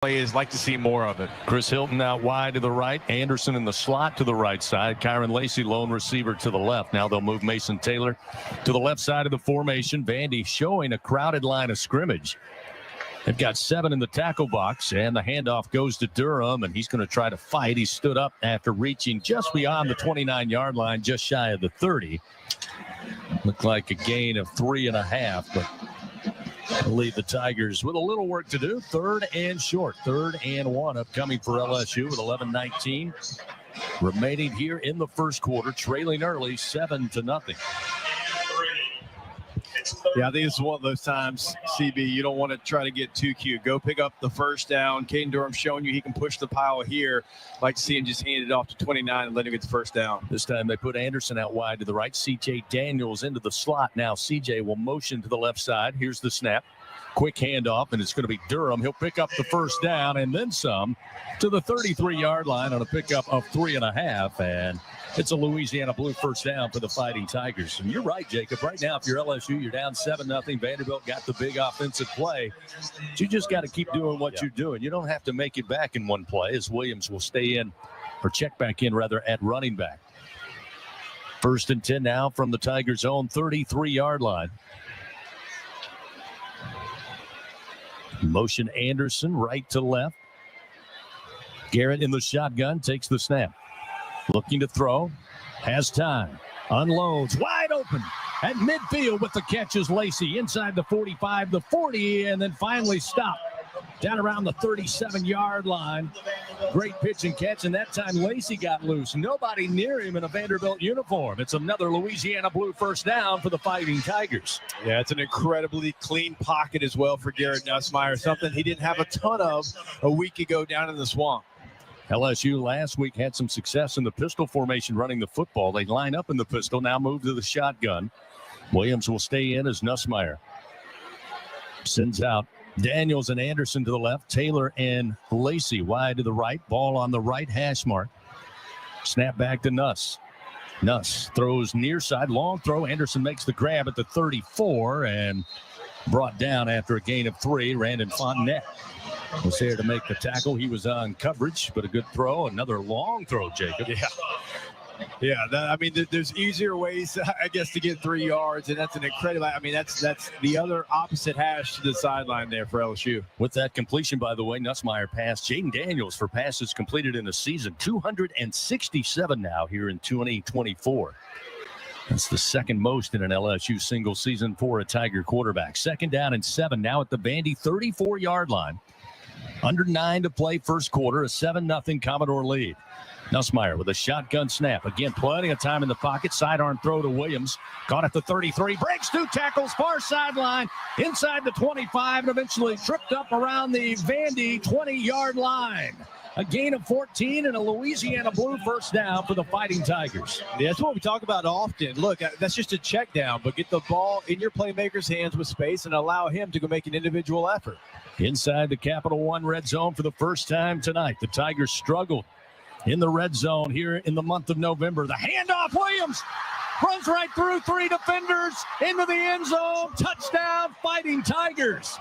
Players like to see more of it. Chris Hilton out wide to the right. Anderson in the slot to the right side. Kyron Lacey, lone receiver, to the left. Now they'll move Mason Taylor to the left side of the formation. Vandy showing a crowded line of scrimmage. They've got 7 in the tackle box, and the handoff goes to Durham, and he's going to try to fight. He stood up after reaching just beyond the 29-yard line, just shy of the 30. Looked like a gain of 3.5, but will leave the Tigers with a little work to do. 3rd and short. 3rd and 1 upcoming for LSU with 11:19 remaining here in the first quarter, trailing early 7-0. Yeah, I think this is one of those times, CB, you don't want to try to get too cute. Go pick up the first down. Caden Durham showing you he can push the pile here. Like to see him just hand it off to 29 and let him get the first down. This time they put Anderson out wide to the right. C.J. Daniels into the slot. Now C.J. will motion to the left side. Here's the snap. Quick handoff, and it's going to be Durham. He'll pick up the first down and then some to the 33-yard line on a pickup of 3.5. And it's a Louisiana Blue first down for the Fighting Tigers. And you're right, Jacob. Right now, if you're LSU, you're down 7-0. Vanderbilt got the big offensive play. But you just got to keep doing what you're doing. You don't have to make it back in one play, as Williams will stay in, or check back in, rather, at running back. 1st and 10 now from the Tigers' own 33-yard line. Motion Anderson right to left. Garrett in the shotgun, takes the snap. Looking to throw. Has time. Unloads. Wide open. At midfield with the catch is Lacey. Inside the 45, the 40, and then finally stopped. Down around the 37-yard line. Great pitch and catch, and that time Lacey got loose. Nobody near him in a Vanderbilt uniform. It's another Louisiana Blue first down for the Fighting Tigers. Yeah, it's an incredibly clean pocket as well for Garrett Nussmeier, something he didn't have a ton of a week ago down in the swamp. LSU last week had some success in the pistol formation running the football. They line up in the pistol, now move to the shotgun. Williams will stay in as Nussmeier sends out Daniels and Anderson to the left. Taylor and Lacey wide to the right. Ball on the right hash mark. Snap back to Nuss. Nuss throws near side. Long throw. Anderson makes the grab at the 34 and brought down after a gain of 3. Randon Fontenette was there to make the tackle. He was on coverage, but a good throw. Another long throw, Jacob. Yeah, there's easier ways, I guess, to get 3 yards, and that's an incredible. That's the other opposite hash to the sideline there for LSU. With that completion, by the way, Nussmeier passed Jaden Daniels for passes completed in a season. 267 now here in 2024. That's the second most in an LSU single season for a Tiger quarterback. 2nd down and 7 now at the Vandy 34-yard line. Under 9 to play first quarter, a 7-0 Commodore lead. Nussmeier with a shotgun snap. Again, plenty of time in the pocket. Sidearm throw to Williams. Caught at the 33. Breaks 2 tackles. Far sideline. Inside the 25. And eventually tripped up around the Vandy 20-yard line. A gain of 14 and a Louisiana Blue first down for the Fighting Tigers. Yeah, that's what we talk about often. Look, that's just a check down, but get the ball in your playmaker's hands with space and allow him to go make an individual effort. Inside the Capital One red zone for the first time tonight. The Tigers struggled in the red zone here in the month of November. The handoff, Williams runs right through 3 defenders into the end zone. Touchdown, Fighting Tigers.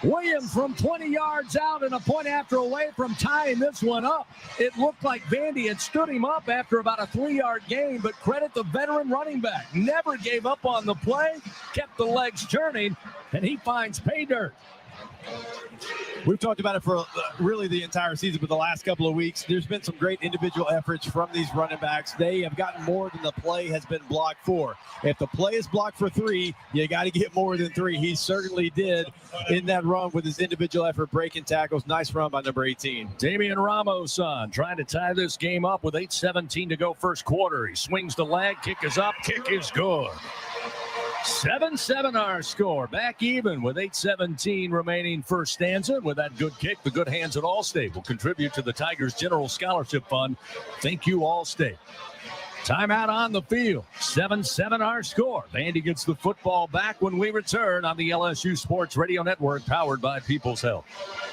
Williams from 20 yards out and a point after away from tying this one up. It looked like Vandy had stood him up after about a 3-yard gain, but credit the veteran running back. Never gave up on the play, kept the legs turning, and he finds pay dirt. We've talked about it for really the entire season, but the last couple of weeks, there's been some great individual efforts from these running backs. They have gotten more than the play has been blocked for. If the play is blocked for 3, you got to get more than 3. He certainly did in that run with his individual effort, breaking tackles. Nice run by number 18. Damian Ramos trying to tie this game up with 8:17 to go first quarter. He swings the leg, kick is up, kick is good. 7-7 our score. Back even with 8:17 remaining first stanza. With that good kick, the good hands at Allstate will contribute to the Tigers General Scholarship Fund. Thank you, Allstate. Timeout on the field. 7-7 our score. Vandy gets the football back when we return on the LSU Sports Radio Network, powered by People's Health.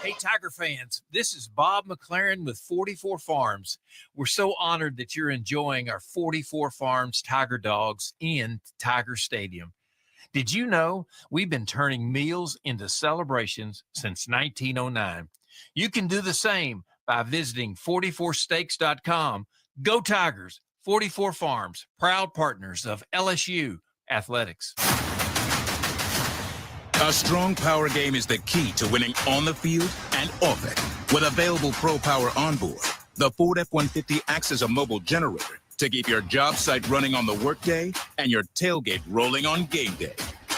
Hey, Tiger fans, this is Bob McLaren with 44 Farms. We're so honored that you're enjoying our 44 Farms Tiger Dogs in Tiger Stadium. Did you know we've been turning meals into celebrations since 1909? You can do the same by visiting 44steaks.com. Go Tigers! 44 Farms, proud partners of LSU Athletics. A strong power game is the key to winning on the field and off it. With available Pro Power on board, the Ford F-150 acts as a mobile generator to keep your job site running on the workday and your tailgate rolling on game day.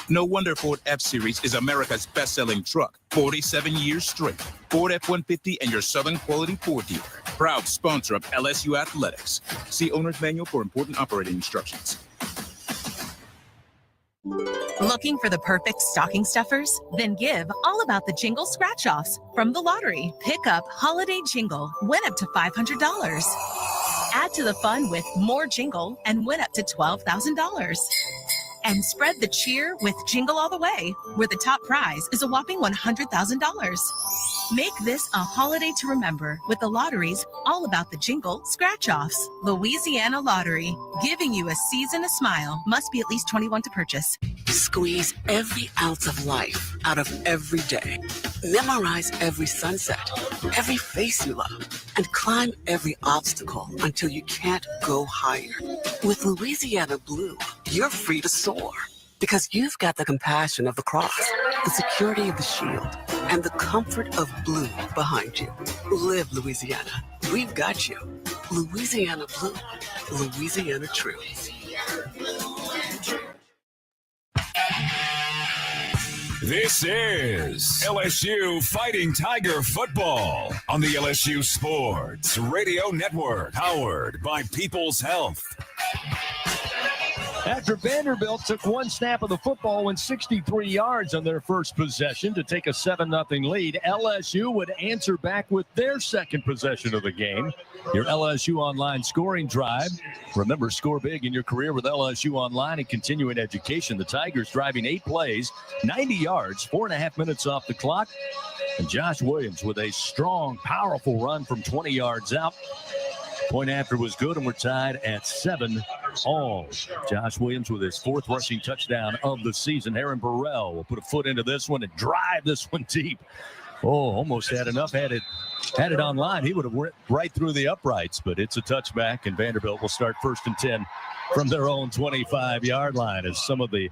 No wonder Ford F-Series is America's best-selling truck, 47 years straight. Ford F-150 and your Southern Quality Ford dealer. Proud sponsor of LSU Athletics. See Owner's Manual for important operating instructions. Looking for the perfect stocking stuffers? Then give all about the Jingle scratch-offs from the lottery. Pick up Holiday Jingle, win up to $500. Add to the fun with more Jingle and win up to $12,000. And spread the cheer with Jingle All the Way, where the top prize is a whopping $100,000. Make this a holiday to remember with the lottery's All About the Jingle scratch-offs. Louisiana Lottery, giving you a season to smile. Must be at least 21 to purchase. Squeeze every ounce of life out of every day. Memorize every sunset, every face you love, and climb every obstacle until you can't go higher. With Louisiana Blue, you're free to soar because you've got the compassion of the cross, the security of the shield, and the comfort of blue behind you. Live Louisiana. We've got you. Louisiana Blue. Louisiana True. This is LSU Fighting Tiger Football on the LSU Sports Radio Network, powered by People's Health. After Vanderbilt took one snap of the football, went 63 yards on their first possession to take a 7-0 lead, LSU would answer back with their second possession of the game. Your LSU Online scoring drive. Remember, score big in your career with LSU Online and continuing education. The Tigers driving 8 plays, 90 yards, 4.5 minutes off the clock. And Josh Williams with a strong, powerful run from 20 yards out. Point after was good, and we're tied at 7 all. Josh Williams with his 4th rushing touchdown of the season. Aaron Burrell will put a foot into this one and drive this one deep. Oh, almost had enough. Had it online, he would have went right through the uprights, but it's a touchback, and Vanderbilt will start 1st and 10 from their own 25-yard line as some of the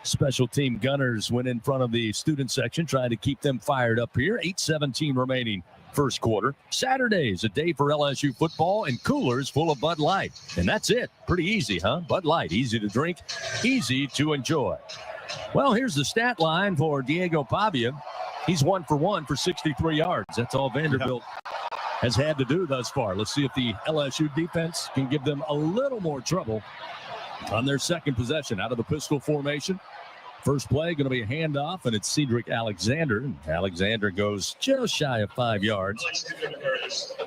special team gunners went in front of the student section, trying to keep them fired up here. 8:17 remaining first quarter. Saturday's a day for LSU football and coolers full of Bud Light. And that's it. Pretty easy, huh? Bud Light, easy to drink, easy to enjoy. Well, here's the stat line for Diego Pavia. He's 1 for 1 for 63 yards. That's all Vanderbilt has had to do thus far. Let's see if the LSU defense can give them a little more trouble on their second possession out of the pistol formation. First play going to be a handoff, and it's Cedric Alexander. Alexander goes just shy of 5 yards,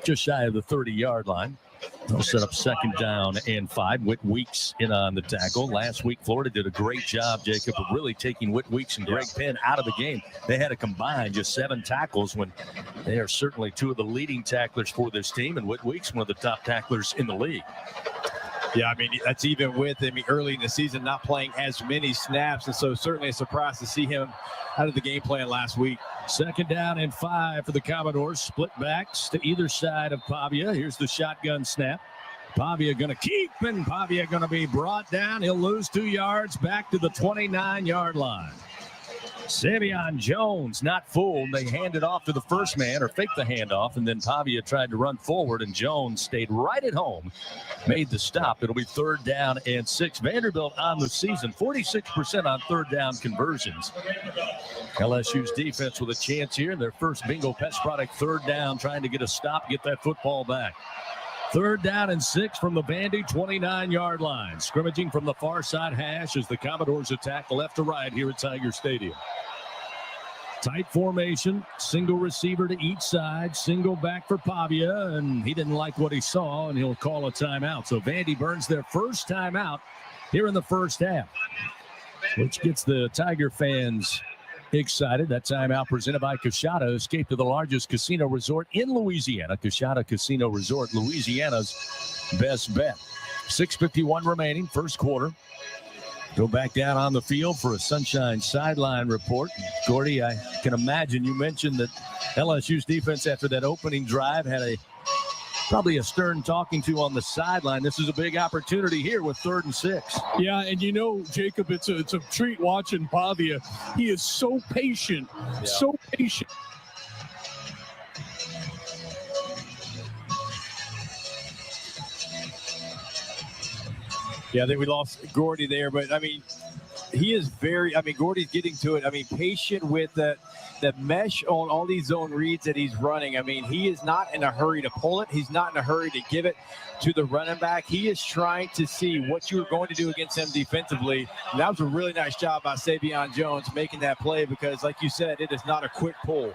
just shy of the 30-yard line. They'll set up 2nd down and 5. Whit Weeks in on the tackle. Last week, Florida did a great job, Jacob, of really taking Whit Weeks and Greg Penn out of the game. They had to combine just 7 tackles when they are certainly 2 of the leading tacklers for this team, and Whit Weeks, one of the top tacklers in the league. Yeah, I mean, that's even with him early in the season not playing as many snaps, and so certainly a surprise to see him out of the game plan last week. 2nd down and 5 for the Commodores. Split backs to either side of Pavia. Here's the shotgun snap. Pavia going to keep, and Pavia going to be brought down. He'll lose 2 yards back to the 29-yard line. Savion Jones not fooled. They handed off to the first man, or faked the handoff, and then Pavia tried to run forward, and Jones stayed right at home, made the stop. It'll be 3rd down and 6. Vanderbilt on the season, 46% on 3rd down conversions. LSU's defense with a chance here in their first Bingo Pest product 3rd down, trying to get a stop, get that football back. 3rd down and 6 from the Vandy 29-yard line. Scrimmaging from the far side hash as the Commodores attack left to right here at Tiger Stadium. Tight formation, single receiver to each side, single back for Pavia, and he didn't like what he saw, and he'll call a timeout. So Vandy burns their first timeout here in the first half, which gets the Tiger fans excited. That timeout presented by Coshada. Escape to the largest casino resort in Louisiana. Coshada Casino Resort, Louisiana's best bet. 6:51 remaining, first quarter. Go back down on the field for a Sunshine sideline report. Gordy, I can imagine you mentioned that LSU's defense after that opening drive had probably a stern talking to on the sideline. This is a big opportunity here with 3rd and 6. Yeah, and Jacob, it's a treat watching Pavia. He is so patient, so patient. Yeah, I think we lost Gordy there, but I mean, he is Gordy's getting to it. I mean, patient with the mesh on all these zone reads that he's running. I mean, he is not in a hurry to pull it. He's not in a hurry to give it to the running back. He is trying to see what you are going to do against him defensively. And that was a really nice job by Savion Jones making that play because, like you said, it is not a quick pull.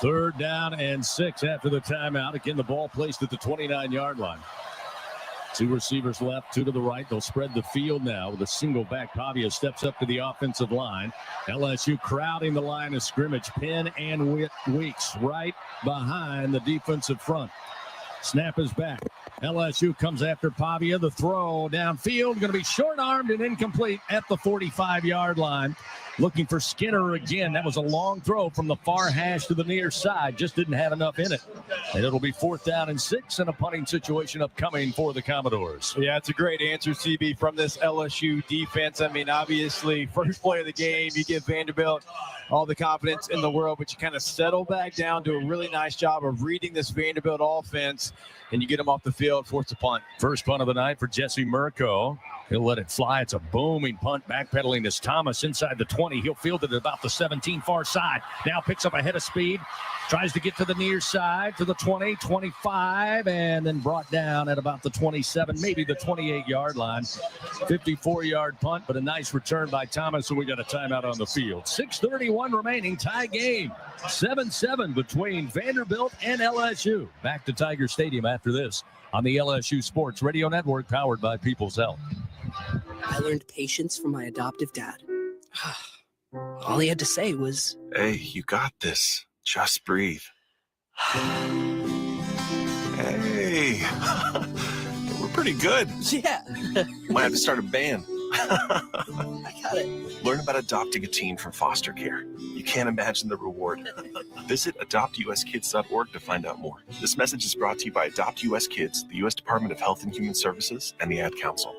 3rd down and 6 after the timeout. Again, the ball placed at the 29-yard line. 2 receivers left, 2 to the right. They'll spread the field now with a single back. Pavia steps up to the offensive line. LSU crowding the line of scrimmage. Penn and Weeks right behind the defensive front. Snap is back. LSU comes after Pavia. The throw downfield going to be short-armed and incomplete at the 45-yard line. Looking for Skinner again. That was a long throw from the far hash to the near side. Just didn't have enough in it. And it'll be 4th down and 6 and a punting situation upcoming for the Commodores. Yeah, it's a great answer, CB, from this LSU defense. I mean, obviously, first play of the game, you give Vanderbilt all the confidence in the world, but you kind of settle back down, do a really nice job of reading this Vanderbilt offense, and you get them off the field, force a punt. First punt of the night for Jesse Mirko. He'll let it fly. It's a booming punt. Backpedaling is Thomas inside the 20. He'll field it at about the 17 far side. Now picks up a head of speed. Tries to get to the near side to the 20, 25, and then brought down at about the 27, maybe the 28-yard line. 54-yard punt, but a nice return by Thomas, so we got a timeout on the field. 6:31 remaining, tie game. 7-7 between Vanderbilt and LSU. Back to Tiger Stadium after this on the LSU Sports Radio Network, powered by People's Health. I learned patience from my adoptive dad. All he had to say was, "Hey, you got this. Just breathe." Hey, we're pretty good. yeah. Might have to start a band. I got it. Learn about adopting a teen from foster care. You can't imagine the reward. Visit adoptuskids.org to find out more. This message is brought to you by Adopt US Kids, the U.S. Department of Health and Human Services, and the Ad Council.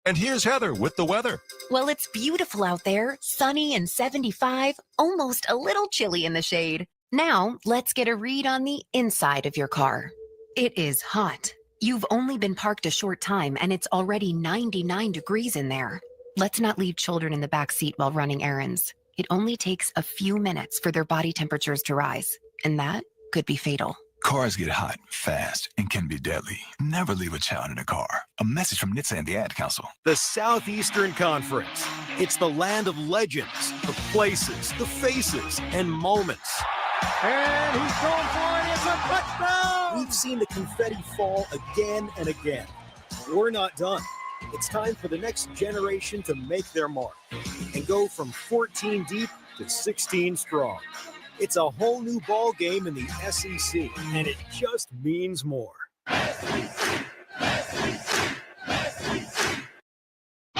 And here's Heather with the weather. Well, it's beautiful out there, sunny and 75, almost a little chilly in the shade. Now, let's get a read on the inside of your car. It is hot. You've only been parked a short time and it's already 99 degrees in there. Let's not leave children in the back seat while running errands. It only takes a few minutes for their body temperatures to rise, and that could be fatal. Cars get hot fast and can be deadly. Never leave a child in a car. A message from NHTSA and the Ad Council. The Southeastern Conference. It's the land of legends, the places, the faces, and moments. And he's going for it. It's a touchdown. We've seen the confetti fall again and again. We're not done. It's time for the next generation to make their mark and go from 14 deep to 16 strong. It's a whole new ball game in the SEC, and it just means more.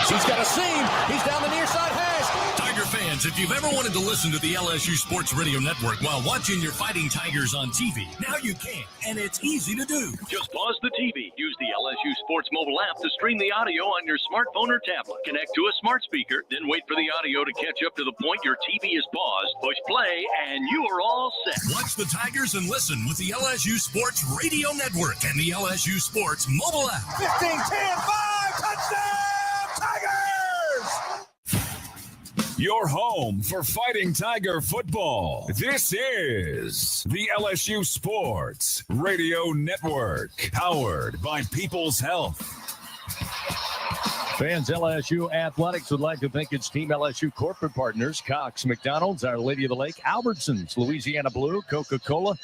She's got a seam. He's down the near side hash. Tiger fans, if you've ever wanted to listen to the LSU Sports Radio Network while watching your Fighting Tigers on TV, now you can, and it's easy to do. Just pause the TV. Use the LSU Sports mobile app to stream the audio on your smartphone or tablet. Connect to a smart speaker, then wait for the audio to catch up to the point your TV is paused. Push play, and you are all set. Watch the Tigers and listen with the LSU Sports Radio Network and the LSU Sports mobile app. 15, 10, 5, touchdown, Tigers! Your home for Fighting Tiger football. This is the LSU Sports Radio Network, powered by People's Health. Fans, LSU Athletics would like to thank its Team LSU corporate partners, Cox, McDonald's, Our Lady of the Lake, Albertsons, Louisiana Blue, Coca-Cola,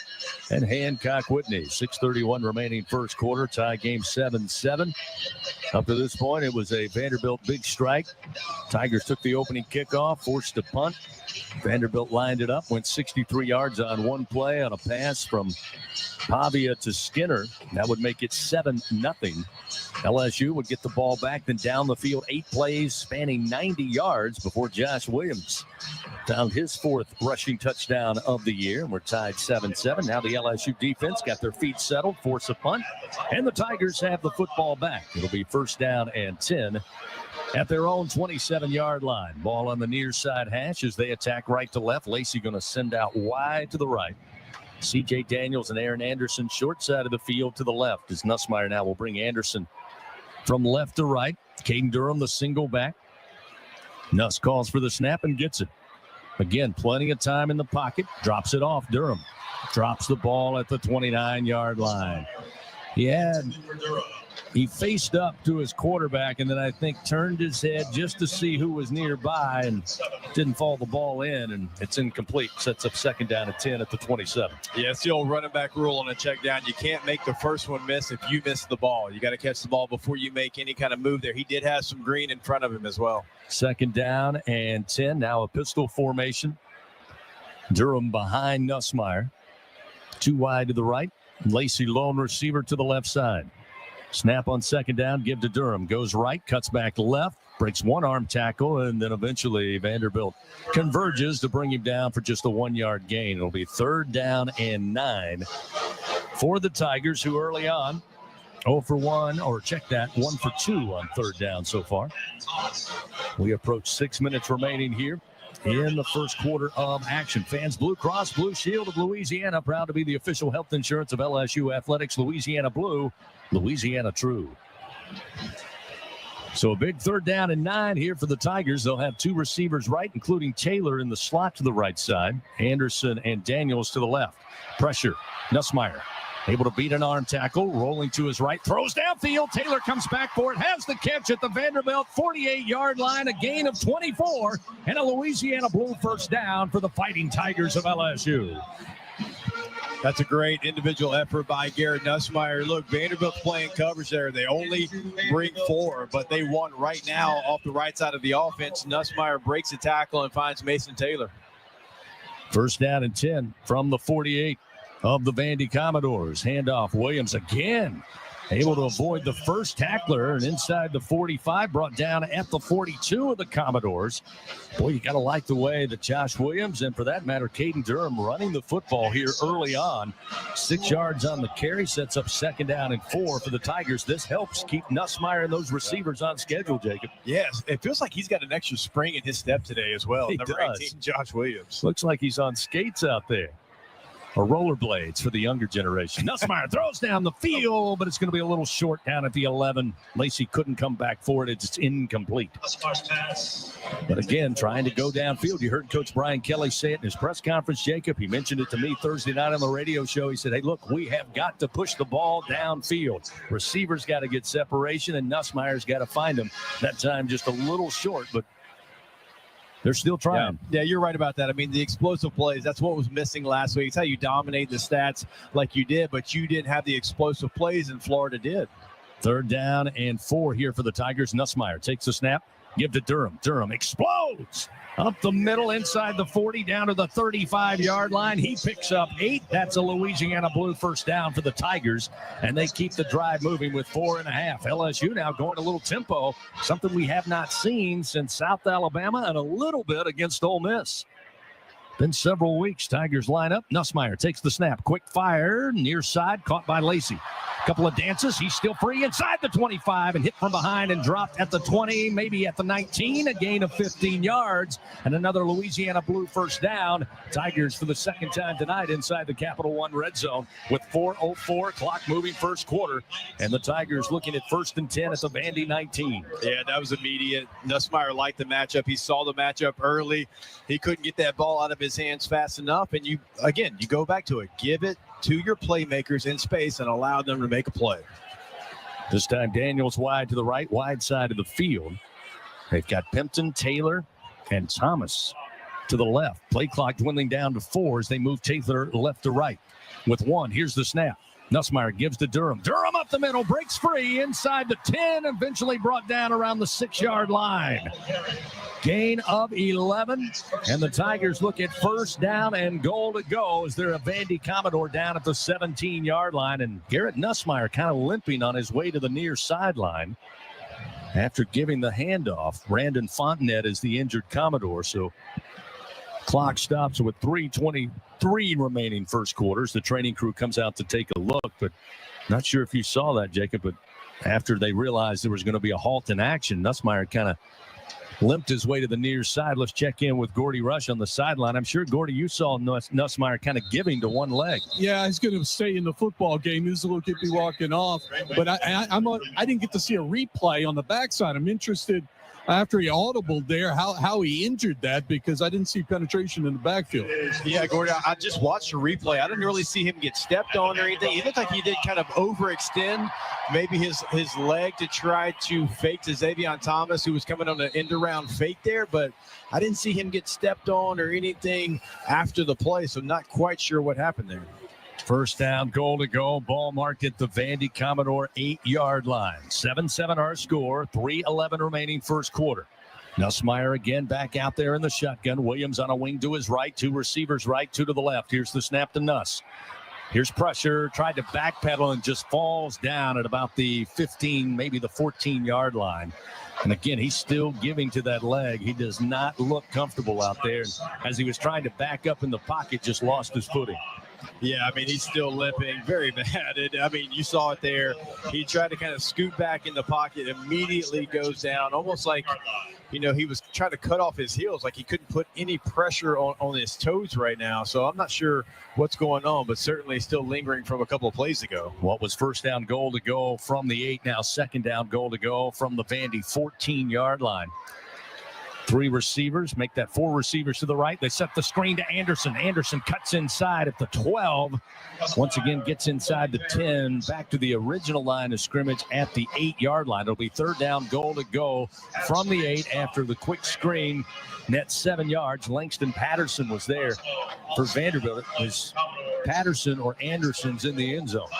and Hancock Whitney. 6:31 remaining first quarter. Tie game 7-7. Up to this point, it was a Vanderbilt big strike. Tigers took the opening kickoff, forced a punt. Vanderbilt lined it up, went 63 yards on one play on a pass from Pavia to Skinner. That would make it 7-0. LSU would get the ball back, then down the field, 8 plays spanning 90 yards before Josh Williams found his 4th rushing touchdown of the year. We're tied 7-7. Now the LSU defense got their feet settled, force a punt, and the Tigers have the football back. It'll be 1st down and 10 at their own 27-yard line. Ball on the near side hash as they attack right to left. Lacey going to send out wide to the right. C.J. Daniels and Aaron Anderson short side of the field to the left, as Nussmeier now will bring Anderson from left to right. Caden Durham, the single back. Nuss calls for the snap and gets it. Again, plenty of time in the pocket. Drops it off. Durham drops the ball at the 29-yard line. He faced up to his quarterback and then I think turned his head just to see who was nearby and didn't fall the ball in, and it's incomplete. Sets up 2nd down and 10 at the 27. Yeah, it's the old running back rule on a check down. You can't make the first one miss if you miss the ball. You got to catch the ball before you make any kind of move there. He did have some green in front of him as well. 2nd down and 10. Now a pistol formation. Durham behind Nussmeier. 2 wide to the right. Lacey lone receiver to the left side. Snap on 2nd down, give to Durham. Goes right, cuts back left, breaks one arm tackle, and then eventually Vanderbilt converges to bring him down for just a 1-yard gain. It'll be 3rd down and 9 for the Tigers, who early on 0 for 1, or check that, 1 for 2 on 3rd down so far. We approach 6 minutes remaining here in the first quarter of action. Fans, Blue Cross Blue Shield of Louisiana, proud to be the official health insurance of LSU Athletics. Louisiana Blue, Louisiana True. So a big 3rd down and 9 here for the Tigers. They'll have 2 receivers right, including Taylor in the slot to the right side. Anderson and Daniels to the left. Pressure. Nussmeier able to beat an arm tackle, rolling to his right, throws downfield. Taylor comes back for it, has the catch at the Vanderbilt 48-yard line, a gain of 24, and a Louisiana Blue 1st down for the Fighting Tigers of LSU. That's a great individual effort by Garrett Nussmeier. Look, Vanderbilt's playing coverage there. They only bring 4, but they won right now off the right side of the offense. Nussmeier breaks the tackle and finds Mason Taylor. 1st down and 10 from the 48 of the Vandy Commodores. Handoff, Williams again able to avoid the first tackler, and inside the 45, brought down at the 42 of the Commodores. Boy, you got to like the way that Josh Williams, and for that matter, Caden Durham, running the football here early on. 6 yards on the carry, sets up 2nd down and 4 for the Tigers. This helps keep Nussmeier and those receivers on schedule, Jacob. Yes, it feels like he's got an extra spring in his step today as well. He Number does. 18, Josh Williams. Looks like he's on skates out there. Or rollerblades for the younger generation. Nussmeier throws down the field, but it's going to be a little short down at the 11. Lacey couldn't come back for it. It's incomplete. But again, trying to go downfield. You heard Coach Brian Kelly say it in his press conference, Jacob. He mentioned it to me Thursday night on the radio show. He said, hey, look, we have got to push the ball downfield. Receivers got to get separation, and Nussmeier's got to find them. That time just a little short, but they're still trying. Yeah, you're right about that. I mean, the explosive plays, that's what was missing last week. It's how you dominate the stats like you did, but you didn't have the explosive plays, and Florida did. 3rd down and 4 here for the Tigers. Nussmeier takes the snap, give to Durham. Durham explodes up the middle, inside the 40, down to the 35-yard line. He picks up 8. That's a Louisiana Blue 1st down for the Tigers, and they keep the drive moving with 4.5. LSU now going a little tempo, something we have not seen since South Alabama and a little bit against Ole Miss. Been several weeks. Tigers line up. Nussmeier takes the snap. Quick fire, near side, caught by Lacey. Couple of dances. He's still free inside the 25 and hit from behind and dropped at the 20, maybe at the 19. A gain of 15 yards and another Louisiana Blue 1st down. Tigers for the 2nd time tonight inside the Capital One red zone with 4:04 clock moving 1st quarter. And the Tigers looking at 1st and 10 at the Vandy 19. Yeah, that was immediate. Nussmeier liked the matchup. He saw the matchup early. He couldn't get that ball out of his hands fast enough. And you go back to it. Give it to your playmakers in space and allow them to make a play. This time Daniels wide to the right, wide side of the field. They've got Pimpton, Taylor, and Thomas to the left. Play clock dwindling down to 4 as they move Taylor left to right. With 1, here's the snap. Nussmeier gives to Durham. Durham up the middle, breaks free inside the 10, eventually brought down around the 6-yard line. Gain of 11, and the Tigers look at first down and goal to go as they're a Vandy Commodore down at the 17-yard line, and Garrett Nussmeier kind of limping on his way to the near sideline after giving the handoff. Brandon Fontenette is the injured Commodore, so clock stops with 3:23 remaining first quarters. The training crew comes out to take a look, but not sure if you saw that, Jacob, but after they realized there was going to be a halt in action, Nussmeier kind of limped his way to the near side. Let's check in with Gordy Rush on the sideline. I'm sure, Gordy, you saw Nussmeier kind of giving to one leg. Yeah, he's going to stay in the football game. He's a little could be walking off. But I didn't get to see a replay on the backside. I'm interested after he audibled there how he injured that, because I didn't see penetration in the backfield. Yeah, Gordy, I just watched the replay. I didn't really see him get stepped on or anything. He looked like he did kind of overextend maybe his leg to try to fake to Xavion Thomas, who was coming on an end-around fake there, but I didn't see him get stepped on or anything after the play, so not quite sure what happened there. First down, goal to go. Ball marked at the Vandy Commodore 8-yard line. 7-7 our score. 3:11 remaining first quarter. Nussmeier again back out there in the shotgun. Williams on a wing to his right. 2 receivers right, 2 to the left. Here's the snap to Nuss. Here's pressure. Tried to backpedal and just falls down at about the 15, maybe the 14-yard line. And again, he's still giving to that leg. He does not look comfortable out there. And as he was trying to back up in the pocket, just lost his footing. Yeah, I mean, he's still limping very bad. You saw it there. He tried to kind of scoot back in the pocket, immediately goes down, almost like, he was trying to cut off his heels, like he couldn't put any pressure on his toes right now. So I'm not sure what's going on, but certainly still lingering from a couple of plays ago. What was first down goal to go from the 8, now second down goal to go from the Vandy 14-yard line. 3 receivers, make that 4 receivers to the right. They set the screen to Anderson. Anderson cuts inside at the 12. Once again, gets inside the 10, back to the original line of scrimmage at the 8-yard line. It'll be third down, goal to go from the 8 after the quick screen. Net 7 yards. Langston Patterson was there for Vanderbilt. It was Patterson or Anderson's in the end zone.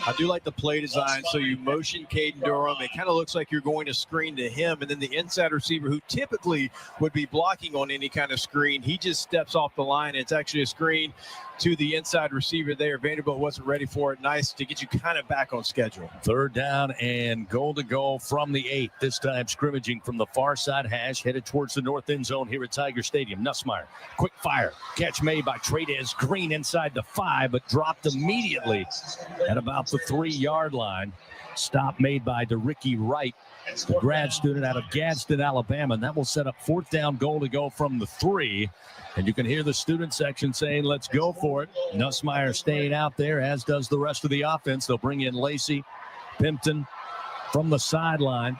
I do like the play design. So you motion Caden Durham. It kind of looks like you're going to screen to him. And then the inside receiver, who typically would be blocking on any kind of screen, he just steps off the line. It's actually a screen to the inside receiver there. Vanderbilt wasn't ready for it. Nice to get you kind of back on schedule. Third down and goal to go from the 8. This time scrimmaging from the far side hash, headed towards the north end zone here at Tiger Stadium. Nussmeier, quick fire. Catch made by Tradez Green inside the 5, but dropped immediately at about the 3-yard line. Stop made by DeRicky Wright, the grad student out of Gadsden, Alabama. And that will set up fourth down, goal to go from the 3. And you can hear the student section saying, let's go for it. Nussmeier staying out there, as does the rest of the offense. They'll bring in Lacey, Pimpton from the sideline.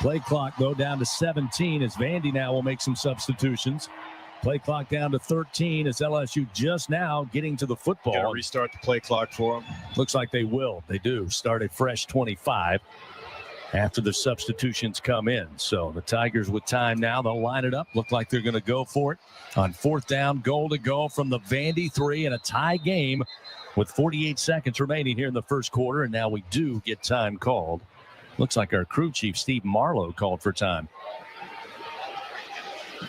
Play clock, though, down to 17 as Vandy now will make some substitutions. Play clock down to 13 as LSU just now getting to the football. Gotta restart the play clock for them. Looks like they will. They do. Start a fresh 25 after the substitutions come in. So the Tigers with time now. They'll line it up. Look like they're going to go for it on fourth down. Goal to go from the Vandy 3 in a tie game with 48 seconds remaining here in the first quarter. And now we do get time called. Looks like our crew chief, Steve Marlowe, called for time.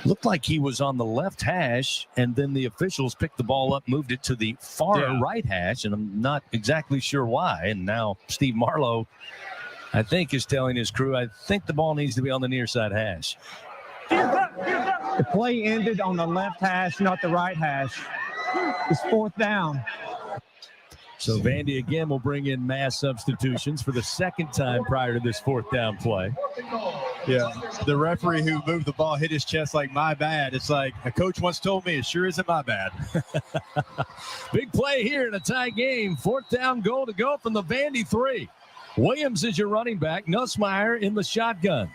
Looked like he was on the left hash, and then the officials picked the ball up, moved it to the far right hash, and I'm not exactly sure why. And now Steve Marlowe, I think, is telling his crew, I think the ball needs to be on the near side hash. The play ended on the left hash, not the right hash. It's fourth down. So Vandy again will bring in mass substitutions for the second time prior to this fourth down play. Yeah, the referee who moved the ball hit his chest like, my bad. It's like a coach once told me, it sure isn't my bad. Big play here in a tie game. Fourth down, goal to go from the Vandy 3. Williams is your running back. Nussmeier in the shotgun.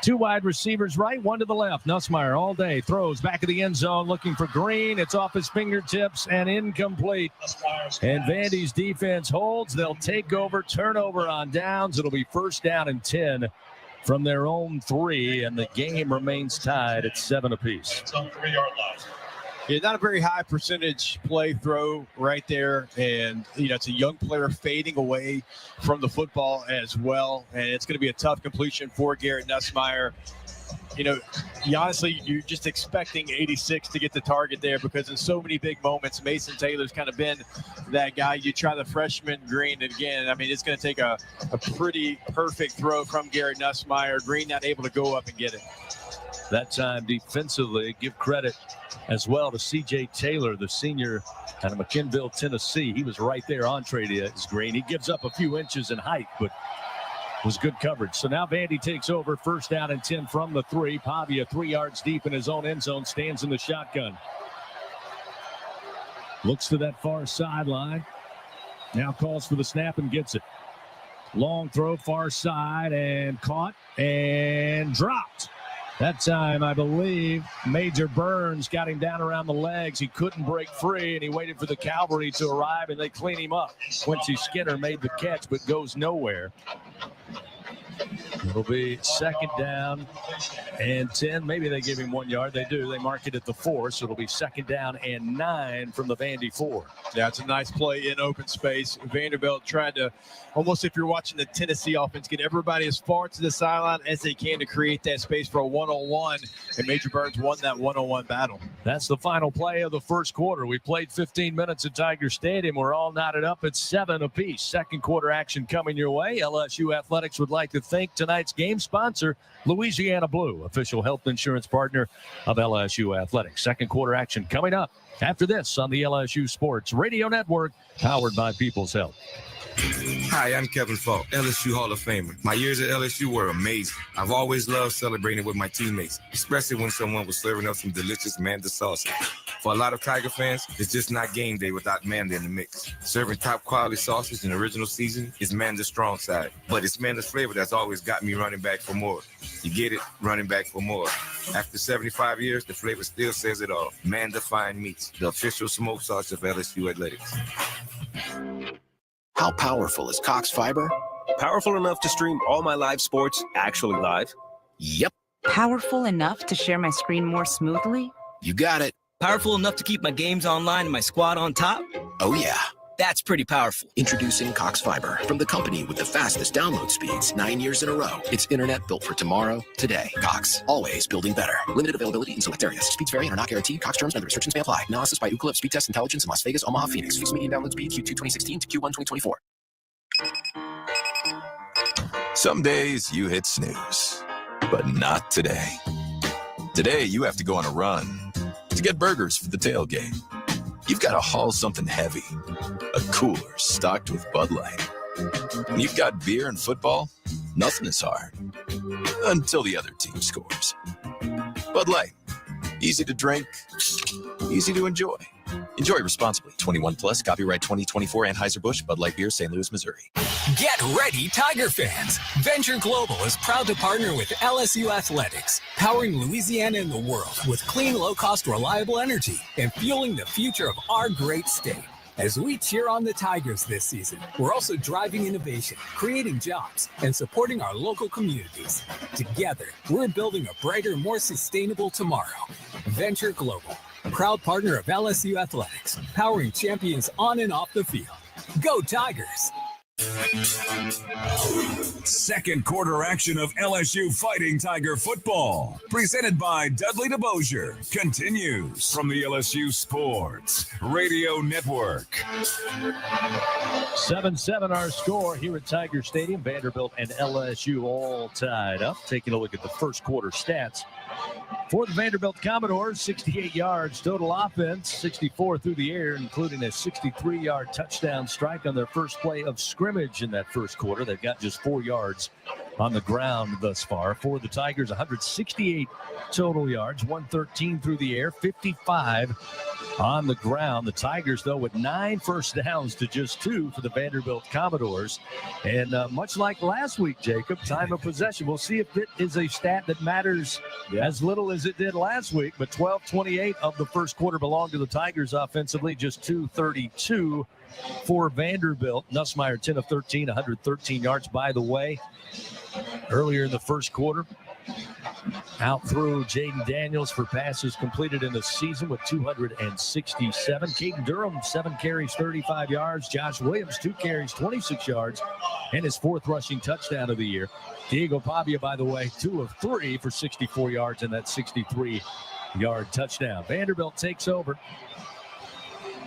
2 wide receivers right, 1 to the left. Nussmeier all day throws back of the end zone looking for Green. It's off his fingertips and incomplete. And Vandy's defense holds. They'll take over, turnover on downs. It'll be first down and 10 from their own 3, and the game remains tied at 7 apiece. It's on 3-yard line. Yeah, not a very high percentage play throw right there. And, it's a young player fading away from the football as well. And it's going to be a tough completion for Garrett Nussmeier. Honestly, you're just expecting 86 to get the target there because in so many big moments, Mason Taylor's kind of been that guy. You try the freshman Green, and again, it's going to take a pretty perfect throw from Garrett Nussmeier. Green not able to go up and get it. That time defensively, give credit as well to C.J. Taylor, the senior out of McKinnville, Tennessee. He was right there on trade as Green. He gives up a few inches in height, but was good coverage. So now Vandy takes over, 1st down and 10 from the 3. Pavia 3 yards deep in his own end zone, stands in the shotgun. Looks to that far sideline. Now calls for the snap and gets it. Long throw, far side, and caught and dropped. That time, I believe, Major Burns got him down around the legs. He couldn't break free, and he waited for the cavalry to arrive, and they clean him up. Quincy Skinner made the catch, but goes nowhere. It'll be 2nd down and 10. Maybe they give him 1 yard. They do. They mark it at the 4, so it'll be 2nd down and 9 from the Vandy 4. Yeah, it's a nice play in open space. Vanderbilt tried to, almost if you're watching the Tennessee offense, get everybody as far to the sideline as they can to create that space for a one-on-one, and Major Burns won that one-on-one battle. That's the final play of the first quarter. We played 15 minutes at Tiger Stadium. We're all knotted up at 7 apiece. Second quarter action coming your way. LSU Athletics would like to thank tonight's game sponsor, Louisiana Blue, official health insurance partner of LSU Athletics. Second quarter action coming up after this on the LSU Sports Radio Network, powered by People's Health. Hi, I'm Kevin Falk, LSU Hall of Famer. My years at LSU were amazing. I've always loved celebrating with my teammates, especially when someone was serving up some delicious Manda salsa. For a lot of Tiger fans, it's just not game day without Manda in the mix. Serving top quality sausage and original season is Manda's strong side, but it's Manda's flavor that's always got me running back for more. You get it? Running back for more. After 75 years, the flavor still says it all. Manda Fine Meats, the official smoke sauce of LSU Athletics. How powerful is Cox Fiber? Powerful enough to stream all my live sports actually live? Yep. Powerful enough to share my screen more smoothly? You got it. Powerful enough to keep my games online and my squad on top? Oh, yeah. That's pretty powerful. Introducing Cox Fiber from the company with the fastest download speeds 9 years in a row. It's internet built for tomorrow, today. Cox, always building better. Limited availability in select areas. Speeds vary and are not guaranteed. Cox terms and other restrictions may apply. Analysis by Ookla Speed Test Intelligence in Las Vegas, Omaha, Phoenix. Fixed median download speed Q2 2016 to Q1 2024. Some days you hit snooze, but not today. Today you have to go on a run to get burgers for the tailgate. You've got to haul something heavy, a cooler stocked with Bud Light. And you've got beer and football, nothing is hard, until the other team scores. Bud Light, easy to drink, easy to enjoy. Enjoy responsibly. 21 plus, copyright 2024 Anheuser-Busch, Bud Light Beer, St. Louis, Missouri. Get ready, Tiger fans. Venture Global is proud to partner with LSU Athletics, powering Louisiana and the world with clean, low-cost, reliable energy and fueling the future of our great state. As we cheer on the Tigers this season, we're also driving innovation, creating jobs, and supporting our local communities. Together, we're building a brighter, more sustainable tomorrow. Venture Global, proud partner of LSU Athletics, powering champions on and off the field. Go Tigers! Second quarter action of LSU Fighting Tiger football, presented by Dudley DeBosier, continues from the LSU Sports Radio Network. 7-7 our score here at Tiger Stadium. Vanderbilt and LSU all tied up. Taking a look at the first quarter stats. For the Vanderbilt Commodores, 68 yards total offense, 64 through the air, including a 63-yard touchdown strike on their first play of scrimmage in that first quarter. They've got just 4 yards on the ground thus far. For the Tigers, 168 total yards, 113 through the air, 55 on the ground. The Tigers, though, with 9 first downs to just 2 for the Vanderbilt Commodores. And much like last week, Jacob, time of possession. We'll see if it is a stat that matters as little as it did last week. But 12-28 of the first quarter belonged to the Tigers offensively, just 2:32 for Vanderbilt. Nussmeier, 10 of 13, 113 yards. By the way, earlier in the first quarter, out through Jaden Daniels for passes completed in the season with 267. Caden Durham, 7 carries, 35 yards. Josh Williams, 2 carries, 26 yards, and his 4th rushing touchdown of the year. Diego Pavia, by the way, 2 of 3 for 64 yards and that 63-yard touchdown. Vanderbilt takes over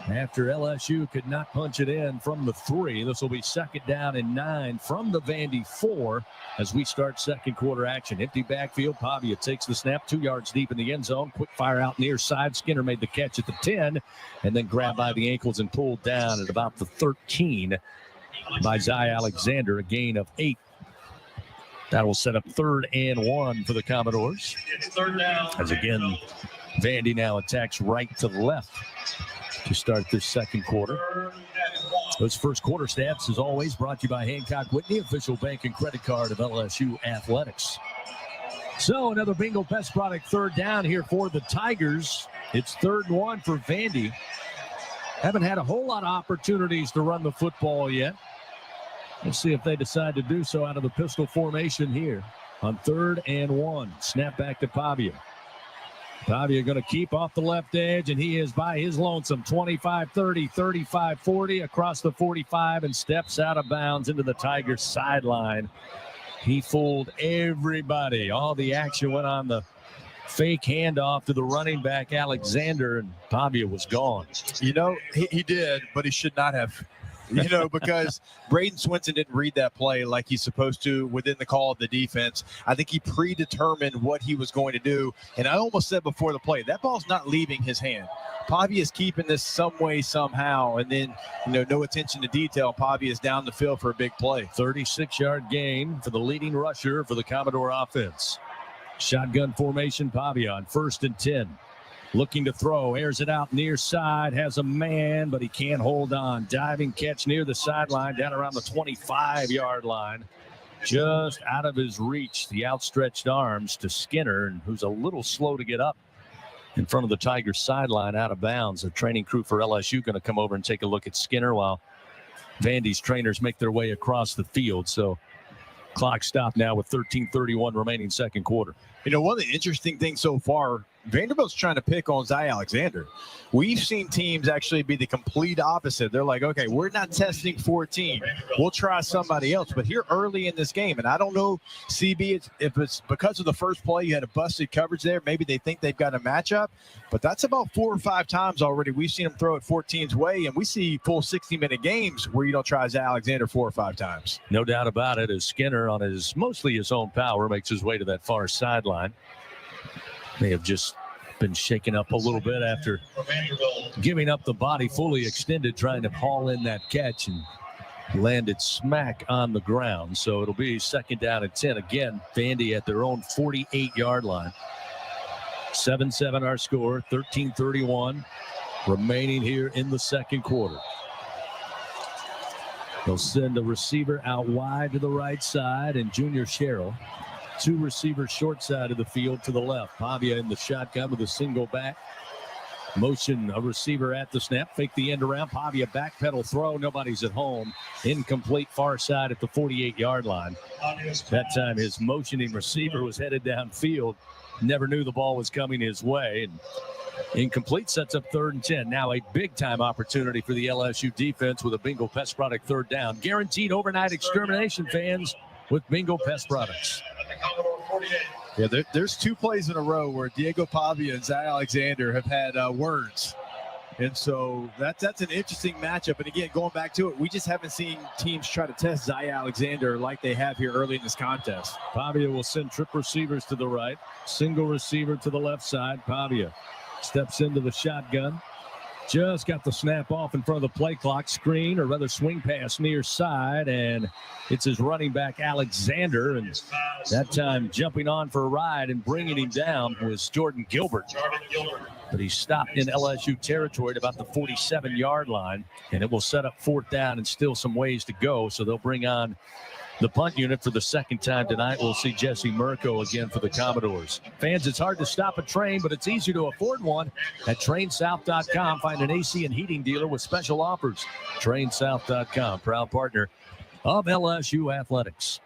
after LSU could not punch it in from the 3. This will be 2nd down and 9 from the Vandy 4 as we start second quarter action. Empty backfield. Pavia takes the snap 2 yards deep in the end zone. Quick fire out near side. Skinner made the catch at the 10 and then grabbed by the ankles and pulled down at about the 13 by Zy Alexander, a gain of 8. That will set up 3rd and 1 for the Commodores. As again, Vandy now attacks right to left to start this second quarter. Those first quarter stats, as always, brought to you by Hancock Whitney, official bank and credit card of LSU Athletics. So another Bingo Pest Product 3rd down here for the Tigers. It's 3rd and 1 for Vandy. Haven't had a whole lot of opportunities to run the football yet. We'll see if they decide to do so out of the pistol formation here on 3rd and 1. Snap back to Pavia. Pavia going to keep off the left edge, and he is by his lonesome. 25-30, 35-40 across the 45 and steps out of bounds into the Tigers sideline. He fooled everybody. All the action went on the fake handoff to the running back, Alexander, and Pavia was gone. You know, he did, but he should not have. Because Braden Swinson didn't read that play like he's supposed to within the call of the defense. I think he predetermined what he was going to do. And I almost said before the play, that ball's not leaving his hand. Pavia is keeping this some way, somehow. And then, no attention to detail. Pavia is down the field for a big play. 36-yard gain for the leading rusher for the Commodore offense. Shotgun formation, Pavia on 1st and 10. Looking to throw, airs it out near side, has a man, but he can't hold on. Diving catch near the sideline, down around the 25-yard line. Just out of his reach, the outstretched arms to Skinner, who's a little slow to get up in front of the Tigers sideline, out of bounds. The training crew for LSU going to come over and take a look at Skinner while Vandy's trainers make their way across the field. So clock stopped now with 13:31 remaining second quarter. One of the interesting things so far, Vanderbilt's trying to pick on Zy Alexander. We've seen teams actually be the complete opposite. They're like, okay, we're not testing 14. We'll try somebody else. But here early in this game, and I don't know, CB, if it's because of the first play, you had a busted coverage there. Maybe they think they've got a matchup. But that's about 4 or 5 times already. We've seen them throw it 14's way, and we see full 60-minute games where you don't try Zy Alexander 4 or 5 times. No doubt about it, as Skinner on mostly his own power makes his way to that far sideline. May have just been shaken up a little bit after giving up the body fully extended, trying to haul in that catch, and landed smack on the ground. So it'll be 2nd down and 10. Again, Vandy at their own 48-yard line. 7-7 our score, 13:31 remaining here in the second quarter. They'll send a receiver out wide to the right side, and Junior Sherrill. 2 receivers short side of the field to the left. Pavia in the shotgun with a single back. Motion a receiver at the snap. Fake the end around. Pavia backpedal throw. Nobody's at home. Incomplete far side at the 48-yard line. That time his motioning receiver was headed downfield. Never knew the ball was coming his way. And incomplete, sets up 3rd and 10. Now a big-time opportunity for the LSU defense with a Bingo Pest Product 3rd down. Guaranteed overnight extermination, fans, with Bingo Pest Products. Yeah, there's 2 plays in a row where Diego Pavia and Zy Alexander have had words. And so that's an interesting matchup. And again, going back to it, we just haven't seen teams try to test Zy Alexander like they have here early in this contest. Pavia will send trip receivers to the right. Single receiver to the left side. Pavia steps into the shotgun. Just got the snap off in front of the play clock. Screen, or rather swing pass near side, and it's his running back Alexander, and that time jumping on for a ride and bringing him down was Jordan Gilbert. but he's stopped in LSU territory at about the 47-yard line, and it will set up 4th down and still some ways to go. So they'll bring on the punt unit for the second time tonight. We'll see Jesse Mirko again for the Commodores. Fans, it's hard to stop a train, but it's easy to afford one at trainsouth.com. Find an AC and heating dealer with special offers. Trainsouth.com, proud partner of LSU Athletics.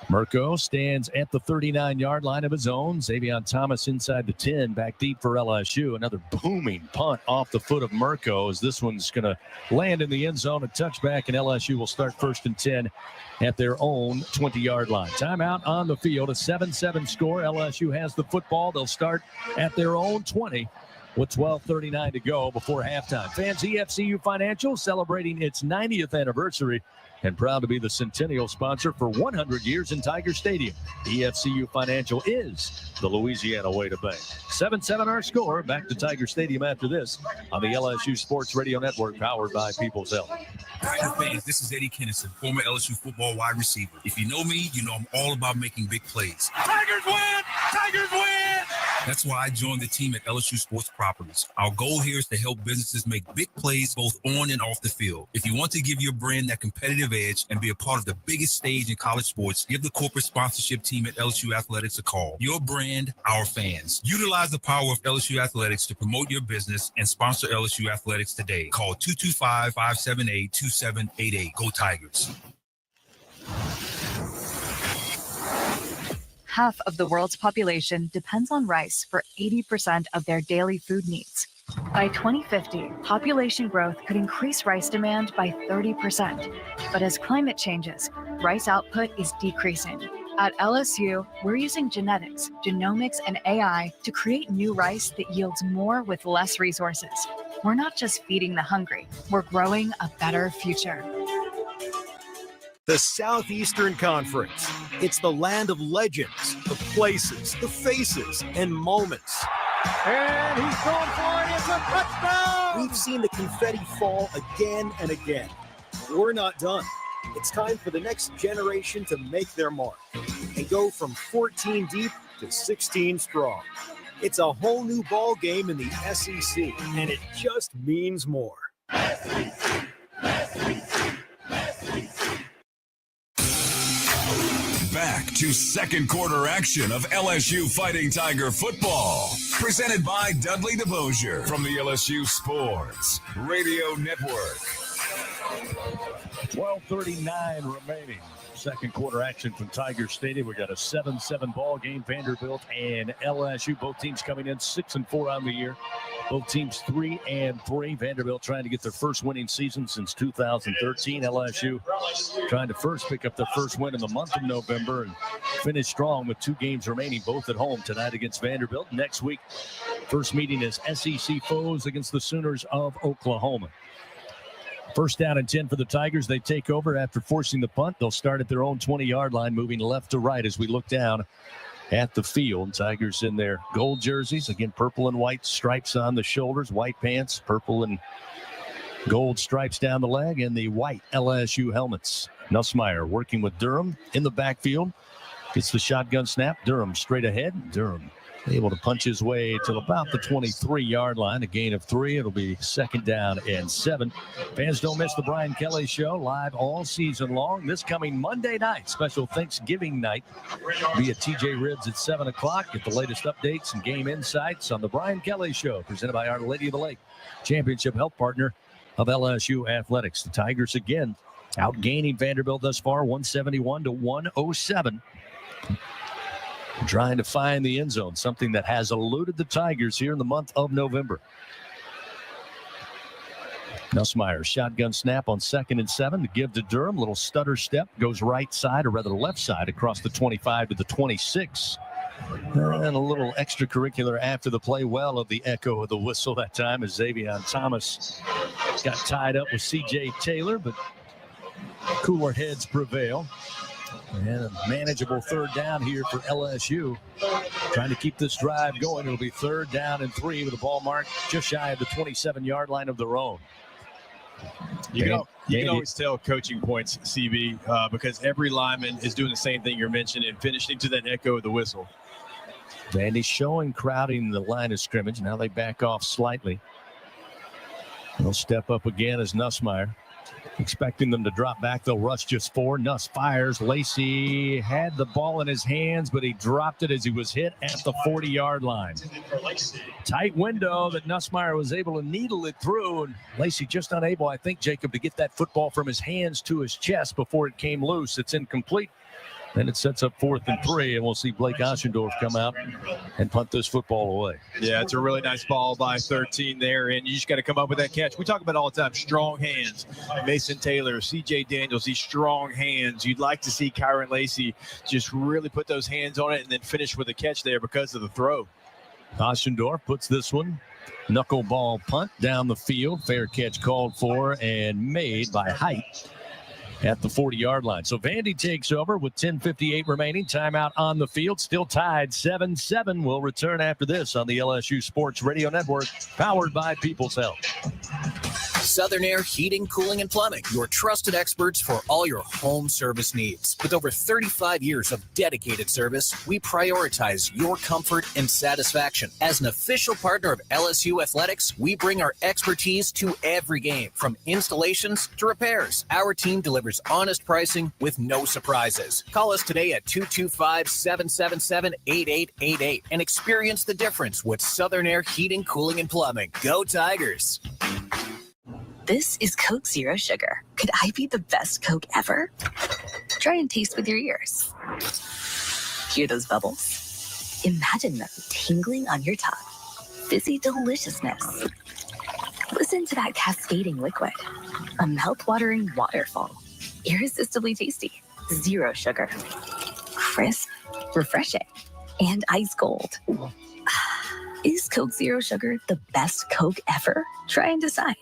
Mirko stands at the 39-yard line of his own. Xavion Thomas inside the 10, back deep for LSU. Another booming punt off the foot of Mirko as this one's going to land in the end zone. A touchback, and LSU will start 1st and 10 at their own 20-yard line. Timeout on the field, a 7-7 score. LSU has the football. They'll start at their own 20 with 12:39 to go before halftime. Fans, EFCU Financial celebrating its 90th anniversary and proud to be the Centennial sponsor for 100 years in Tiger Stadium. EFCU Financial is the Louisiana way to bank. 7-7 our score. Back to Tiger Stadium after this on the LSU Sports Radio Network, powered by People's Health. Tiger fans, this is Eddie Kennison, former LSU football wide receiver. If you know me, you know I'm all about making big plays. Tigers win! Tigers win! That's why I joined the team at LSU Sports Properties. Our goal here is to help businesses make big plays both on and off the field. If you want to give your brand that competitive edge and be a part of the biggest stage in college sports, give the corporate sponsorship team at LSU Athletics a call. Your brand, our fans. Utilize the power of LSU Athletics to promote your business and sponsor LSU Athletics today. Call 225-578-2788. Go Tigers. Half of the world's population depends on rice for 80% of their daily food needs. By 2050, population growth could increase rice demand by 30%. But as climate changes, rice output is decreasing. At LSU, we're using genetics, genomics, and AI to create new rice that yields more with less resources. We're not just feeding the hungry, we're growing a better future. The Southeastern Conference. It's the land of legends, the places, the faces, and moments. And he's going for it. It's a touchdown! We've seen the confetti fall again and again. We're not done. It's time for the next generation to make their mark and go from 14 deep to 16 strong. It's a whole new ball game in the SEC, and it just means more. Back to second quarter action of LSU Fighting Tiger football. Presented by Dudley DeBosier from the LSU Sports Radio Network. 12:39 remaining. Second quarter action from Tiger Stadium. We got a 7-7 ball game. Vanderbilt and LSU, both teams coming in 6-4 on the year. Both teams 3-3. Vanderbilt trying to get their first winning season since 2013. LSU trying to first pick up their first win in the month of November and finish strong with 2 games remaining, both at home tonight against Vanderbilt. Next week, first meeting is SEC foes against the Sooners of Oklahoma. First down and 10 for the Tigers. They take over after forcing the punt. They'll start at their own 20-yard line, moving left to right as we look down at the field. Tigers in their gold jerseys. Again, purple and white stripes on the shoulders, white pants, purple and gold stripes down the leg, and the white LSU helmets. Nussmeier working with Durham in the backfield. Gets the shotgun snap. Durham straight ahead. Durham able to punch his way to about the 23-yard line. A gain of 3. It'll be second down and 7. Fans, don't miss the Brian Kelly Show live all season long. This coming Monday night, special Thanksgiving night, via TJ Ribs at 7 o'clock. Get the latest updates and game insights on the Brian Kelly Show, presented by Our Lady of the Lake, championship health partner of LSU Athletics. The Tigers again outgaining Vanderbilt thus far, 171 to 107. Trying to find the end zone, something that has eluded the Tigers here in the month of November. Nussmeier, shotgun snap on 2nd and 7 to give to Durham. Little stutter step, goes right side, or rather left side, across the 25 to the 26. And a little extracurricular after the play. Well, of the echo of the whistle that time as Xavion Thomas got tied up with C.J. Taylor, but cooler heads prevail. And a manageable third down here for LSU. Trying to keep this drive going. It'll be 3rd down and 3 with a ball mark just shy of the 27-yard line of their own. You can always tell coaching points, CB, because every lineman is doing the same thing you're mentioning, finishing to that echo of the whistle. Vandy showing crowding the line of scrimmage. Now they back off slightly. They'll step up again as Nussmeier. Expecting them to drop back. They'll rush just 4. Nuss fires. Lacey had the ball in his hands, but he dropped it as he was hit at the 40-yard line. Tight window that Nussmeier was able to needle it through, and Lacey just unable, I think, Jacob, to get that football from his hands to his chest before it came loose. It's incomplete. Then it sets up 4th and 3, and we'll see Blake Oschendorf come out and punt this football away. Yeah, it's a really nice ball by 13 there, and you just got to come up with that catch. We talk about it all the time, strong hands. Mason Taylor, C.J. Daniels, these strong hands. You'd like to see Kyron Lacey just really put those hands on it and then finish with a catch there because of the throw. Oschendorf puts this one. Knuckleball punt down the field. Fair catch called for and made by Height at the 40-yard line. So Vandy takes over with 10:58 remaining. Timeout on the field. Still tied 7-7. We'll return after this on the LSU Sports Radio Network, powered by People's Health. Southern Air Heating, Cooling, and Plumbing, your trusted experts for all your home service needs. With over 35 years of dedicated service, we prioritize your comfort and satisfaction. As an official partner of LSU Athletics, we bring our expertise to every game, from installations to repairs. Our team delivers honest pricing with no surprises. Call us today at 225-777-8888 and experience the difference with Southern Air Heating, Cooling, and Plumbing. Go Tigers! This is Coke Zero Sugar. Could I be the best Coke ever? Try and taste with your ears. Hear those bubbles? Imagine them tingling on your tongue. Fizzy deliciousness. Listen to that cascading liquid. A mouth-watering waterfall. Irresistibly tasty. Zero sugar. Crisp, refreshing, and ice cold. Is Coke Zero Sugar the best Coke ever? Try and decide.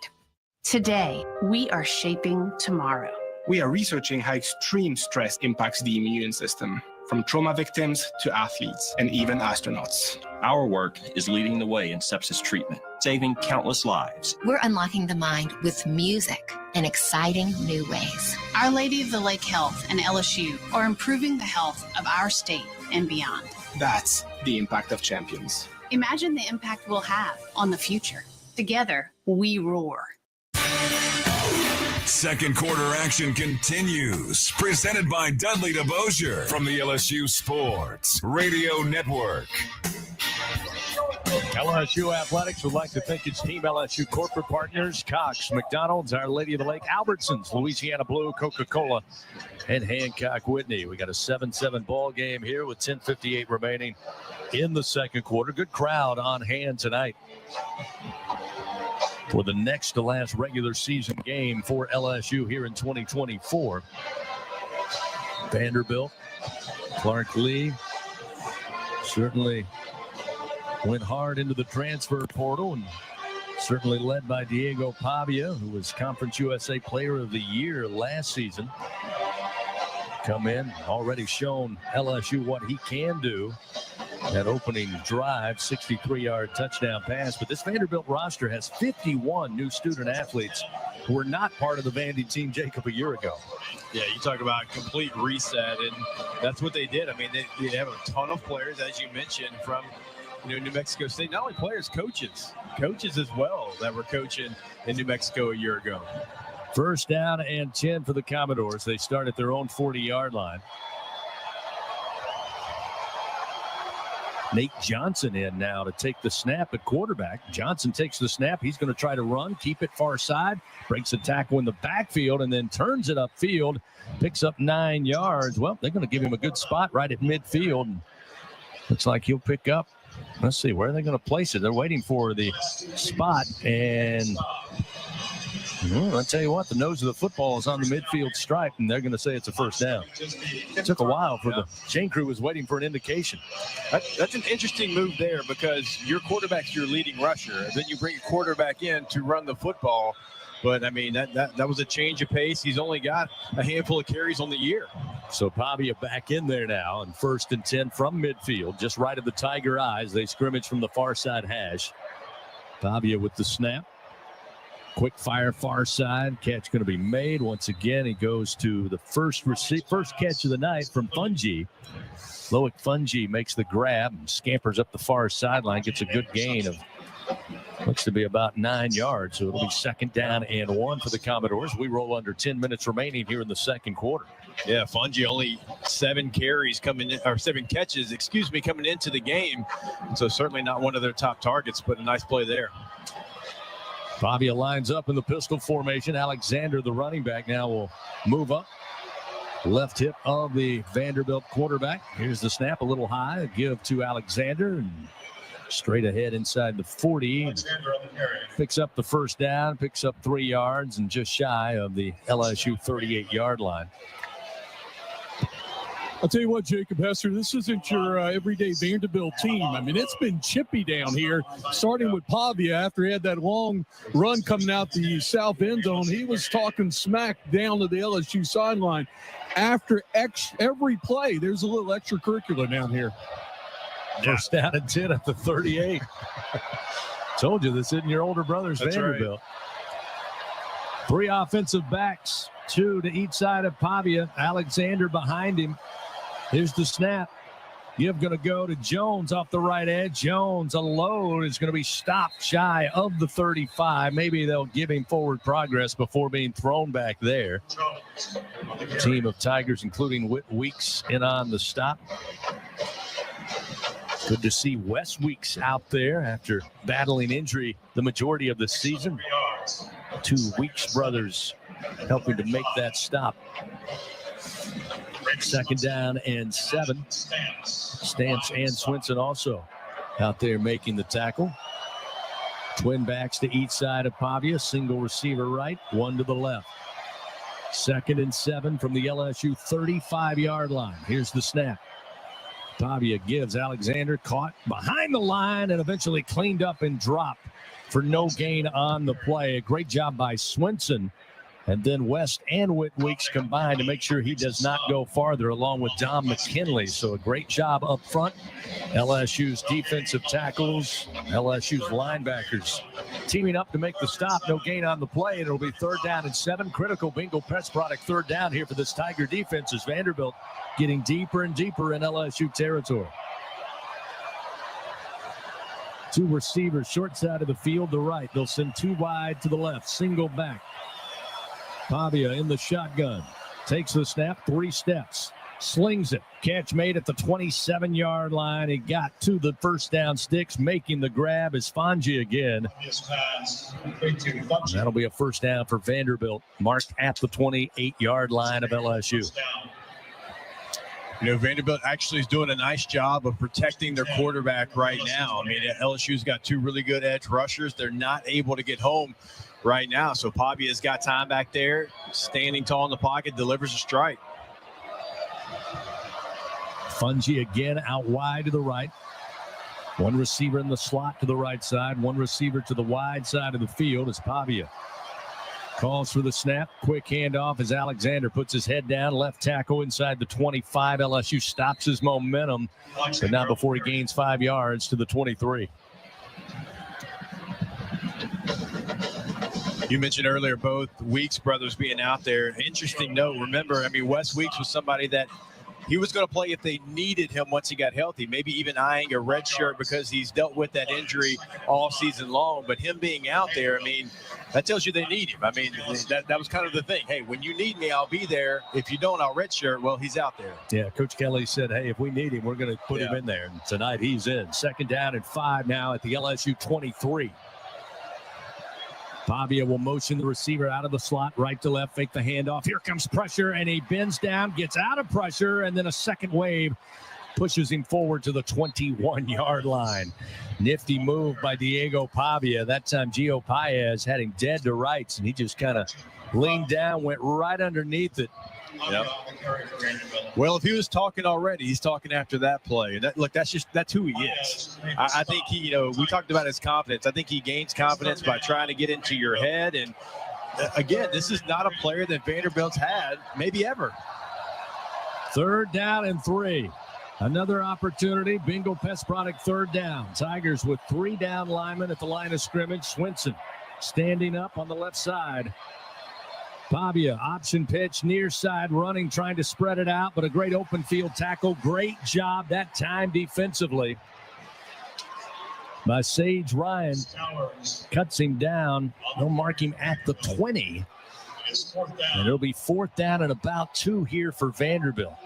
Today, we are shaping tomorrow. We are researching how extreme stress impacts the immune system, from trauma victims to athletes and even astronauts. Our work is leading the way in sepsis treatment, saving countless lives. We're unlocking the mind with music in exciting new ways. Our Lady of the Lake Health and LSU are improving the health of our state and beyond. That's the impact of champions. Imagine the impact we'll have on the future. Together, we roar. Second quarter action continues. Presented by Dudley DeBosier from the LSU Sports Radio Network. LSU Athletics would like to thank its Team LSU corporate partners, Cox, McDonald's, Our Lady of the Lake, Albertsons, Louisiana Blue, Coca-Cola, and Hancock Whitney. We got a 7-7 ball game here with 10:58 remaining in the second quarter. Good crowd on hand tonight for the next to last regular season game for LSU here in 2024. Vanderbilt, Clark Lee certainly went hard into the transfer portal and certainly led by Diego Pavia, who was Conference USA Player of the Year last season. Come in, already shown LSU what he can do. That opening drive, 63-yard touchdown pass. But this Vanderbilt roster has 51 new student athletes who were not part of the Vandy team, Jacob, a year ago. Yeah, you talk about complete reset, and that's what they did. I mean, they have a ton of players, as you mentioned, from New Mexico State. Not only players, coaches as well that were coaching in New Mexico a year ago. First down and 10 for the Commodores. They start at their own 40-yard line. Nate Johnson in now to take the snap at quarterback. Johnson takes the snap. He's going to try to run, keep it far side, breaks a tackle in the backfield, and then turns it upfield, picks up 9 yards. Well, they're going to give him a good spot right at midfield. And looks like he'll pick up. Let's see, where are they going to place it? They're waiting for the spot, and I'll tell you what, the nose of the football is on the midfield stripe, and they're going to say it's a first down. It took a while for the chain crew was waiting for an indication. That's an interesting move there because your quarterback's your leading rusher. Then you bring a quarterback in to run the football. But, I mean, that was a change of pace. He's only got a handful of carries on the year. So Pavia back in there now, and 1st and 10 from midfield, just right of the Tiger eyes. They scrimmage from the far side hash. Pavia with the snap. Quick fire far side. Catch going to be made. Once again, he goes to the first catch of the night from Fungi. Loic Fungi makes the grab and scampers up the far sideline. Gets a good gain of looks to be about 9 yards. So it'll be 2nd down and 1 for the Commodores. We roll under 10 minutes remaining here in the second quarter. Yeah, Fungi only 7 catches, coming into the game. So certainly not one of their top targets, but a nice play there. Pavia lines up in the pistol formation. Alexander, the running back, now will move up. Left hip of the Vanderbilt quarterback. Here's the snap, a little high. A give to Alexander. And straight ahead inside the 40. Picks up the first down, picks up 3 yards, and just shy of the LSU 38-yard line. I'll tell you what, Jacob Hester, this isn't your everyday Vanderbilt team. I mean, it's been chippy down here, starting with Pavia after he had that long run coming out the south end zone. He was talking smack down to the LSU sideline. After every play, there's a little extracurricular down here. First down and 10 at the 38. Told you this isn't your older brother's That's Vanderbilt. Right. 3 offensive backs, 2 to each side of Pavia. Alexander behind him. Here's the snap. Give going to go to Jones off the right edge. Jones alone is going to be stopped shy of the 35. Maybe they'll give him forward progress before being thrown back there. Team of Tigers, including Whit Weeks, in on the stop. Good to see Wes Weeks out there after battling injury the majority of the season. 2 Weeks brothers helping to make that stop. 2nd down and 7. Stamps and Swinson also out there making the tackle. Twin backs to each side of Pavia. Single receiver right, 1 to the left. 2nd and 7 from the LSU 35-yard line. Here's the snap. Pavia gives. Alexander caught behind the line and eventually cleaned up and dropped for no gain on the play. A great job by Swinson. And then West and Whit Weeks combined to make sure he does not go farther, along with Dom McKinley. So a great job up front. LSU's defensive tackles, LSU's linebackers teaming up to make the stop. No gain on the play, and it'll be 3rd down and 7. Critical Bingo Pest Product 3rd down here for this Tiger defense as Vanderbilt getting deeper and deeper in LSU territory. 2 receivers, short side of the field to right. They'll send 2 wide to the left, single back. Pavia in the shotgun, takes the snap, 3 steps, slings it. Catch made at the 27-yard line. He got to the first down sticks, making the grab is Fungi again. That'll be a first down for Vanderbilt, marked at the 28-yard line of LSU. You know, Vanderbilt actually is doing a nice job of protecting their quarterback right now. I mean, LSU's got 2 really good edge rushers. They're not able to get home right now. So Pavia's got time back there, standing tall in the pocket, delivers a strike. Fungi again out wide to the right. 1 receiver in the slot to the right side, 1 receiver to the wide side of the field as Pavia calls for the snap. Quick handoff as Alexander puts his head down. Left tackle inside the 25. LSU stops his momentum, but not before he gains 5 yards to the 23. You mentioned earlier both Weeks brothers being out there. Interesting note. Remember, I mean, Wes Weeks was somebody that he was going to play if they needed him once he got healthy, maybe even eyeing a red shirt because he's dealt with that injury all season long. But him being out there, I mean, that tells you they need him. I mean, that was kind of the thing. Hey, when you need me, I'll be there. If you don't, I'll red shirt. Well, he's out there. Yeah, Coach Kelly said, hey, if we need him, we're going to put him in there. And tonight he's in. 2nd down and 5 now at the LSU 23. Pavia will motion the receiver out of the slot, right to left, fake the handoff. Here comes pressure, and he bends down, gets out of pressure, and then a second wave pushes him forward to the 21-yard line. Nifty move by Diego Pavia. That time, Gio Paez had him dead to rights, and he just kind of leaned down, went right underneath it. Yep. Well, if he was talking already, he's talking after that play. That's who he is. I think he, we talked about his confidence. I think he gains confidence by trying to get into your head. And again, this is not a player that Vanderbilt's had maybe ever. 3rd down and 3. Another opportunity. Bingo Pest Product 3rd down. Tigers with 3 down linemen at the line of scrimmage. Swinson standing up on the left side. Pavia, option pitch, near side, running, trying to spread it out, but a great open field tackle. Great job that time defensively by Sage Ryan. Cuts him down. They'll mark him at the 20. And it'll be 4th down and about 2 here for Vanderbilt.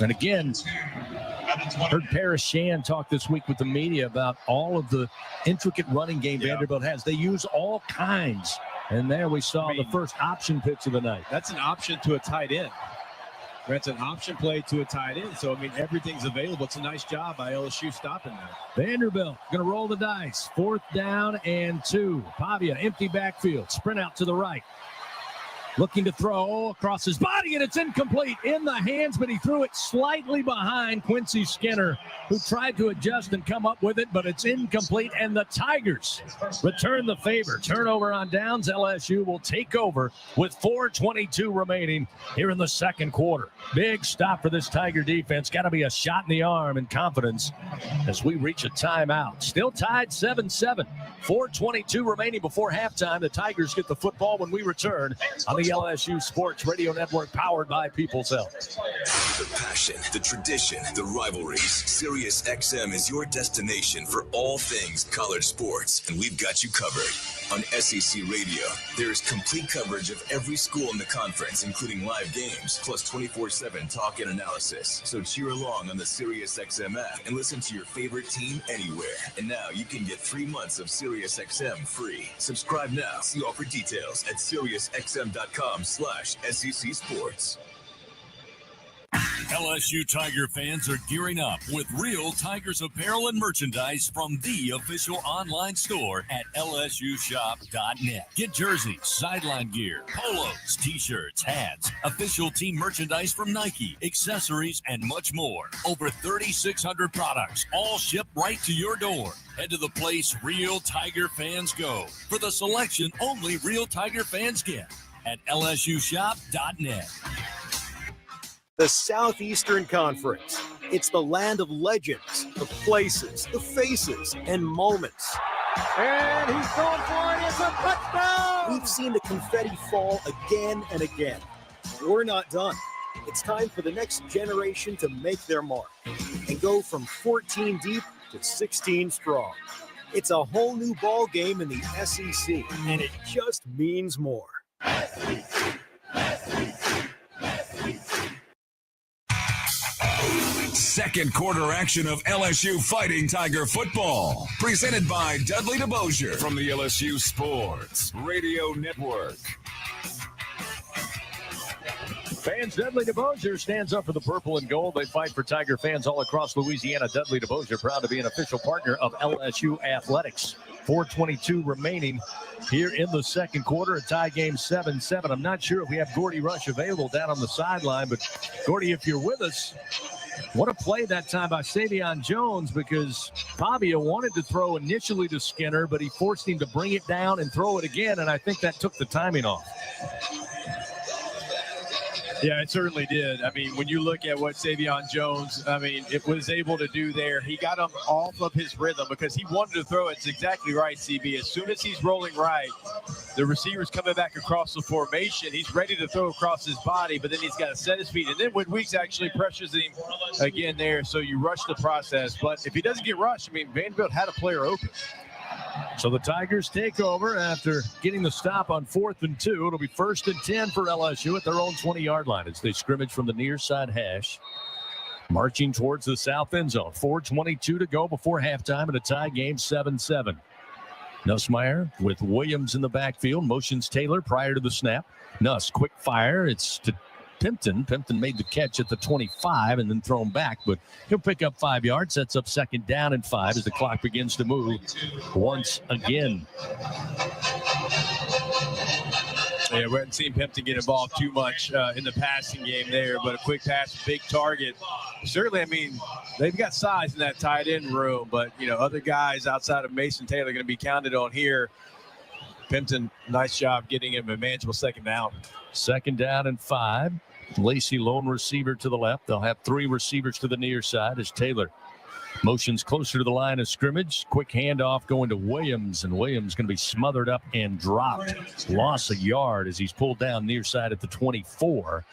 And again, heard Paris Shan talk this week with the media about all of the intricate running game Vanderbilt has. They use all kinds. And there we saw the first option pitch of the night. That's an option to a tight end. That's an option play to a tight end. So, everything's available. It's a nice job by LSU stopping that. Vanderbilt going to roll the dice. 4th down and 2. Pavia, empty backfield. Sprint out to the right. Looking to throw across his body, and it's incomplete. In the hands, but he threw it slightly behind Quincy Skinner, who tried to adjust and come up with it, but it's incomplete, and the Tigers return the favor. Turnover on downs. LSU will take over with 4:22 remaining here in the second quarter. Big stop for this Tiger defense. Got to be a shot in the arm and confidence as we reach a timeout. Still tied 7-7. 4:22 remaining before halftime. The Tigers get the football when we return on the LSU Sports Radio Network, powered by People's Health. The passion, the tradition, the rivalries. Sirius XM is your destination for all things college sports, and we've got you covered. On SEC Radio, there is complete coverage of every school in the conference, including live games, plus 24/7 talk and analysis. So cheer along on the Sirius XM app and listen to your favorite team anywhere. And now you can get 3 months of Sirius XM free. Subscribe now. See offer details at SiriusXM.com/SEC Sports. LSU Tiger fans are gearing up with real Tigers apparel and merchandise from the official online store at lsushop.net. Get jerseys, sideline gear, polos, t-shirts, hats, official team merchandise from Nike, accessories, and much more. Over 3,600 products, all shipped right to your door. Head to the place real Tiger fans go for the selection only real Tiger fans get at lsushop.net. The Southeastern Conference. It's the land of legends, the places, the faces, and moments. And he's going for it. It's a touchdown! We've seen the confetti fall again and again. We're not done. It's time for the next generation to make their mark and go from 14 deep to 16 strong. It's a whole new ball game in the SEC, and it just means more. Second quarter action of LSU Fighting Tiger football. Presented by Dudley DeBosier from the LSU Sports Radio Network. Fans, Dudley DeBosier stands up for the purple and gold. They fight for Tiger fans all across Louisiana. Dudley DeBosier, proud to be an official partner of LSU Athletics. 4:22 remaining here in the second quarter. A tie game 7-7. I'm not sure if we have Gordy Rush available down on the sideline, but Gordy, if you're with us, what a play that time by Savion Jones, because Pavia wanted to throw initially to Skinner, but he forced him to bring it down and throw it again, and I think that took the timing off. Yeah, it certainly did. When you look at what Savion Jones, it was able to do there, he got him off of his rhythm because he wanted to throw it. It's exactly right, CB. As soon as he's rolling right, the receiver's coming back across the formation. He's ready to throw across his body, but then he's got to set his feet. And then when Weeks actually pressures him again there, so you rush the process. But if he doesn't get rushed, Vanderbilt had a player open. So the Tigers take over after getting the stop on 4th and 2. It'll be 1st and 10 for LSU at their own 20-yard line as they scrimmage from the near side hash, marching towards the south end zone. 4:22 to go before halftime in a tie game 7-7. Nussmeier with Williams in the backfield, motions Taylor prior to the snap. Nuss, quick fire. It's to Pimpton. Pimpton made the catch at the 25 and then thrown back, but he'll pick up 5 yards. Sets up 2nd down and 5 as the clock begins to move once again. Yeah, we haven't seen Pimpton get involved too much in the passing game there, but a quick pass, big target. Certainly, they've got size in that tight end room, but, other guys outside of Mason Taylor are going to be counted on here. Pimpton, nice job getting him a manageable 2nd down. 2nd down and 5. Lacey lone receiver to the left. They'll have 3 receivers to the near side as Taylor Motions closer to the line of scrimmage. Quick handoff going to Williams, and Williams going to be smothered up and dropped. Loss a yard as he's pulled down near side at the 24.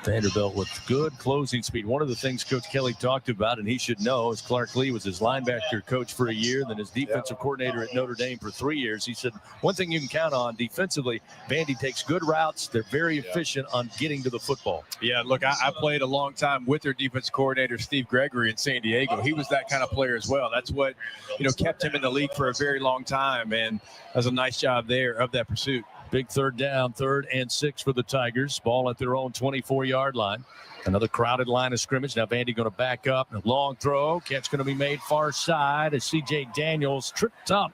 Vanderbilt with good closing speed. One of the things Coach Kelly talked about, and he should know, is Clark Lee was his linebacker coach for a year, then his defensive coordinator at Notre Dame for 3 years. He said, one thing you can count on defensively, Vandy takes good routes. They're very efficient on getting to the football. Yeah, look, I played a long time with their defensive coordinator, Steve Gregory, in San Diego. He was that kind of player as well. That's what, kept him in the league for a very long time, and does a nice job there of that pursuit. Big third down, 3rd and 6 for the Tigers. Ball at their own 24-yard line. Another crowded line of scrimmage. Now Vandy going to back up. A long throw. Catch going to be made far side as C.J. Daniels tripped up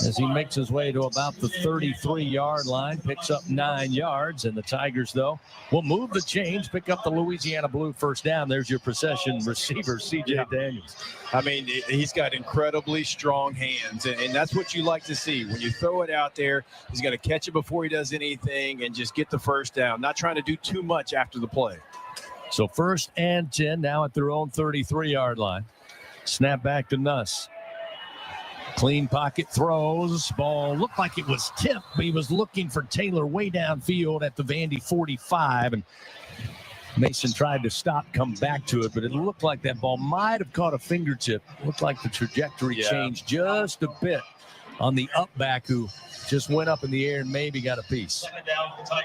as he makes his way to about the 33-yard line. Picks up 9 yards. And the Tigers, though, will move the chains, pick up the Louisiana Blue first down. There's your possession receiver, C.J. Daniels. I mean, he's got incredibly strong hands, and that's what you like to see. When you throw it out there, he's got to catch it before he does anything and just get the first down, not trying to do too much after the play. So 1st and 10 now at their own 33-yard line. Snap back to Nuss. Clean pocket throws. Ball looked like it was tipped, but he was looking for Taylor way downfield at the Vandy 45, and Mason tried to stop, come back to it, but it looked like that ball might have caught a fingertip. Looked like the trajectory changed just a bit on the up back, who just went up in the air and maybe got a piece.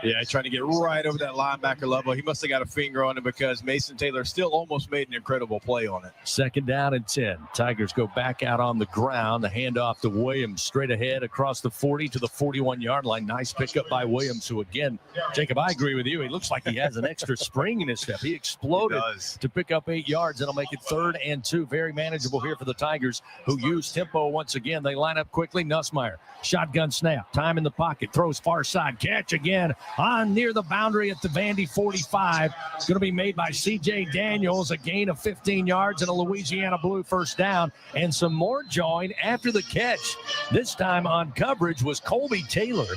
Yeah, trying to get right over that linebacker level. He must have got a finger on it because Mason Taylor still almost made an incredible play on it. 2nd down and 10. Tigers go back out on the ground. The handoff to Williams straight ahead across the 40 to the 41-yard line. Nice pickup by Williams, who again, Jacob, I agree with you. He looks like he has an extra spring in his step. He exploded to pick up 8 yards. That'll make it 3rd and 2. Very manageable here for the Tigers, who use tempo once again. They line up quickly. Nussmeier, shotgun snap. Time in the pocket. Throws far side. Catch again on near the boundary at the Vandy 45. It's going to be made by C.J. Daniels. A gain of 15 yards and a Louisiana Blue first down. And some more join after the catch. This time on coverage was Colby Taylor.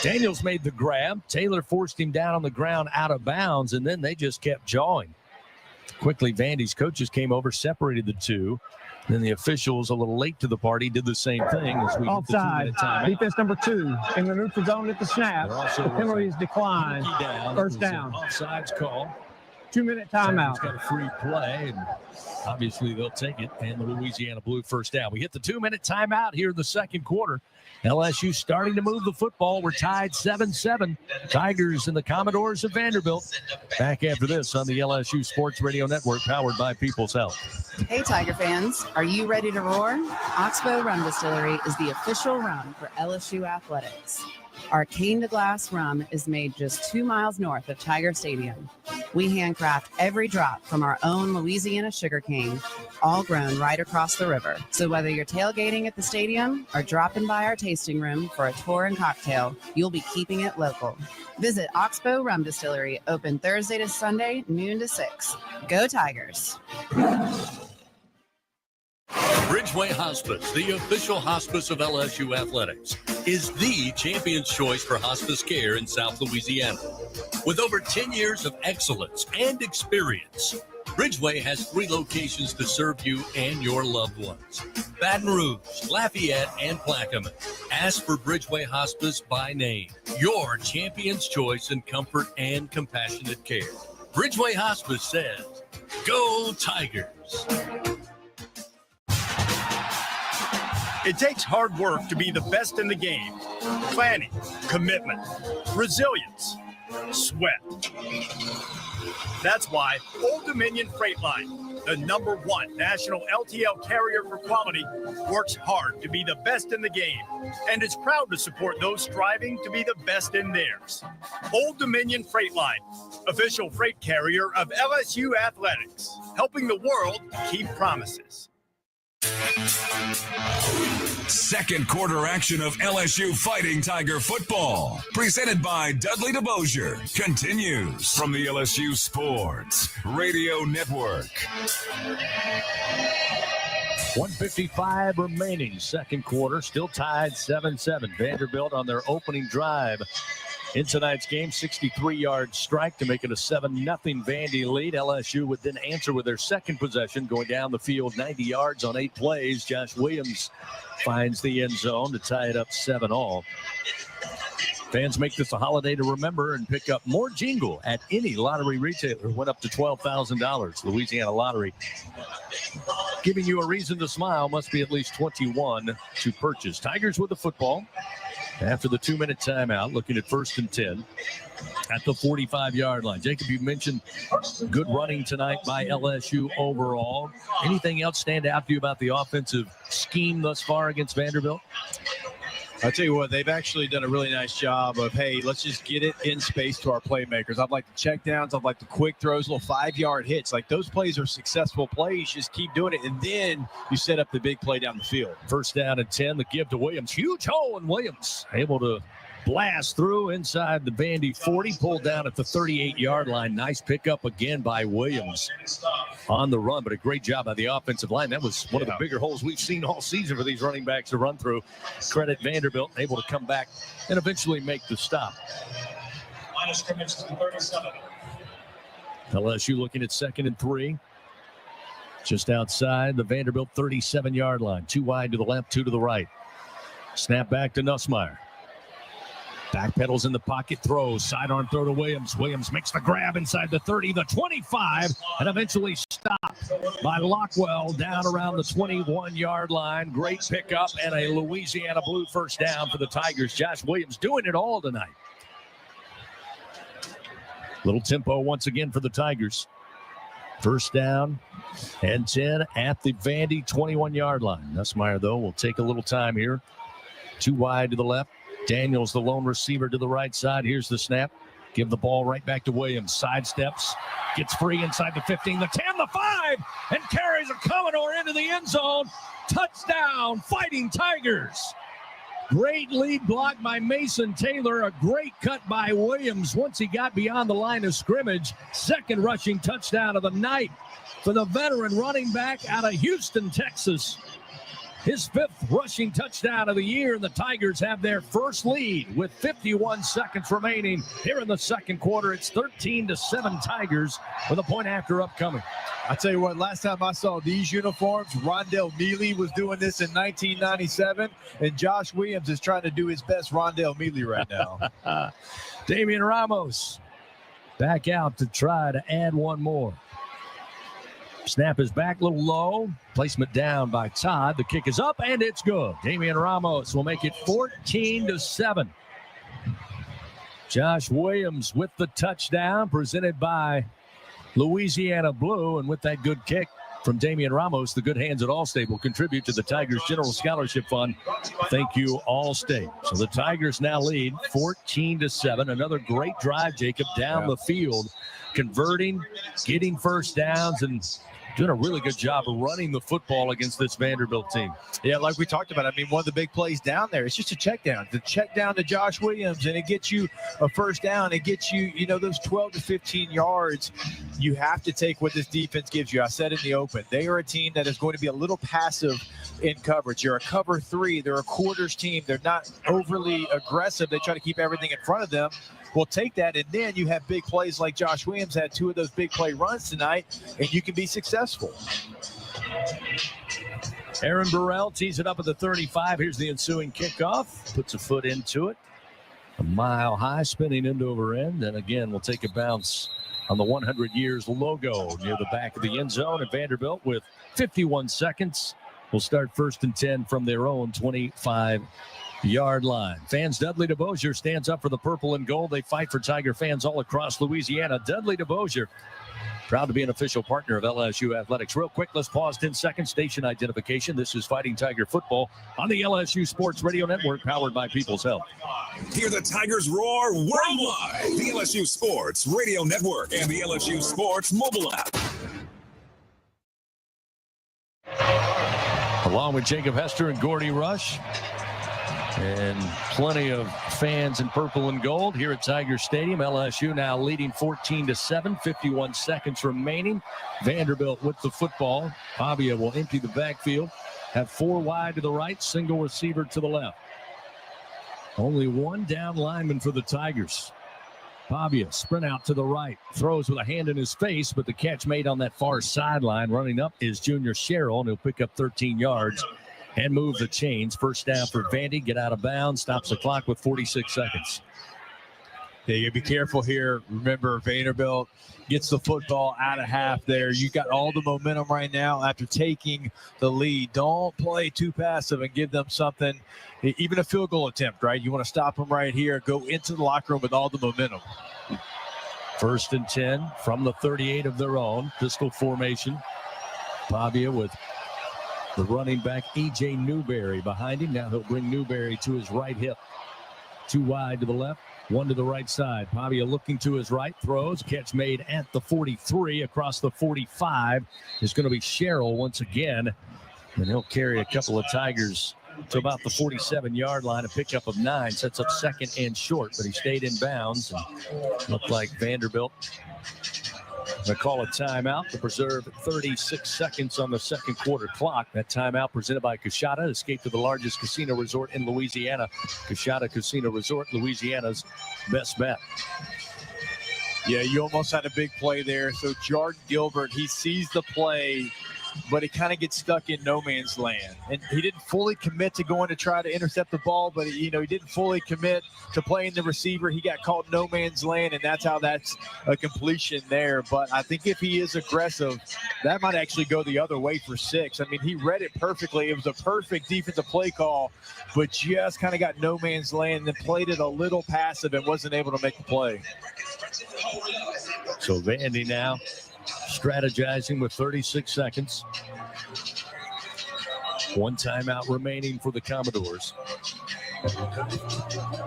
Daniels made the grab. Taylor forced him down on the ground out of bounds, and then they just kept jawing. Quickly, Vandy's coaches came over, separated the two. Then the officials, a little late to the party, did the same thing as we offside. Defense number 2 in the neutral zone at the snap. The penalty is declined. First down. Offsides call. 2-minute timeout. It's got a free play, and obviously they'll take it. And the Louisiana Blue first down. We hit the 2-minute timeout here in the second quarter. LSU starting to move the football. We're tied 7-7. Tigers and the Commodores of Vanderbilt. Back after this on the LSU Sports Radio Network, powered by People's Health. Hey, Tiger fans. Are you ready to roar? Oxbow Rum Distillery is the official rum for LSU athletics. Our cane to glass rum is made just 2 miles north of Tiger Stadium. We handcraft every drop from our own Louisiana sugarcane, all grown right across the river. So whether you're tailgating at the stadium or dropping by our tasting room for a tour and cocktail, you'll be keeping it local. Visit Oxbow Rum Distillery, open Thursday to Sunday, noon to 6. Go Tigers! Bridgeway Hospice, the official hospice of LSU athletics, is the champion's choice for hospice care in South Louisiana. With over 10 years of excellence and experience, Bridgeway has 3 locations to serve you and your loved ones: Baton Rouge, Lafayette, and Plaquemine. Ask for Bridgeway Hospice by name, your champion's choice in comfort and compassionate care. Bridgeway Hospice says, go Tigers! It takes hard work to be the best in the game. Planning, commitment, resilience, sweat. That's why Old Dominion Freight Line, the #1 national LTL carrier for quality, works hard to be the best in the game and is proud to support those striving to be the best in theirs. Old Dominion Freight Line, official freight carrier of LSU athletics, helping the world keep promises. Second quarter action of LSU Fighting Tiger football, presented by Dudley DeBosier, continues from the LSU Sports Radio Network. 1:55 remaining, second quarter, still tied 7-7. Vanderbilt on their opening drive In tonight's game, 63-yard strike to make it a 7-0 Vandy lead. LSU would then answer with their second possession, going down the field 90 yards on 8 plays. Josh Williams finds the end zone to tie it up 7-all. Fans make this a holiday to remember and pick up more jingle at any lottery retailer. Went up to $12,000. Louisiana Lottery giving you a reason to smile. Must be at least 21 to purchase. Tigers with the football after the 2-minute timeout, looking at 1st and 10 at the 45-yard line. Jacob, you mentioned good running tonight by LSU overall. Anything else stand out to you about the offensive scheme thus far against Vanderbilt? I'll tell you what, they've actually done a really nice job of, hey, let's just get it in space to our playmakers. I'd like the check downs. I'd like the quick throws, little 5-yard hits. Like, those plays are successful plays. Just keep doing it, and then you set up the big play down the field. 1st down and 10, the give to Williams. Huge hole, and Williams able to blast through inside the Vandy 40, pulled down at the 38-yard line. Nice pickup again by Williams on the run, but a great job by the offensive line. That was one of the bigger holes we've seen all season for these running backs to run through. Credit Vanderbilt, able to come back and eventually make the stop. Line of scrimmage to 37. LSU looking at 2nd and 3. Just outside the Vanderbilt 37-yard line. 2 wide to the left, 2 to the right. Snap back to Nussmeier. Backpedals in the pocket, throws, sidearm throw to Williams. Williams makes the grab inside the 30, the 25, and eventually stopped by Lockwell down around the 21-yard line. Great pickup and a Louisiana Blue 1st down for the Tigers. Josh Williams doing it all tonight. Little tempo once again for the Tigers. 1st down and 10 at the Vandy 21-yard line. Nussmeier, though, will take a little time here. 2 wide to the left. Daniels, the lone receiver, to the right side. Here's the snap. Give the ball right back to Williams. Sidesteps. Gets free inside the 15, the 10, the 5, and carries a Commodore into the end zone. Touchdown, Fighting Tigers. Great lead block by Mason Taylor. A great cut by Williams once he got beyond the line of scrimmage. 2nd rushing touchdown of the night for the veteran running back out of Houston, Texas. His 5th rushing touchdown of the year, and the Tigers have their first lead with 51 seconds remaining here in the 2nd quarter. It's 13-7 Tigers with a point after upcoming. I tell you what, last time I saw these uniforms, Rondell Mealy was doing this in 1997, and Josh Williams is trying to do his best Rondell Mealy right now. Damian Ramos back out to try to add one more. Snap is back, a little low. Placement down by Todd. The kick is up, and it's good. Damian Ramos will make it 14-7. Josh Williams with the touchdown, presented by Louisiana Blue. And with that good kick from Damian Ramos, the good hands at Allstate will contribute to the Tigers General Scholarship Fund. Thank you, Allstate. So the Tigers now lead 14-7. Another great drive, Jacob, down the field, converting, getting 1st downs, and doing a really good job of running the football against this Vanderbilt team. Yeah, like we talked about, I mean, one of the big plays down there, it's just a check down. The check down to Josh Williams, and it gets you a 1st down. It gets you, those 12 to 15 yards. You have to take what this defense gives you. I said in the open, they are a team that is going to be a little passive in coverage. You're a cover 3. They're a quarters team. They're not overly aggressive. They try to keep everything in front of them. We'll take that, and then you have big plays like Josh Williams had 2 of those big play runs tonight, and you can be successful. Aaron Burrell tees it up at the 35. Here's the ensuing kickoff. Puts a foot into it. A mile high, spinning end over end. And again, we'll take a bounce on the 100 Years logo near the back of the end zone. And Vanderbilt with 51 seconds will start 1st and 10 from their own 25-yard line. Fans, Dudley DeBosier stands up for the purple and gold. They fight for Tiger fans all across Louisiana. Dudley DeBosier, proud to be an official partner of LSU Athletics. Real quick, let's pause 10 seconds. Station identification. This is Fighting Tiger Football on the LSU Sports Radio Network, powered by People's Health. Hear the Tigers roar worldwide. The LSU Sports Radio Network and the LSU Sports mobile app. Along with Jacob Hester and Gordy Rush, and plenty of fans in purple and gold here at Tiger Stadium. LSU now leading 14-7, 51 seconds remaining. Vanderbilt with the football. Pavia will empty the backfield, have 4 wide to the right, single receiver to the left. Only one down lineman for the Tigers. Pavia sprint out to the right, throws with a hand in his face, but the catch made on that far sideline. Running up is Junior Sherrill, and he'll pick up 13 yards and move the chains. First down for Vandy. Get out of bounds. Stops the clock with 46 seconds. Yeah, you gotta be careful here. Remember, Vanderbilt gets the football out of half there. You got all the momentum right now after taking the lead. Don't play too passive and give them something, even a field goal attempt, right? You want to stop them right here. Go into the locker room with all the momentum. 1st and 10 from the 38 of their own. Pistol formation. Pavia with the running back, E.J. Newberry, behind him. Now he'll bring Newberry to his right hip. 2 wide to the left. 1 to the right side. Pavia looking to his right, throws. Catch made at the 43. Across the 45 is going to be Sherrill once again. And he'll carry a couple of Tigers to about the 47-yard line. A pickup of 9. Sets up 2nd and short, but he stayed in bounds. And looked like Vanderbilt going to call a timeout to preserve 36 seconds on the second quarter clock. That timeout presented by Coushatta. Escape to the largest casino resort in Louisiana. Coushatta Casino Resort, Louisiana's best bet. Yeah, you almost had a big play there. So Jordan Gilbert, he sees the play, but he kind of gets stuck in no man's land. And he didn't fully commit to going to try to intercept the ball, but he didn't fully commit to playing the receiver. He got caught in no man's land, and that's how that's a completion there. But I think if he is aggressive, that might actually go the other way for 6. I mean, he read it perfectly. It was a perfect defensive play call, but just kind of got no man's land and then played it a little passive and wasn't able to make the play. So Vandy now strategizing with 36 seconds. 1 timeout remaining for the Commodores.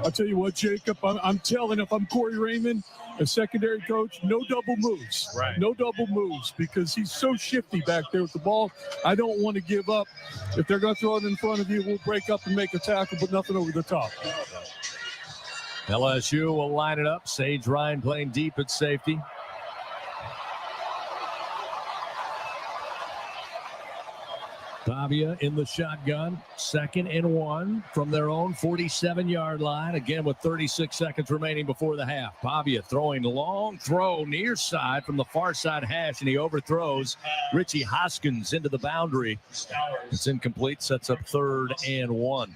I'll tell you what, Jacob, I'm telling, if I'm Corey Raymond, a secondary coach, no double moves. Right. No double moves, because he's so shifty back there with the ball. I don't want to give up. If they're going to throw it in front of you, we'll break up and make a tackle, but nothing over the top. LSU will line it up. Sage Ryan playing deep at safety. Pavia in the shotgun. 2nd and 1 from their own 47-yard line. Again with 36 seconds remaining before the half. Pavia throwing long throw near side from the far side hash, and he overthrows Richie Hoskins into the boundary. It's incomplete. Sets up 3rd and 1.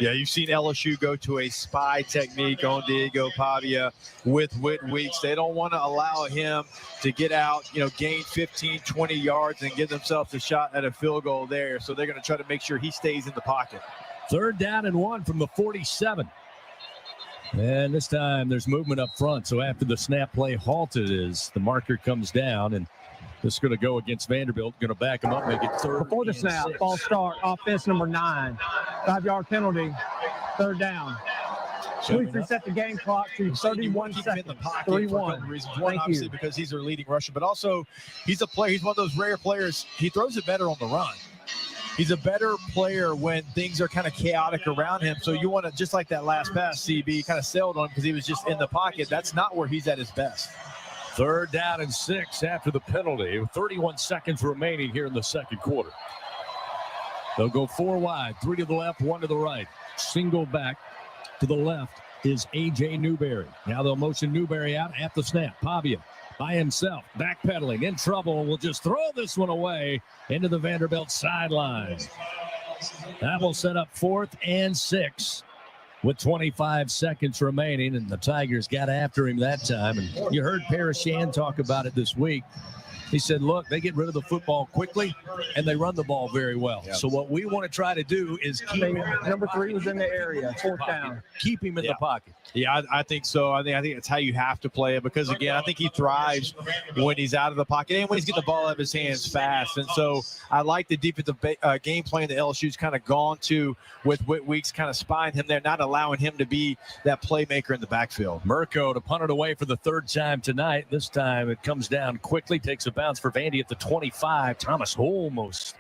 Yeah, you've seen LSU go to a spy technique on Diego Pavia with Whit Weeks. They don't want to allow him to get out, gain 15, 20 yards and give themselves a shot at a field goal there. So they're going to try to make sure he stays in the pocket. 3rd down and 1 from the 47. And this time there's movement up front. So after the snap play halted as the marker comes down, and this is going to go against Vanderbilt. Going to back him up, make it 3rd. Before the snap, 6. false start, offense number 9. 5-yard penalty, 3rd down. Please reset the game clock to 31 seconds. 3-1. One, obviously, because he's their leading rusher, but also he's a player. He's one of those rare players. He throws it better on the run. He's a better player when things are kind of chaotic around him. So you want to, just like that last pass, CB kind of sailed on him because he was just in the pocket. That's not where he's at his best. 3rd down and 6 after the penalty. 31 seconds remaining here in the second quarter. They'll go 4 wide, 3 to the left, 1 to the right. Single back to the left is A.J. Newberry. Now they'll motion Newberry out at the snap. Pavia by himself, backpedaling, in trouble, and will just throw this one away into the Vanderbilt sideline. That will set up 4th and 6 with 25 seconds remaining, and the Tigers got after him that time. And you heard Parashan talk about it this week. He said, look, they get rid of the football quickly, and they run the ball very well. Yep. So what we want to try to do is keep number 3 was in the area, 4th down. Keep him in the pocket. Yeah, I think so. I think it's how you have to play it because, again, I think he thrives when he's out of the pocket and when he's getting the ball out of his hands fast. And so I like the defensive game plan that LSU's kind of gone to with Whit Weeks, kind of spying him there, not allowing him to be that playmaker in the backfield. Murko to punt it away for the 3rd time tonight. This time it comes down quickly, takes a bounce for Vandy at the 25. Thomas almost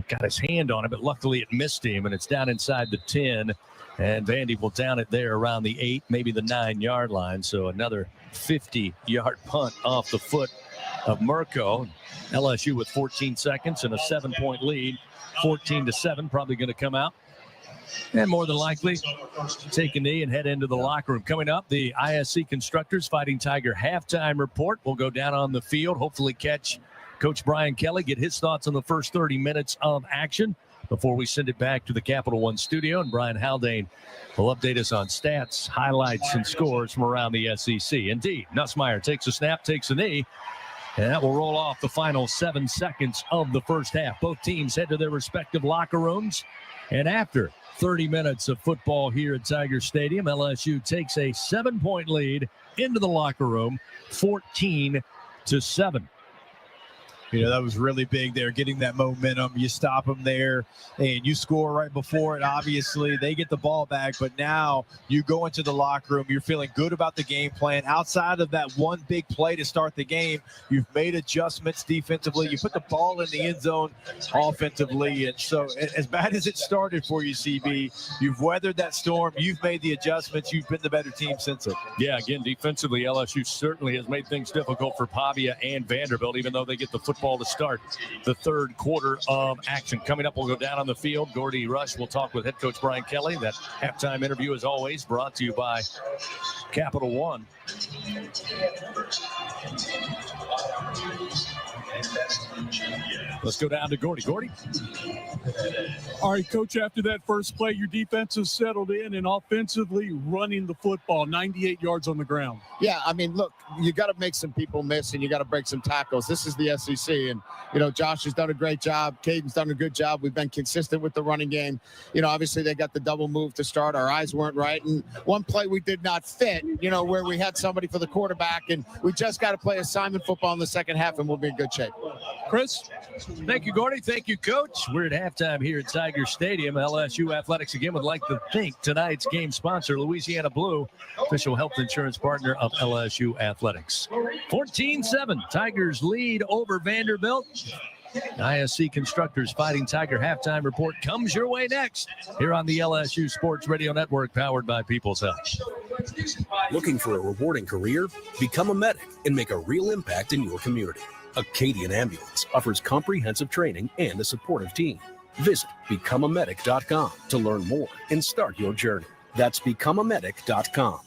got his hand on it, but luckily it missed him, and it's down inside the 10. And Vandy will down it there around the 8, maybe the 9-yard line. So another 50-yard punt off the foot of Murko. LSU with 14 seconds and a 7-point lead. 14-7, probably going to come out And more than likely, take a knee and head into the locker room. Coming up, the ISC Constructors Fighting Tiger halftime report. We'll go down on the field, hopefully catch Coach Brian Kelly, get his thoughts on the first 30 minutes of action before we send it back to the Capital One studio. And Brian Haldane will update us on stats, highlights, and scores from around the SEC. Indeed, Nussmeier takes a snap, takes a knee, and that will roll off the final 7 seconds of the first half. Both teams head to their respective locker rooms. And after 30 minutes of football here at Tiger Stadium, LSU takes a 7-point lead into the locker room, 14-7. You know, that was really big there, getting that momentum. You stop them there, and you score right before it. Obviously, they get the ball back, but now you go into the locker room. You're feeling good about the game plan. Outside of that one big play to start the game, you've made adjustments defensively. You put the ball in the end zone offensively. And so as bad as it started for you, CB, you've weathered that storm. You've made the adjustments. You've been the better team since it. Yeah, again, defensively, LSU certainly has made things difficult for Pavia and Vanderbilt, even though they get the football to start the third quarter of action. Coming up, we'll go down on the field. Gordy Rush will talk with head coach Brian Kelly. That halftime interview, as always, brought to you by Capital One. Let's go down to Gordy. Gordy? All right, Coach, after that first play, your defense is settled in and offensively running the football, 98 yards on the ground. Yeah, I mean, look, you got to make some people miss and you got to break some tackles. This is the SEC, and, you know, Josh has done a great job. Caden's done a good job. We've been consistent with the running game. You know, obviously they got the double move to start. Our eyes weren't right, and one play we did not fit, you know, where we had somebody for the quarterback, and we just got to play assignment football in the second half, and we'll be in good shape. Chris? Thank you, Gordy. Thank you, Coach. We're at halftime here at Tiger Stadium. LSU Athletics again would like to thank tonight's game sponsor, Louisiana Blue, official health insurance partner of LSU Athletics. 14-7, Tigers lead over Vanderbilt. ISC Constructors Fighting Tiger halftime report comes your way next here on the LSU Sports Radio Network, powered by People's Health. Looking for a rewarding career? Become a medic and make a real impact in your community. Acadian Ambulance offers comprehensive training and a supportive team. Visit becomeamedic.com to learn more and start your journey. That's becomeamedic.com.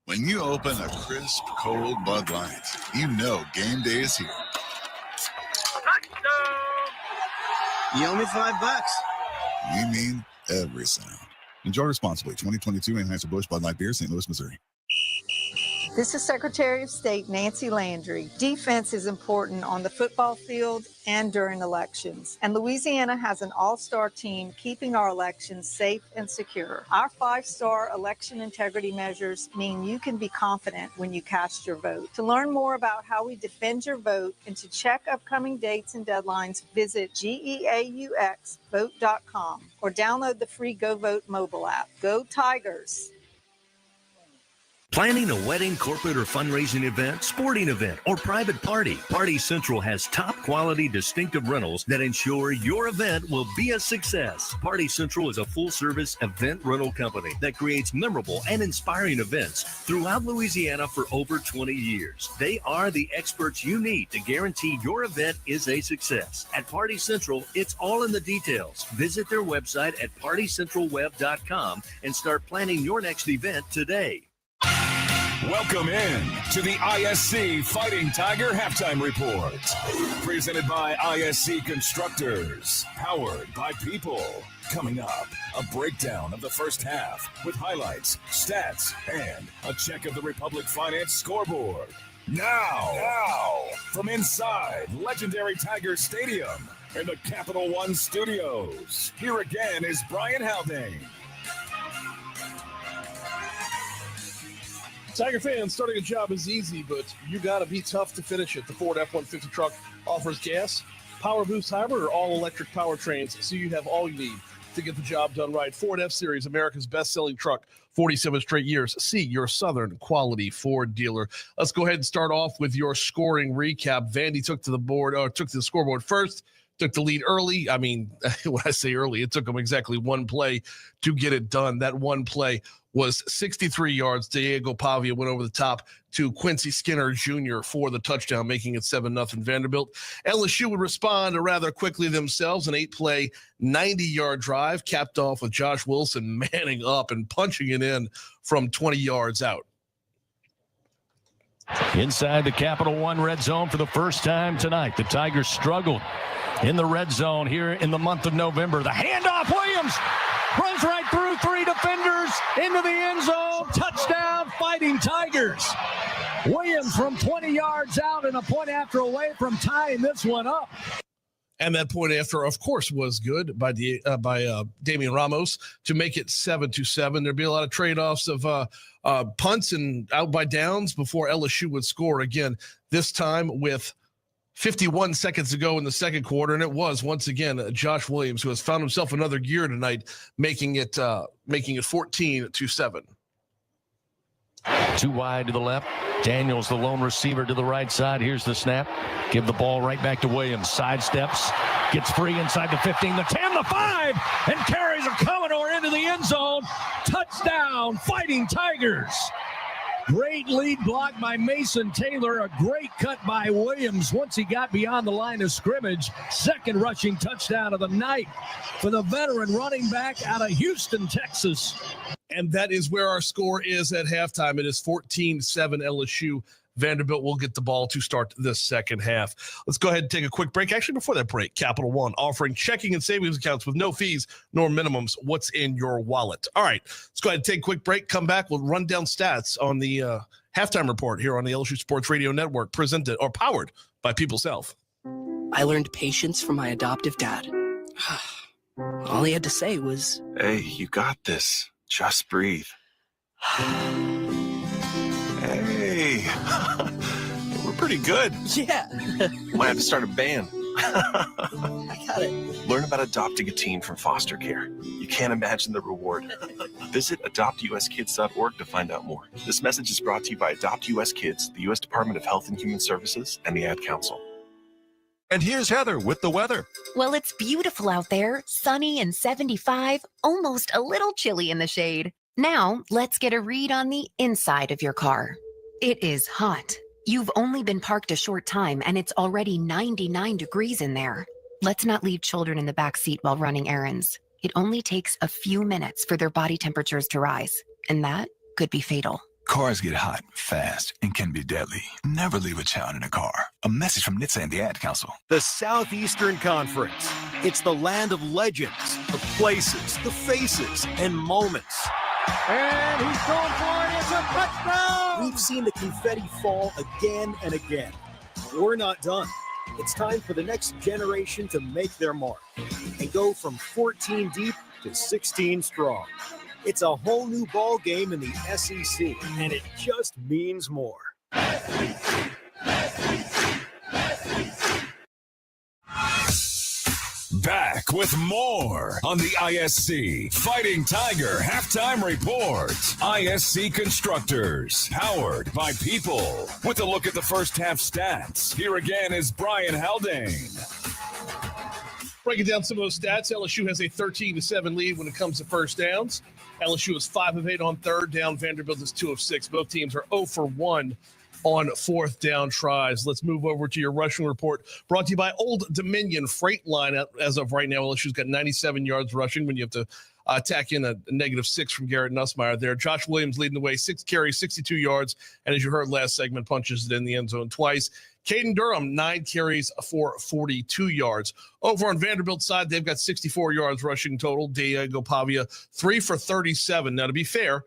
When you open a crisp, cold Bud Light, you know game day is here. You owe me $5. You mean every sound. Enjoy responsibly. 2022 Anheuser-Busch Bud Light Beer, St. Louis, Missouri. This is Secretary of State Nancy Landry. Defense is important on the football field and during elections. And Louisiana has an all-star team keeping our elections safe and secure. Our 5-star election integrity measures mean you can be confident when you cast your vote. To learn more about how we defend your vote and to check upcoming dates and deadlines, visit geauxvote.com or download the free Go Vote mobile app. Go Tigers! Planning a wedding, corporate, or fundraising event, sporting event, or private party? Party Central has top quality, distinctive rentals that ensure your event will be a success. Party Central is a full-service event rental company that creates memorable and inspiring events throughout Louisiana for over 20 years. They are the experts you need to guarantee your event is a success. At Party Central, it's all in the details. Visit their website at partycentralweb.com and start planning your next event today. Welcome in to the ISC Fighting Tiger Halftime Report. Presented by ISC Constructors. Powered by People. Coming up, a breakdown of the first half with highlights, stats, and a check of the Republic Finance scoreboard. Now, from inside legendary Tiger Stadium in the Capital One Studios, here again is Brian Haldane. Tiger fans, starting a job is easy, but you got to be tough to finish it. The Ford F-150 truck offers gas, power boost hybrid, or all-electric powertrains, so you have all you need to get the job done right. Ford F-Series, America's best-selling truck, 47 straight years. See your Southern quality Ford dealer. Let's go ahead and start off with your scoring recap. Vandy took to the scoreboard first. took the lead early. I mean, when I say early, it took them exactly one play to get it done. That one play was 63 yards. Diego Pavia went over the top to Quincy Skinner Jr. for the touchdown, making it 7-0 Vanderbilt. LSU would respond rather quickly themselves. An 8-play, 90-yard drive capped off with Josh Wilson manning up and punching it in from 20 yards out. Inside the Capital One red zone for the first time tonight. The Tigers struggled in the red zone here in the month of November. The handoff, Williams runs right through 3 defenders into the end zone. Touchdown, Fighting Tigers. Williams from 20 yards out and a point after away from tying this one up. And that point after, of course, was good by Damian Ramos to make it 7-7. There'd be a lot of trade-offs of punts and out by downs before LSU would score again, this time with 51 seconds to go in the second quarter. And it was, once again, Josh Williams, who has found himself another gear tonight, making it 14-7. Too wide to the left. Daniels, the lone receiver, to the right side. Here's the snap. Give the ball right back to Williams. Sidesteps. Gets free inside the 15, the 10, the 5, and carries a Commodore into the end zone. Touchdown, Fighting Tigers. Great lead block by Mason Taylor. A great cut by Williams once he got beyond the line of scrimmage. Second rushing touchdown of the night for the veteran running back out of Houston, Texas. And that is where our score is at halftime. It is 14-7 LSU. Vanderbilt will get the ball to start the second half. Let's go ahead and take a quick break. Actually, before that break, Capital One offering checking and savings accounts with no fees nor minimums. What's in your wallet? All right, let's go ahead and take a quick break. Come back. We'll run down stats on the halftime report here on the LSU Sports Radio Network, presented or powered by People's Health. I learned patience from my adoptive dad. All he had to say was, "Hey, you got this. Just breathe." Hey, we're pretty good. Yeah. Might have to start a band. I got it. Learn about adopting a teen from foster care. You can't imagine the reward. Visit adoptuskids.org to find out more. This message is brought to you by Adopt US Kids, the U.S. Department of Health and Human Services, and the Ad Council. And here's Heather with the weather. Well, it's beautiful out there, sunny and 75, almost a little chilly in the shade. Now, let's get a read on the inside of your car. It is hot. You've only been parked a short time and it's already 99 degrees in there. Let's not leave children in the back seat while running errands. It only takes a few minutes for their body temperatures to rise, and that could be fatal. Cars get hot fast and can be deadly. Never leave a child in a car. A message from NHTSA and the Ad Council. The Southeastern Conference. It's the land of legends, the places, the faces, and moments. And he's going for it. It's a touchdown. We've seen the confetti fall again and again. We're not done. It's time for the next generation to make their mark and go from 14 deep to 16 strong. It's a whole new ball game in the SEC, and it just means more. Back with more on the ISC Fighting Tiger Halftime Report. ISC Constructors, powered by People. With a look at the first half stats, here again is Brian Haldane. Breaking down some of those stats, LSU has a 13-7 lead when it comes to first downs. LSU is 5 of 8 on third down. Vanderbilt is 2 of 6. Both teams are 0 for 1 on fourth down tries. Let's move over to your rushing report, brought to you by Old Dominion Freight Line. As of right now, LSU's got 97 yards rushing when you have to tack in a -6 from Garrett Nussmeier there. Josh Williams leading the way, 6 carries, 62 yards, and as you heard last segment, punches it in the end zone twice. Caden Durham, 9 carries for 42 yards. Over on Vanderbilt's side, they've got 64 yards rushing total. Diego Pavia, 3 for 37. Now, to be fair,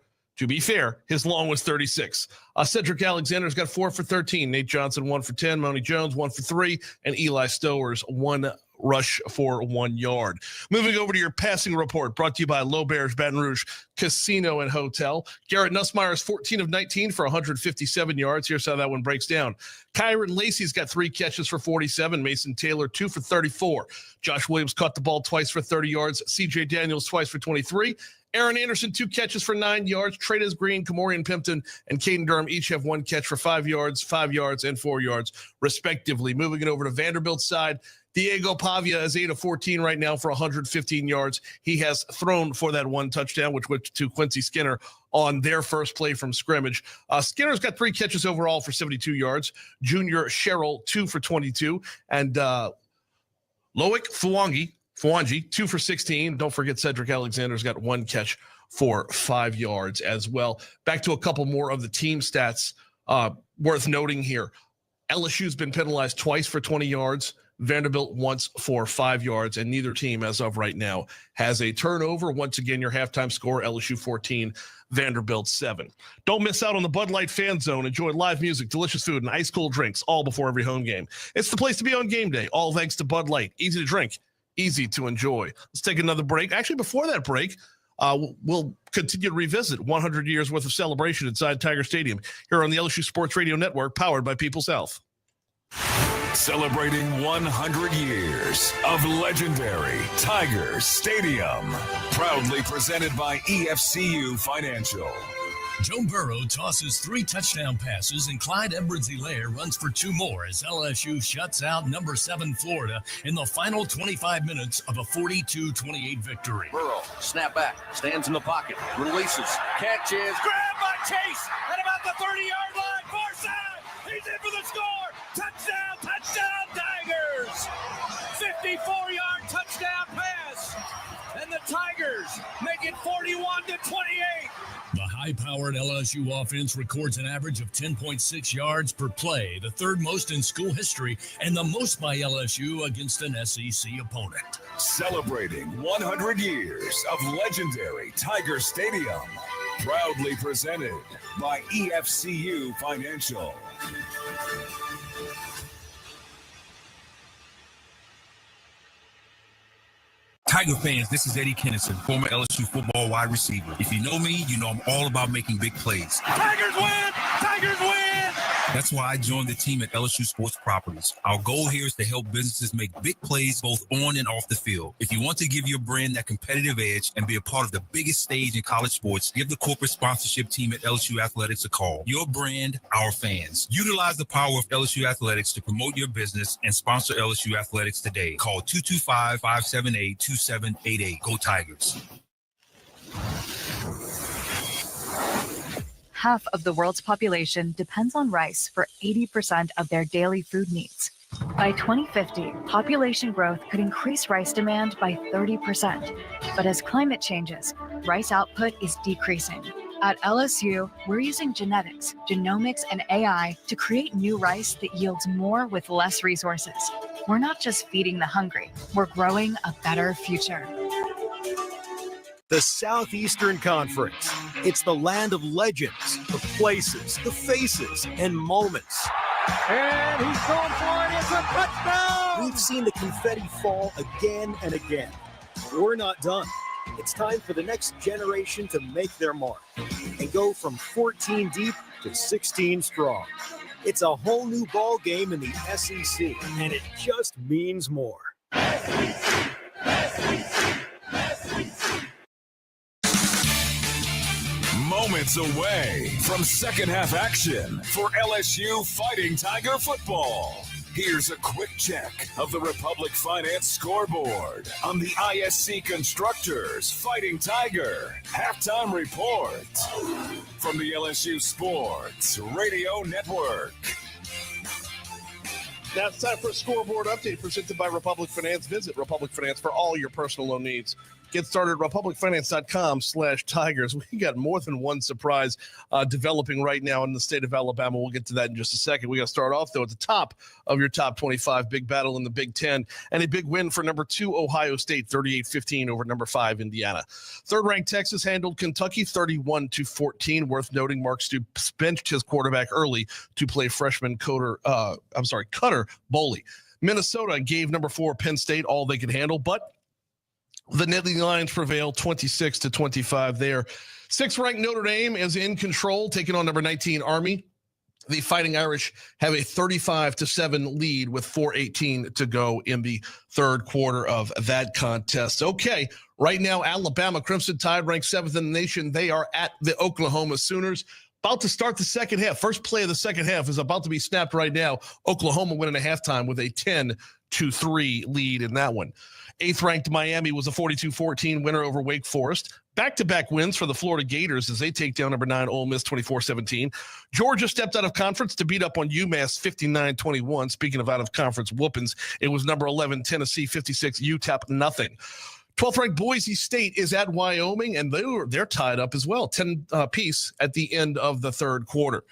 his long was 36. Cedric Alexander's got 4 for 13. Nate Johnson, 1 for 10. Monty Jones, 1 for 3. And Eli Stowers, 1 rush for 1 yard. Moving over to your passing report, brought to you by L'Auberge Baton Rouge Casino and Hotel. Garrett Nussmeier is 14 of 19 for 157 yards. Here's how that one breaks down. Kyron Lacey's got 3 catches for 47. Mason Taylor, 2 for 34. Josh Williams caught the ball twice for 30 yards. CJ Daniels twice for 23. Aaron Anderson, 2 catches for 9 yards. Trades Green, Kamorian Pimpton, and Caden Durham each have 1 catch for 5 yards, 5 yards, and 4 yards, respectively. Moving it over to Vanderbilt's side, Diego Pavia is 8 of 14 right now for 115 yards. He has thrown for that one touchdown, which went to Quincy Skinner on their first play from scrimmage. Skinner's got 3 catches overall for 72 yards. Junior Sherrill, 2 for 22. And Loic Fuangi, 2 for 16. Don't forget Cedric Alexander's got 1 catch for 5 yards as well. Back to a couple more of the team stats worth noting here. LSU's been penalized twice for 20 yards. Vanderbilt once for 5 yards, and neither team, as of right now, has a turnover. Once again, your halftime score, LSU 14, Vanderbilt 7. Don't miss out on the Bud Light Fan Zone. Enjoy live music, delicious food, and ice-cold drinks, all before every home game. It's the place to be on game day, all thanks to Bud Light. Easy to drink, easy to enjoy. Let's take another break. Actually, before that break, we'll continue to revisit 100 years worth of celebration inside Tiger Stadium here on the LSU Sports Radio Network, powered by People's Health. Celebrating 100 years of legendary Tigers Stadium. Proudly presented by EFCU Financial. Joe Burrow tosses 3 touchdown passes, and Clyde Edwards-Helaire runs for 2 more as LSU shuts out number 7 Florida in the final 25 minutes of a 42-28 victory. Burrow, snap back, stands in the pocket, releases, catches, grabbed by Chase at about the 30-yard line, far side. He's in for the score. Touchdown, Tigers. 54-yard touchdown pass. And the Tigers make it 41-28. The high-powered LSU offense records an average of 10.6 yards per play, the 3rd most in school history, and the most by LSU against an SEC opponent. Celebrating 100 years of legendary Tiger Stadium. Proudly presented by EFCU Financial. Tiger fans, this is Eddie Kennison, former LSU football wide receiver. If you know me, you know I'm all about making big plays. Tigers win! Tigers win! That's why I joined the team at LSU Sports Properties. Our goal here is to help businesses make big plays both on and off the field. If you want to give your brand that competitive edge and be a part of the biggest stage in college sports, give the corporate sponsorship team at LSU Athletics a call. Your brand, our fans. Utilize the power of LSU Athletics to promote your business and sponsor LSU Athletics today. Call 225-578-2788. Go Tigers. Half of the world's population depends on rice for 80% of their daily food needs. By 2050, population growth could increase rice demand by 30%. But as climate changes, rice output is decreasing. At LSU, we're using genetics, genomics, and AI to create new rice that yields more with less resources. We're not just feeding the hungry, we're growing a better future. The Southeastern Conference. It's the land of legends, the places, the faces, and moments. And he's going for it. It's a touchdown! We've seen the confetti fall again and again. We're not done. It's time for the next generation to make their mark and go from 14 deep to 16 strong. It's a whole new ball game in the SEC, and it just means more. Moments away from second half action for LSU Fighting Tiger football. Here's a quick check of the Republic Finance scoreboard on the ISC Constructors Fighting Tiger halftime report from the LSU Sports Radio Network. Now it's time for a scoreboard update presented by Republic Finance. Visit Republic Finance for all your personal loan needs. Get started at republicfinance.com/Tigers. We got more than one surprise developing right now in the state of Alabama. We'll get to that in just a second. We got to start off, though, at the top of your top 25. Big battle in the Big Ten and a big win for number 2 Ohio State, 38-15 over number 5 Indiana. Third-ranked Texas handled Kentucky 31-14. Worth noting, Mark Stoops benched his quarterback early to play freshman Cutter Boley. Minnesota gave number 4 Penn State all they could handle, but the Nittany Lions prevail 26-25 there. 6th-ranked Notre Dame is in control, taking on number 19 Army. The Fighting Irish have a 35-7 lead with 4:18 to go in the third quarter of that contest. Okay, right now Alabama Crimson Tide ranked 7th in the nation. They are at the Oklahoma Sooners. About to start the second half. First play of the second half is about to be snapped right now. Oklahoma winning at halftime with a 10-3 lead in that one. 8th-ranked Miami was a 42-14 winner over Wake Forest. Back-to-back wins for the Florida Gators as they take down number 9 Ole Miss 24-17. Georgia stepped out of conference to beat up on UMass 59-21. Speaking of out-of-conference whoopings, it was number 11 Tennessee 56, UTEP nothing. 12th-ranked Boise State is at Wyoming, and they're tied up as well, 10 apiece at the end of the third quarter.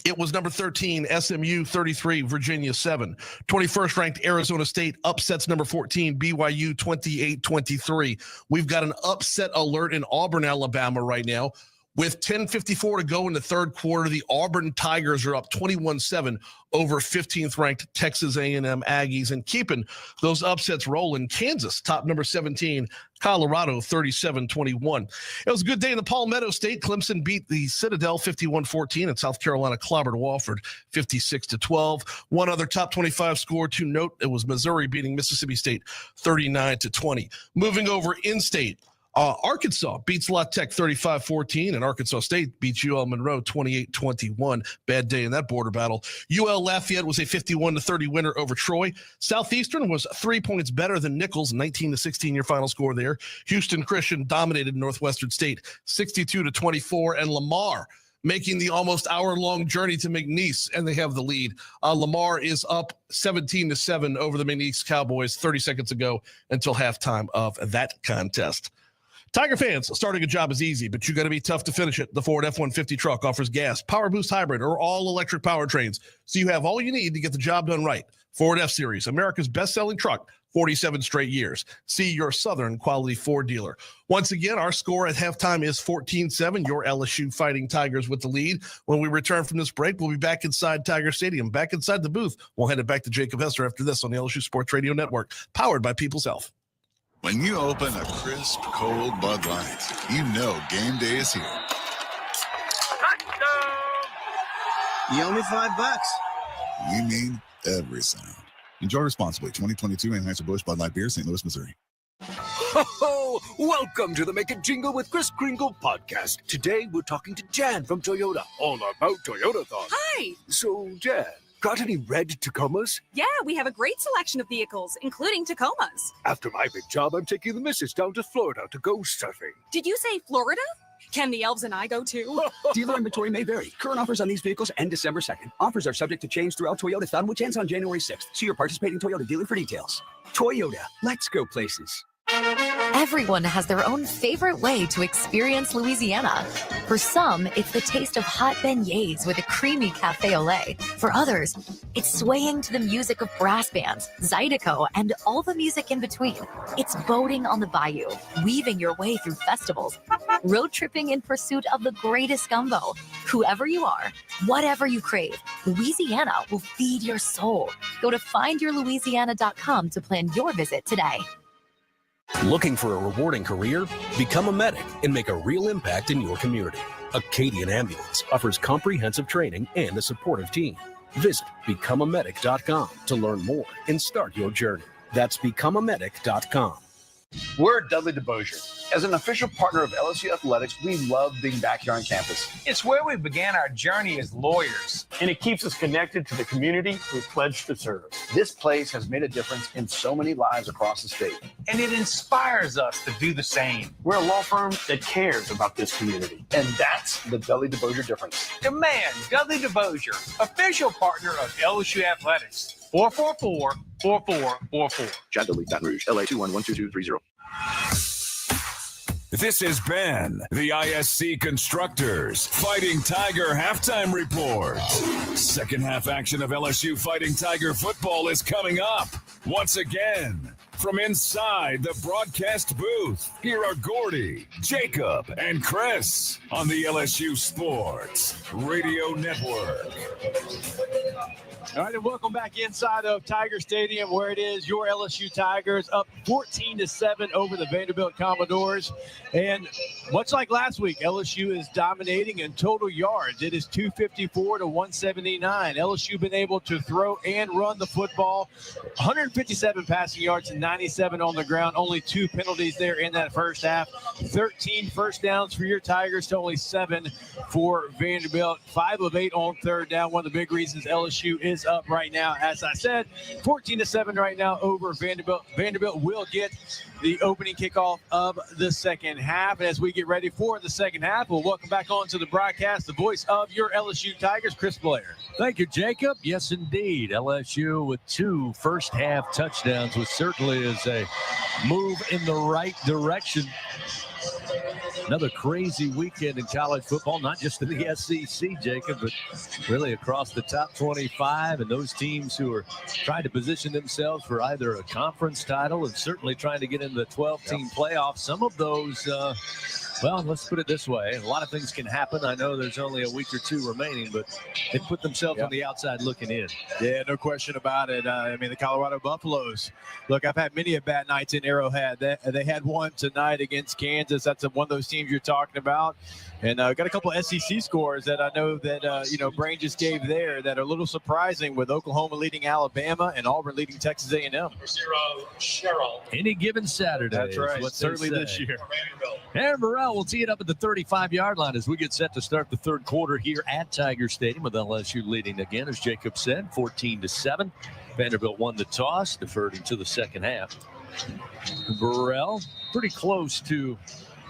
It was number 13, SMU 33, Virginia 7. 21st-ranked Arizona State upsets number 14, BYU 28-23. We've got an upset alert in Auburn, Alabama right now. With 10:54 to go in the third quarter, the Auburn Tigers are up 21-7 over 15th-ranked Texas A&M Aggies. And keeping those upsets rolling, Kansas, top number 17, Colorado 37-21. It was a good day in the Palmetto State. Clemson beat the Citadel 51-14, and South Carolina clobbered Wofford 56-12. One other top 25 score to note, it was Missouri beating Mississippi State 39-20. Moving over in-state, Arkansas beats La Tech 35-14, and Arkansas State beats UL Monroe 28-21. Bad day in that border battle. UL Lafayette was a 51-30 winner over Troy. Southeastern was 3 points better than Nichols, 19-16 your final score there. Houston Christian dominated Northwestern State 62-24, and Lamar making the almost hour-long journey to McNeese, and they have the lead. Lamar is up 17-7 over the McNeese Cowboys 30 seconds ago until halftime of that contest. Tiger fans, starting a job is easy, but you got to be tough to finish it. The Ford F-150 truck offers gas, Power Boost Hybrid, or all-electric powertrains, so you have all you need to get the job done right. Ford F-Series, America's best-selling truck, 47 straight years. See your Southern quality Ford dealer. Once again, our score at halftime is 14-7. Your LSU Fighting Tigers with the lead. When we return from this break, we'll be back inside Tiger Stadium, back inside the booth. We'll hand it back to Jacob Hester after this on the LSU Sports Radio Network, powered by People's Health. When you open a crisp, cold Bud Light, you know game day is here. You owe me $5. We mean every sound. Enjoy responsibly. 2022 Anheuser-Busch Bud Light Beer, St. Louis, Missouri. Ho-ho! Welcome to the Make It Jingle with Chris Kringle podcast. Today, we're talking to Jan from Toyota, all about Toyota thoughts. Hi! So, Jan, got any red Tacomas? Yeah, we have a great selection of vehicles, including Tacomas. After my big job, I'm taking the missus down to Florida to go surfing. Did you say Florida? Can the elves and I go too? Dealer inventory may vary. Current offers on these vehicles end December 2nd. Offers are subject to change throughout Toyota Thon, which ends on January 6th. See your participating Toyota dealer for details. Toyota, let's go places. Everyone has their own favorite way to experience Louisiana. For some, it's the taste of hot beignets with a creamy cafe au lait. For others, it's swaying to the music of brass bands, Zydeco, and all the music in between. It's boating on the bayou, weaving your way through festivals, road tripping in pursuit of the greatest gumbo. Whoever you are, whatever you crave, Louisiana will feed your soul. Go to findyourlouisiana.com to plan your visit today. Looking for a rewarding career? Become a medic and make a real impact in your community. Acadian Ambulance offers comprehensive training and a supportive team. Visit becomeamedic.com to learn more and start your journey. That's becomeamedic.com. We're Dudley DeBosier. As an official partner of LSU Athletics, we love being back here on campus. It's where we began our journey as lawyers, and it keeps us connected to the community we pledged to serve. This place has made a difference in so many lives across the state. And it inspires us to do the same. We're a law firm that cares about this community. And that's the Dudley DeBosier difference. Demand Dudley DeBosier, official partner of LSU Athletics. 444-4444. Chad Dudley, Baton Rouge, LA 2112230. This has been the ISC Constructors Fighting Tiger Halftime Report. Second half action of LSU Fighting Tiger football is coming up. Once again, from inside the broadcast booth, here are Gordy, Jacob, and Chris on the LSU Sports Radio Network. All right, and welcome back inside of Tiger Stadium, where it is your LSU Tigers up 14-7 over the Vanderbilt Commodores. And much like last week, LSU is dominating in total yards. It is 254 to 179. LSU been able to throw and run the football, 157 passing yards and 97 on the ground. Only 2 penalties there in that first half. 13 first downs for your Tigers to only 7 for Vanderbilt. 5 of 8 on third down. One of the big reasons LSU is up right now. As I said, 14-7 right now over Vanderbilt. Vanderbilt will get the opening kickoff of the second half. And as we get ready for the second half, we'll welcome back on to the broadcast the voice of your LSU Tigers, Chris Blair. Thank you, Jacob. Yes, indeed. LSU with 2 first-half touchdowns, which certainly is a move in the right direction. Another crazy weekend in college football, not just in the SEC, Jacob, but really across the top 25. And those teams who are trying to position themselves for either a conference title and certainly trying to get into the 12-team playoff. Some of those, well, let's put it this way. A lot of things can happen. I know there's only a week or 2 remaining, but they put themselves on the outside looking in. Yeah, no question about it. I mean, the Colorado Buffaloes. Look, I've had many bad nights in Arrowhead. They had one tonight against Kansas. That's one of those teams you're talking about. And got a couple of SEC scores that I know that, Brain just gave there that are a little surprising, with Oklahoma leading Alabama and Auburn leading Texas A&M. 0 Cheryl. Any given Saturday. That's right. Certainly this year. Aaron Burrell will tee it up at the 35-yard line as we get set to start the third quarter here at Tiger Stadium, with LSU leading again, as Jacob said, 14-7. Vanderbilt won the toss, deferred into the second half. Burrell pretty close to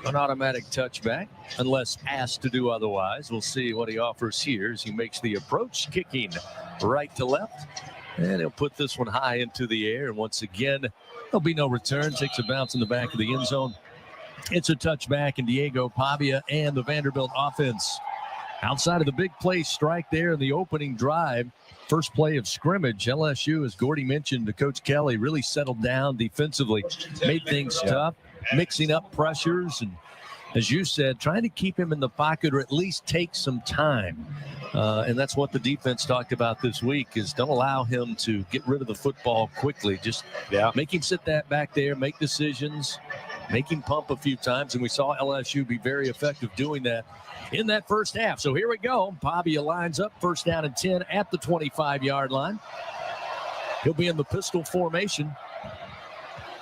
an automatic touchback, unless asked to do otherwise. We'll see what he offers here as he makes the approach, kicking right to left. And he'll put this one high into the air. And once again, there'll be no return. Takes a bounce in the back of the end zone. It's a touchback, and Diego Pavia and the Vanderbilt offense, outside of the big play strike there in the opening drive, first play of scrimmage, LSU, as Gordy mentioned to Coach Kelly, really settled down defensively, made things tough, mixing up pressures, and as you said, trying to keep him in the pocket or at least take some time. And that's what the defense talked about this week, is don't allow him to get rid of the football quickly. Just make him sit that back there, make decisions, make him pump a few times. And we saw LSU be very effective doing that in that first half. So here we go. Pavia lines up, first down and 10 at the 25-yard line. He'll be in the pistol formation.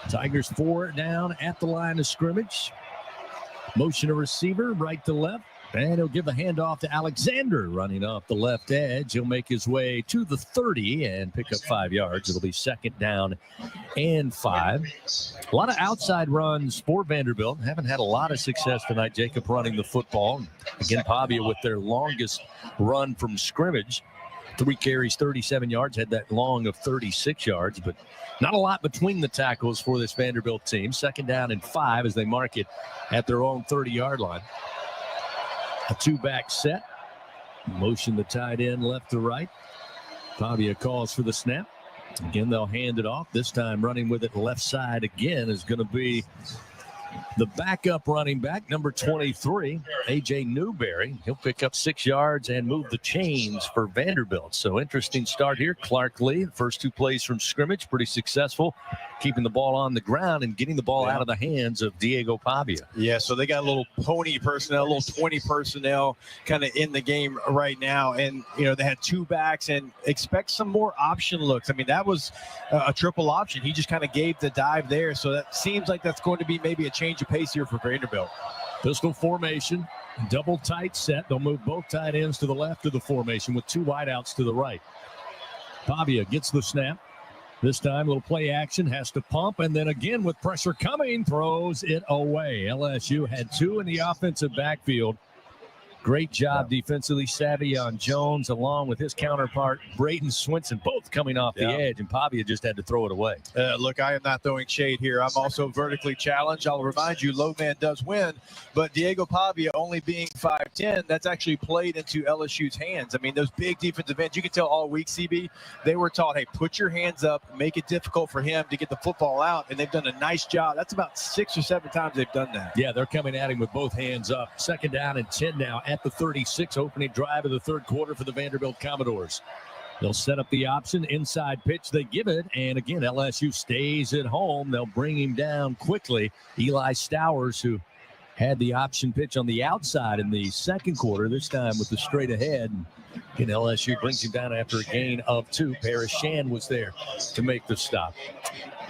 Tigers 4 down at the line of scrimmage. Motion a receiver right to left. And he'll give a handoff to Alexander running off the left edge. He'll make his way to the 30 and pick up 5 yards. It'll be second down and 5. A lot of outside runs for Vanderbilt. Haven't had a lot of success tonight, Jacob, running the football. Again, Pavia with their longest run from scrimmage. 3 carries, 37 yards, had that long of 36 yards, but not a lot between the tackles for this Vanderbilt team. Second down and 5 as they mark it at their own 30-yard line. A 2-back set. Motion the tight end left to right. Pavia calls for the snap. Again, they'll hand it off. This time running with it left side again is going to be the backup running back, number 23, A.J. Newberry. He'll pick up 6 yards and move the chains for Vanderbilt. So interesting start here. Clark Lee, first 2 plays from scrimmage, pretty successful, keeping the ball on the ground and getting the ball out of the hands of Diego Pavia. Yeah, so they got a little pony personnel, a little 20 personnel kind of in the game right now. And, they had 2 backs, and expect some more option looks. I mean, that was a triple option. He just kind of gave the dive there. So that seems like that's going to be maybe a change of pace here for Vanderbilt. Pistol formation, double tight set. They'll move both tight ends to the left of the formation with 2 wideouts to the right. Pavia gets the snap. This time, a little play action, has to pump, and then again with pressure coming, throws it away. LSU had 2 in the offensive backfield. Great job defensively. Savion Jones, along with his counterpart, Braden Swinson, both coming off the edge, and Pavia just had to throw it away. Look, I am not throwing shade here. I'm also vertically challenged. I'll remind you, low man does win, but Diego Pavia only being 5'10", that's actually played into LSU's hands. I mean, those big defensive ends, you can tell all week, CB, they were taught, hey, put your hands up, make it difficult for him to get the football out, and they've done a nice job. That's about 6 or 7 times they've done that. Yeah, they're coming at him with both hands up. Second down and 10 now at the 36, opening drive of the third quarter for the Vanderbilt Commodores. They'll set up the option, inside pitch, they give it, and again, LSU stays at home. They'll bring him down quickly. Eli Stowers, who had the option pitch on the outside in the second quarter, this time with the straight ahead. And LSU brings him down after a gain of 2. Paris Shan was there to make the stop.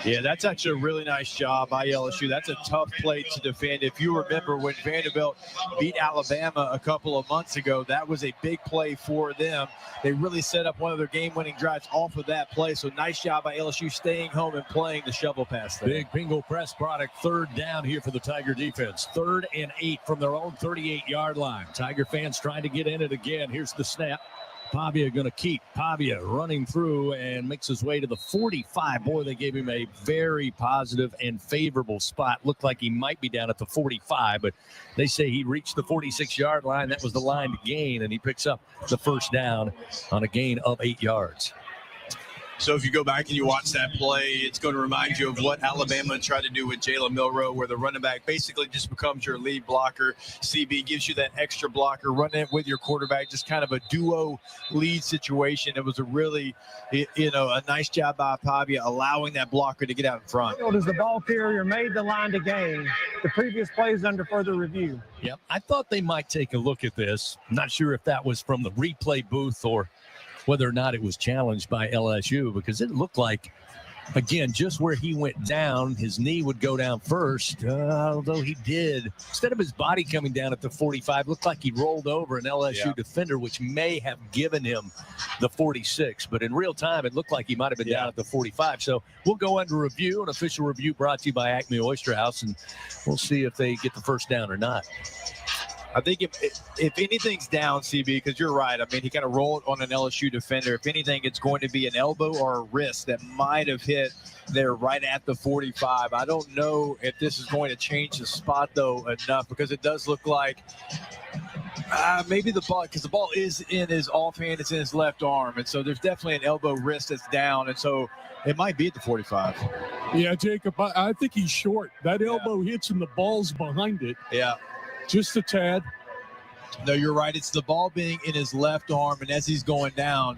Yeah, that's actually a really nice job by LSU. That's a tough play to defend. If you remember when Vanderbilt beat Alabama a couple of months ago, that was a big play for them. They really set up one of their game-winning drives off of that play. So nice job by LSU staying home and playing the shovel pass there. Big Bingo Press product, third down here for the Tiger defense. 3rd and 8 from their own 38-yard line. Tiger fans trying to get in it again. Here's the snap. Pavia going to keep. Pavia running through and makes his way to the 45. Boy, they gave him a very positive and favorable spot. Looked like he might be down at the 45, but they say he reached the 46-yard line. That was the line to gain, and he picks up the first down on a gain of 8 yards. So if you go back and you watch that play, it's going to remind you of what Alabama tried to do with Jalen Milroe, where the running back basically just becomes your lead blocker. CB gives you that extra blocker, running it with your quarterback, just kind of a duo lead situation. It was a really, a nice job by Pavia allowing that blocker to get out in front. As the ball carrier made the line to gain, the previous play is under further review. Yep, I thought they might take a look at this. I'm not sure if that was from the replay booth or whether or not it was challenged by LSU, because it looked like, again, just where he went down, his knee would go down first, although he did. Instead of his body coming down at the 45, looked like he rolled over an LSU defender, which may have given him the 46. But in real time, it looked like he might have been down at the 45. So we'll go under review, an official review brought to you by Acme Oyster House, and we'll see if they get the first down or not. I think if anything's down, CB, because you're right. I mean, he kind of rolled on an LSU defender. If anything, it's going to be an elbow or a wrist that might have hit there right at the 45. I don't know if this is going to change the spot, though, enough, because it does look like maybe the ball, because the ball is in his offhand, it's in his left arm. And so there's definitely an elbow wrist that's down. And so it might be at the 45. Yeah, Jacob, I think he's short. That elbow hits and the ball's behind it. Yeah. Just a tad. No, you're right. It's the ball being in his left arm, and as he's going down,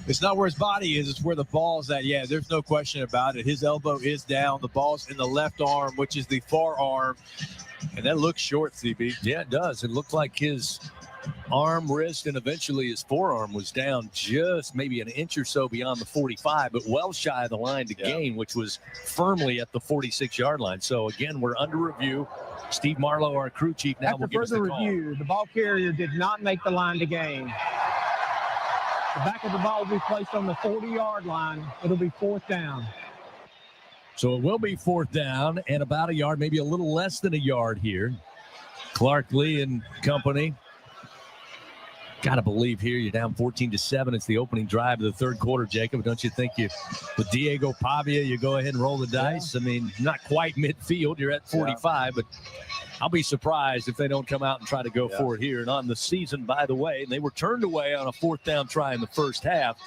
it's not where his body is, it's where the ball's at. Yeah, there's no question about it. His elbow is down. The ball's in the left arm, which is the forearm, and that looks short, CB. Yeah, it does. It looked like his arm, wrist, and eventually his forearm was down just maybe an inch or so beyond the 45, but well shy of the line to gain, which was firmly at the 46-yard line. So, again, we're under review. Steve Marlowe, our crew chief, now will give us the call. After further review, the ball carrier did not make the line to gain. The back of the ball will be placed on the 40-yard line. It'll be 4th down. So it will be 4th down and about a yard, maybe a little less than a yard here. Clark Lee and company. Got to believe here you're down 14-7. It's the opening drive of the third quarter, Jacob. Don't you think with Diego Pavia, you go ahead and roll the dice? I mean, not quite midfield. You're at 45, but I'll be surprised if they don't come out and try to go for it here. And on the season, by the way, they were turned away on a 4th down try in the first half.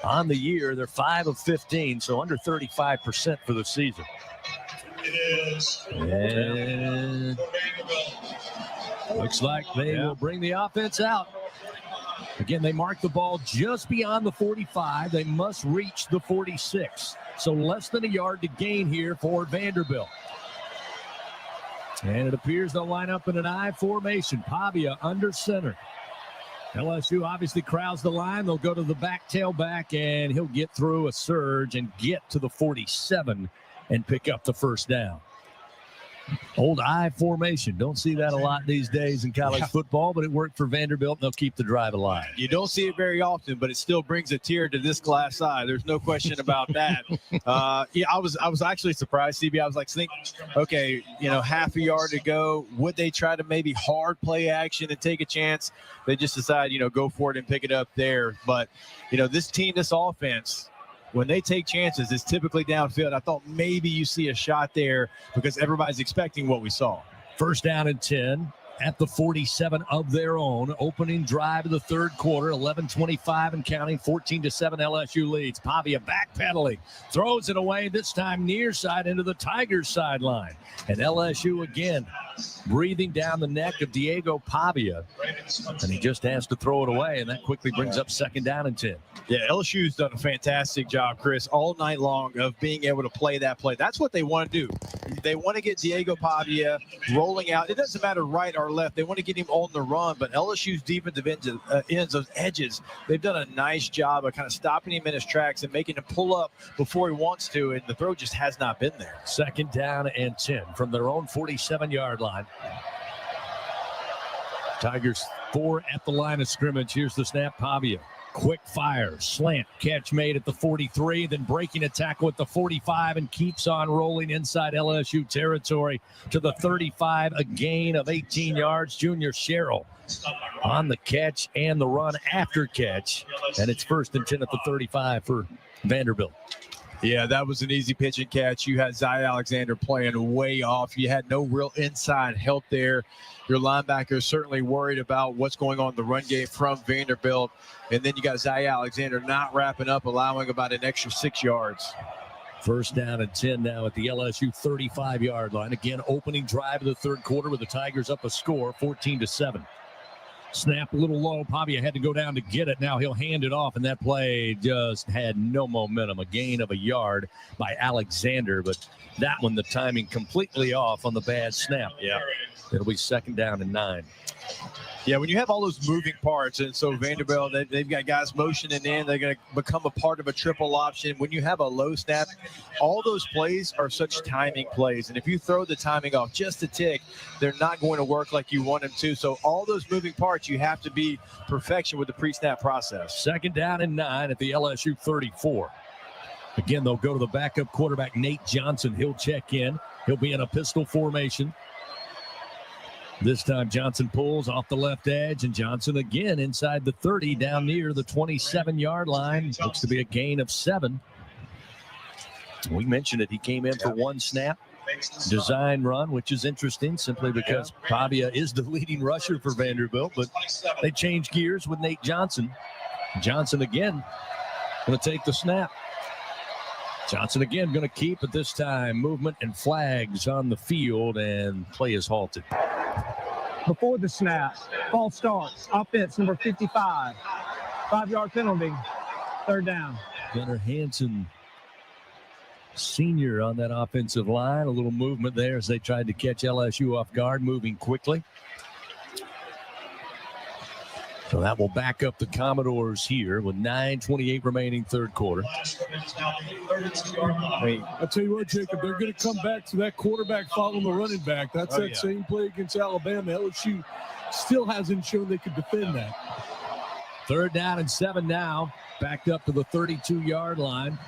On the year, they're 5 of 15, so under 35% for the season. It is. And looks like they will bring the offense out. Again, they mark the ball just beyond the 45. They must reach the 46. So less than a yard to gain here for Vanderbilt. And it appears they'll line up in an I formation. Pavia under center. LSU obviously crowds the line. They'll go to the back tailback, and he'll get through a surge and get to the 47 and pick up the first down. Old I formation. Don't see that a lot these days in college football, but it worked for Vanderbilt, and they'll keep the drive alive. You don't see it very often, but it still brings a tear to this glass eye. There's no question about that. I was actually surprised, CB. I was like, okay, half a yard to go. Would they try to maybe hard play action and take a chance? They just decide, go for it and pick it up there. But, this team, this offense, when they take chances, it's typically downfield. I thought maybe you see a shot there because everybody's expecting what we saw. First down and 10 at the 47 of their own. Opening drive of the third quarter, 11:25 and counting, 14-7 LSU leads. Pavia backpedaling, throws it away, this time near side into the Tigers sideline. And LSU again breathing down the neck of Diego Pavia. And he just has to throw it away, and that quickly brings up 2nd down and 10. Yeah, LSU's done a fantastic job, Chris, all night long of being able to play that play. That's what they want to do. They want to get Diego Pavia rolling out. It doesn't matter right or left. They want to get him on the run, but LSU's defensive ends, those edges, they've done a nice job of kind of stopping him in his tracks and making him pull up before he wants to, and the throw just has not been there. 2nd down and 10 from their own 47-yard line. Tigers 4 at the line of scrimmage. Here's the snap. Pavia. Quick fire, slant, catch made at the 43, then breaking a tackle at the 45 and keeps on rolling inside LSU territory to the 35, a gain of 18 yards. Junior Sherrill on the catch and the run after catch, and it's 1st and 10 at the 35 for Vanderbilt. Yeah, that was an easy pitch and catch. You had Zay Alexander playing way off. You had no real inside help there. Your linebacker is certainly worried about what's going on in the run game from Vanderbilt. And then you got Zay Alexander not wrapping up, allowing about an extra 6 yards. 1st down and 10 now at the LSU 35-yard line. Again, opening drive of the 3rd quarter with the Tigers up a score, 14-7. Snap a little low. Pavia had to go down to get it. Now he'll hand it off, and that play just had no momentum. A gain of a yard by Alexander, but that one, the timing completely off on the bad snap. Yeah. It'll be 2nd down and 9. Yeah, when you have all those moving parts, and so Vanderbilt, they've got guys motioning in, they're going to become a part of a triple option. When you have a low snap, all those plays are such timing plays. And if you throw the timing off just a tick, they're not going to work like you want them to. So all those moving parts, you have to be perfection with the pre-snap process. 2nd down and 9 at the LSU 34. Again, they'll go to the backup quarterback, Nate Johnson. He'll check in. He'll be in a pistol formation. This time Johnson pulls off the left edge, and Johnson again inside the 30 down near the 27-yard line. Looks to be a gain of 7. We mentioned it. He came in for 1 snap. Design run, which is interesting simply because Pavia is the leading rusher for Vanderbilt, but they changed gears with Nate Johnson. Johnson again going to take the snap. Johnson again going to keep, but this time movement and flags on the field, and play is halted. Before the snap, false start, offense number 55, 5-yard penalty, 3rd down. Gunnar Hansen, senior on that offensive line. A little movement there as they tried to catch LSU off guard, moving quickly. So that will back up the Commodores here with 9:28 remaining 3rd quarter. I'll tell you what, Jacob, they're going to come back to that quarterback following the running back. That's same play against Alabama. LSU still hasn't shown they could defend that. 3rd down and 7 now, backed up to the 32-yard line.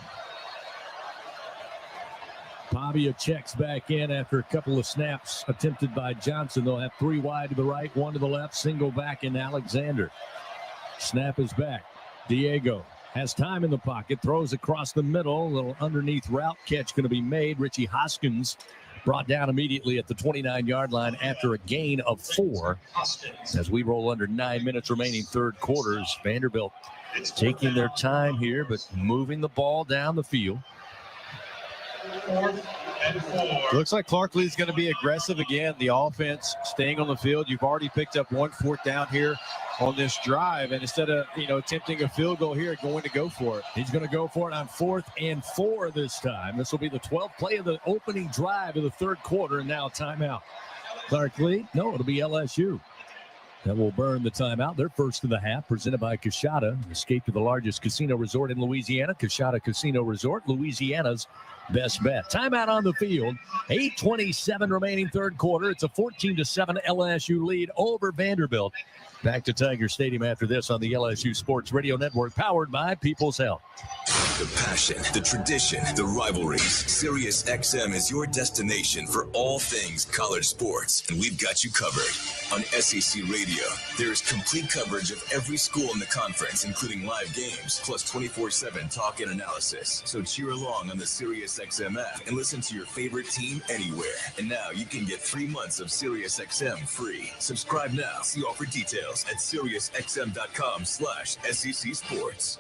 Pavia checks back in after a couple of snaps attempted by Johnson. They'll have 3 wide to the right, 1 to the left, single back in Alexander. Snap is back. Diego has time in the pocket, throws across the middle. A little underneath route catch going to be made. Richie Hoskins brought down immediately at the 29-yard line after a gain of 4. As we roll under 9 minutes remaining 3rd quarters, Vanderbilt taking their time here, but moving the ball down the field. Looks like Clark Lee's going to be aggressive again. The offense staying on the field. You've already picked up 1 4th down here on this drive, and instead of attempting a field goal here, going to go for it. He's going to go for it on 4th and 4 this time. This will be the 12th play of the opening drive of the 3rd quarter, and now timeout. Clark Lee? No, it'll be LSU. That will burn the timeout. They're first of the half, presented by Coshada. Escape to the largest casino resort in Louisiana. Coshada Casino Resort, Louisiana's best bet. Timeout on the field. 8:27 remaining 3rd quarter. It's a 14-7 LSU lead over Vanderbilt. Back to Tiger Stadium after this on the LSU Sports Radio Network, powered by People's Health. The passion, the tradition, the rivalries. Sirius XM is your destination for all things college sports, and we've got you covered. On SEC Radio, there is complete coverage of every school in the conference, including live games, plus 24/7 talk and analysis. So cheer along on the Sirius XM app and listen to your favorite team anywhere. And now you can get 3 months of Sirius XM free. Subscribe now. See all for details at SiriusXM.com/SEC Sports.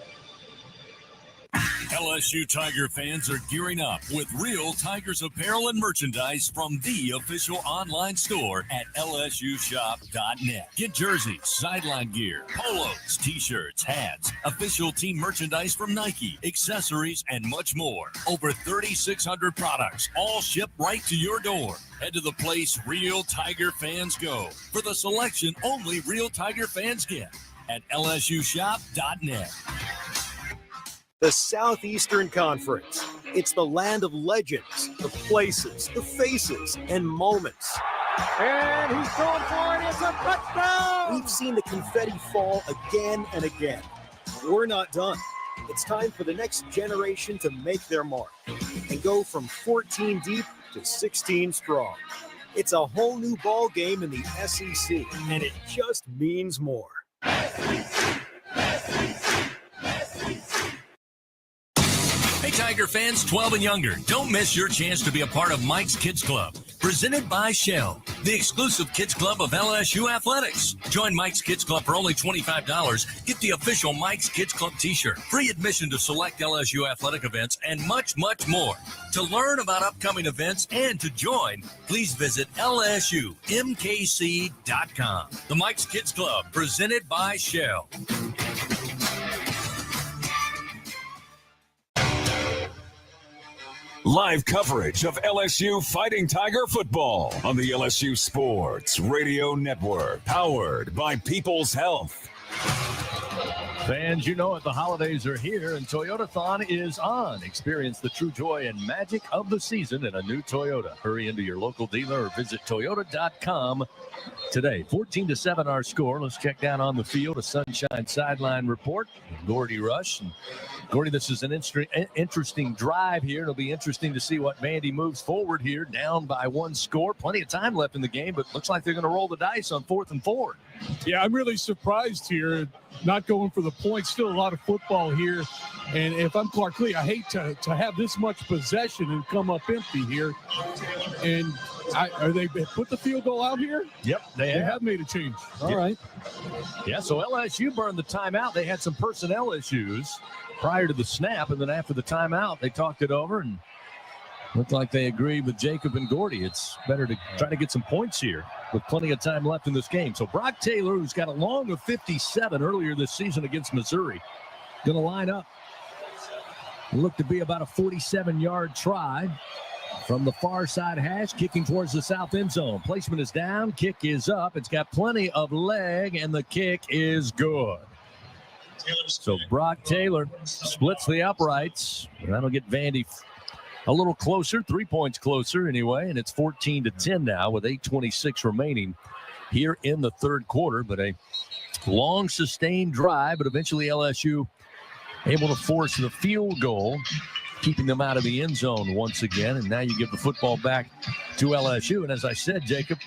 LSU Tiger fans are gearing up with real Tigers apparel and merchandise from the official online store at lsushop.net. Get jerseys, sideline gear, polos, t-shirts, hats, official team merchandise from Nike, accessories, and much more. Over 3,600 products, all shipped right to your door. Head to the place real Tiger fans go for the selection only real Tiger fans get at lsushop.net. The Southeastern Conference. It's the land of legends, the places, the faces, and moments. And he's going for it. It's a touchdown. We've seen the confetti fall again and again. We're not done. It's time for the next generation to make their mark and go from 14 deep to 16 strong. It's a whole new ball game in the SEC, and it just means more. Hey, Tiger fans 12 and younger, don't miss your chance to be a part of Mike's Kids Club, presented by Shell, the exclusive kids club of LSU Athletics. Join Mike's Kids Club for only $25. Get the official Mike's Kids Club t-shirt, free admission to select LSU athletic events, and much, much more. To learn about upcoming events and to join, please visit lsumkc.com. The Mike's Kids Club, presented by Shell. Live coverage of LSU Fighting Tiger football on the LSU Sports Radio Network, powered by People's Health. Fans, you know it, the holidays are here and Toyotathon is on. Experience the true joy and magic of the season in a new Toyota. Hurry into your local dealer or visit Toyota.com today. 14-7 our score. Let's check down on the field. A Sunshine sideline report. Gordy Rush. And Gordy, this is an interesting drive here. It'll be interesting to see what Vandy moves forward here, down by one score. Plenty of time left in the game, but looks like they're going to roll the dice on 4th and 4. Yeah, I'm really surprised here, not going for the points. Still a lot of football here. And if I'm Clark Lee, I hate to have this much possession and come up empty here. And are they put the field goal out here? Yep, they have made a change. All right. Yeah, so LSU burned the timeout. They had some personnel issues prior to the snap, and then after the timeout, they talked it over and looked like they agreed with Jacob and Gordy. It's better to try to get some points here with plenty of time left in this game. So Brock Taylor, who's got a long of 57 earlier this season against Missouri, going to line up. Look to be about a 47-yard try from the far side hash, kicking towards the south end zone. Placement is down, kick is up. It's got plenty of leg, and the kick is good. So Brock Taylor splits the uprights. That'll get Vandy a little closer, 3 points closer anyway, and it's 14-10 now with 8:26 remaining here in the third quarter. But a long sustained drive, but eventually LSU able to force the field goal, keeping them out of the end zone once again. And now you give the football back to LSU. And as I said, Jacob,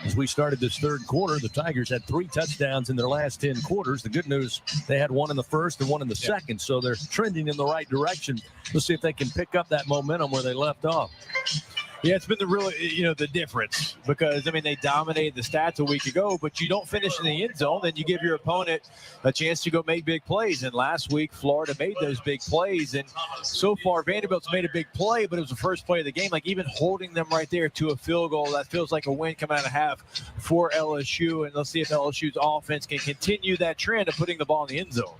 as we started this third quarter, the Tigers had 3 touchdowns in their last 10 quarters. The good news, they had 1 in the first and 1 in the second, so they're trending in the right direction. Let's see if they can pick up that momentum where they left off. Yeah, it's been the difference because, they dominated the stats a week ago, but you don't finish in the end zone, then you give your opponent a chance to go make big plays. And last week, Florida made those big plays. And so far, Vanderbilt's made a big play, but it was the first play of the game. Like, even holding them right there to a field goal, that feels like a win coming out of half for LSU. And let's see if LSU's offense can continue that trend of putting the ball in the end zone.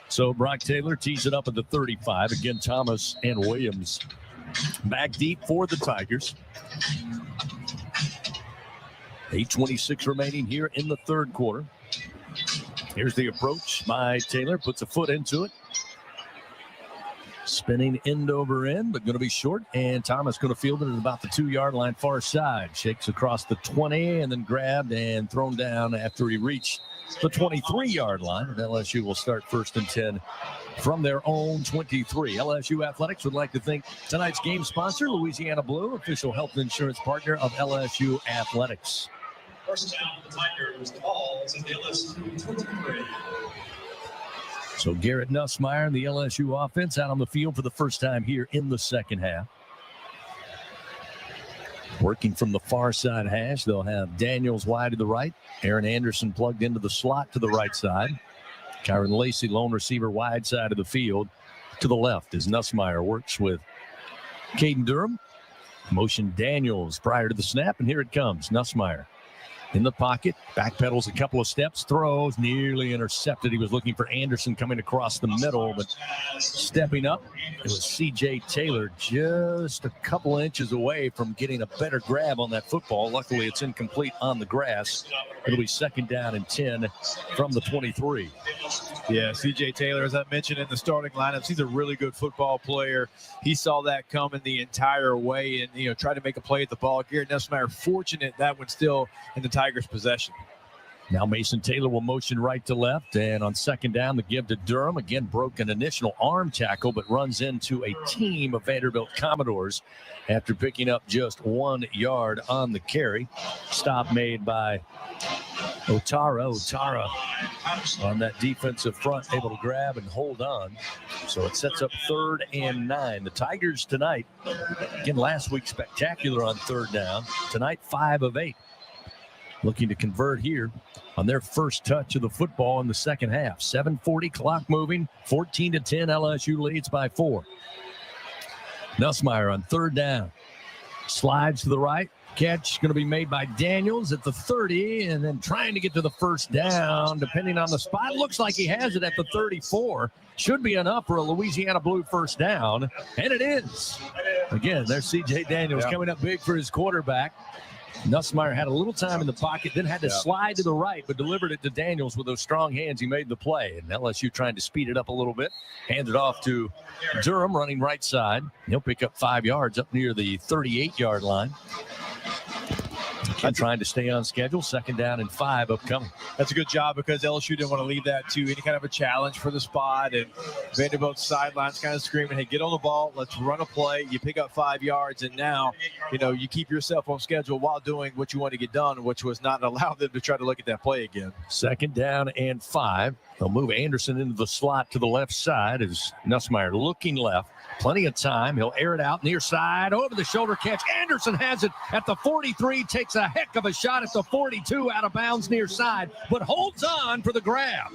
So Brock Taylor tees it up at the 35. Again, Thomas and Williams back deep for the Tigers. 8:26 remaining here in the third quarter. Here's the approach by Taylor. Puts a foot into it. Spinning end over end, but going to be short. And Thomas going to field it at about the 2-yard line far side. Shakes across the 20 and then grabbed and thrown down after he reached the 23-yard line. And LSU will start 1st and 10 from their own 23. LSU Athletics would like to thank tonight's game sponsor, Louisiana Blue, official health insurance partner of LSU Athletics. First down, the Tigers. The ball is in the LSU 23. So Garrett Nussmeier and the LSU offense out on the field for the first time here in the second half. Working from the far side hash, they'll have Daniels wide to the right. Aaron Anderson plugged into the slot to the right side. Kyron Lacey, lone receiver, wide side of the field. to the left as Nussmeier works with Caden Durham. Motion Daniels prior to the snap, and here it comes. Nussmeier in the pocket, backpedals a couple of steps, throws, nearly intercepted. He was looking for Anderson coming across the middle, but stepping up, it was C.J. Taylor just a couple inches away from getting a better grab on that football. Luckily, it's incomplete on the grass. It'll be 2nd down and 10 from the 23. Yeah, C.J. Taylor, as I mentioned in the starting lineups, he's a really good football player. He saw that coming the entire way and, tried to make a play at the ball. Garrett Nussmeier, fortunate that one still in the Tigers' possession. Now Mason Taylor will motion right to left, and on 2nd down, the give to Durham. Again, broke an initial arm tackle, but runs into a team of Vanderbilt Commodores after picking up just 1 yard on the carry. Stop made by Otara on that defensive front, able to grab and hold on. So it sets up 3rd and 9. The Tigers tonight, again, last week spectacular on 3rd down. Tonight, 5 of 8. Looking to convert here on their first touch of the football in the second half. 7:40, clock moving, 14-10. LSU leads by 4. Nussmeier on 3rd down. Slides to the right. Catch going to be made by Daniels at the 30, and then trying to get to the 1st down, depending on the spot. Looks like he has it at the 34. Should be enough for a Louisiana Blue 1st down, and it is. Again, there's C.J. Daniels coming up big for his quarterback. Nussmeier had a little time in the pocket, then had to slide to the right, but delivered it to Daniels with those strong hands. He made the play, and LSU trying to speed it up a little bit. Handed off to Durham, running right side. He'll pick up 5 yards up near the 38-yard line. And trying to stay on schedule. 2nd down and 5 upcoming. That's a good job because LSU didn't want to leave that to any kind of a challenge for the spot. And Vanderbilt's sidelines kind of screaming, hey, get on the ball. Let's run a play. You pick up 5 yards, and now, you keep yourself on schedule while doing what you want to get done, which was not allow them to try to look at that play again. 2nd down and 5. They'll move Anderson into the slot to the left side as Nussmeier looking left. Plenty of time. He'll air it out near side. Over the shoulder catch. Anderson has it at the 43. Takes a heck of a shot at the 42 out of bounds near side, but holds on for the grab.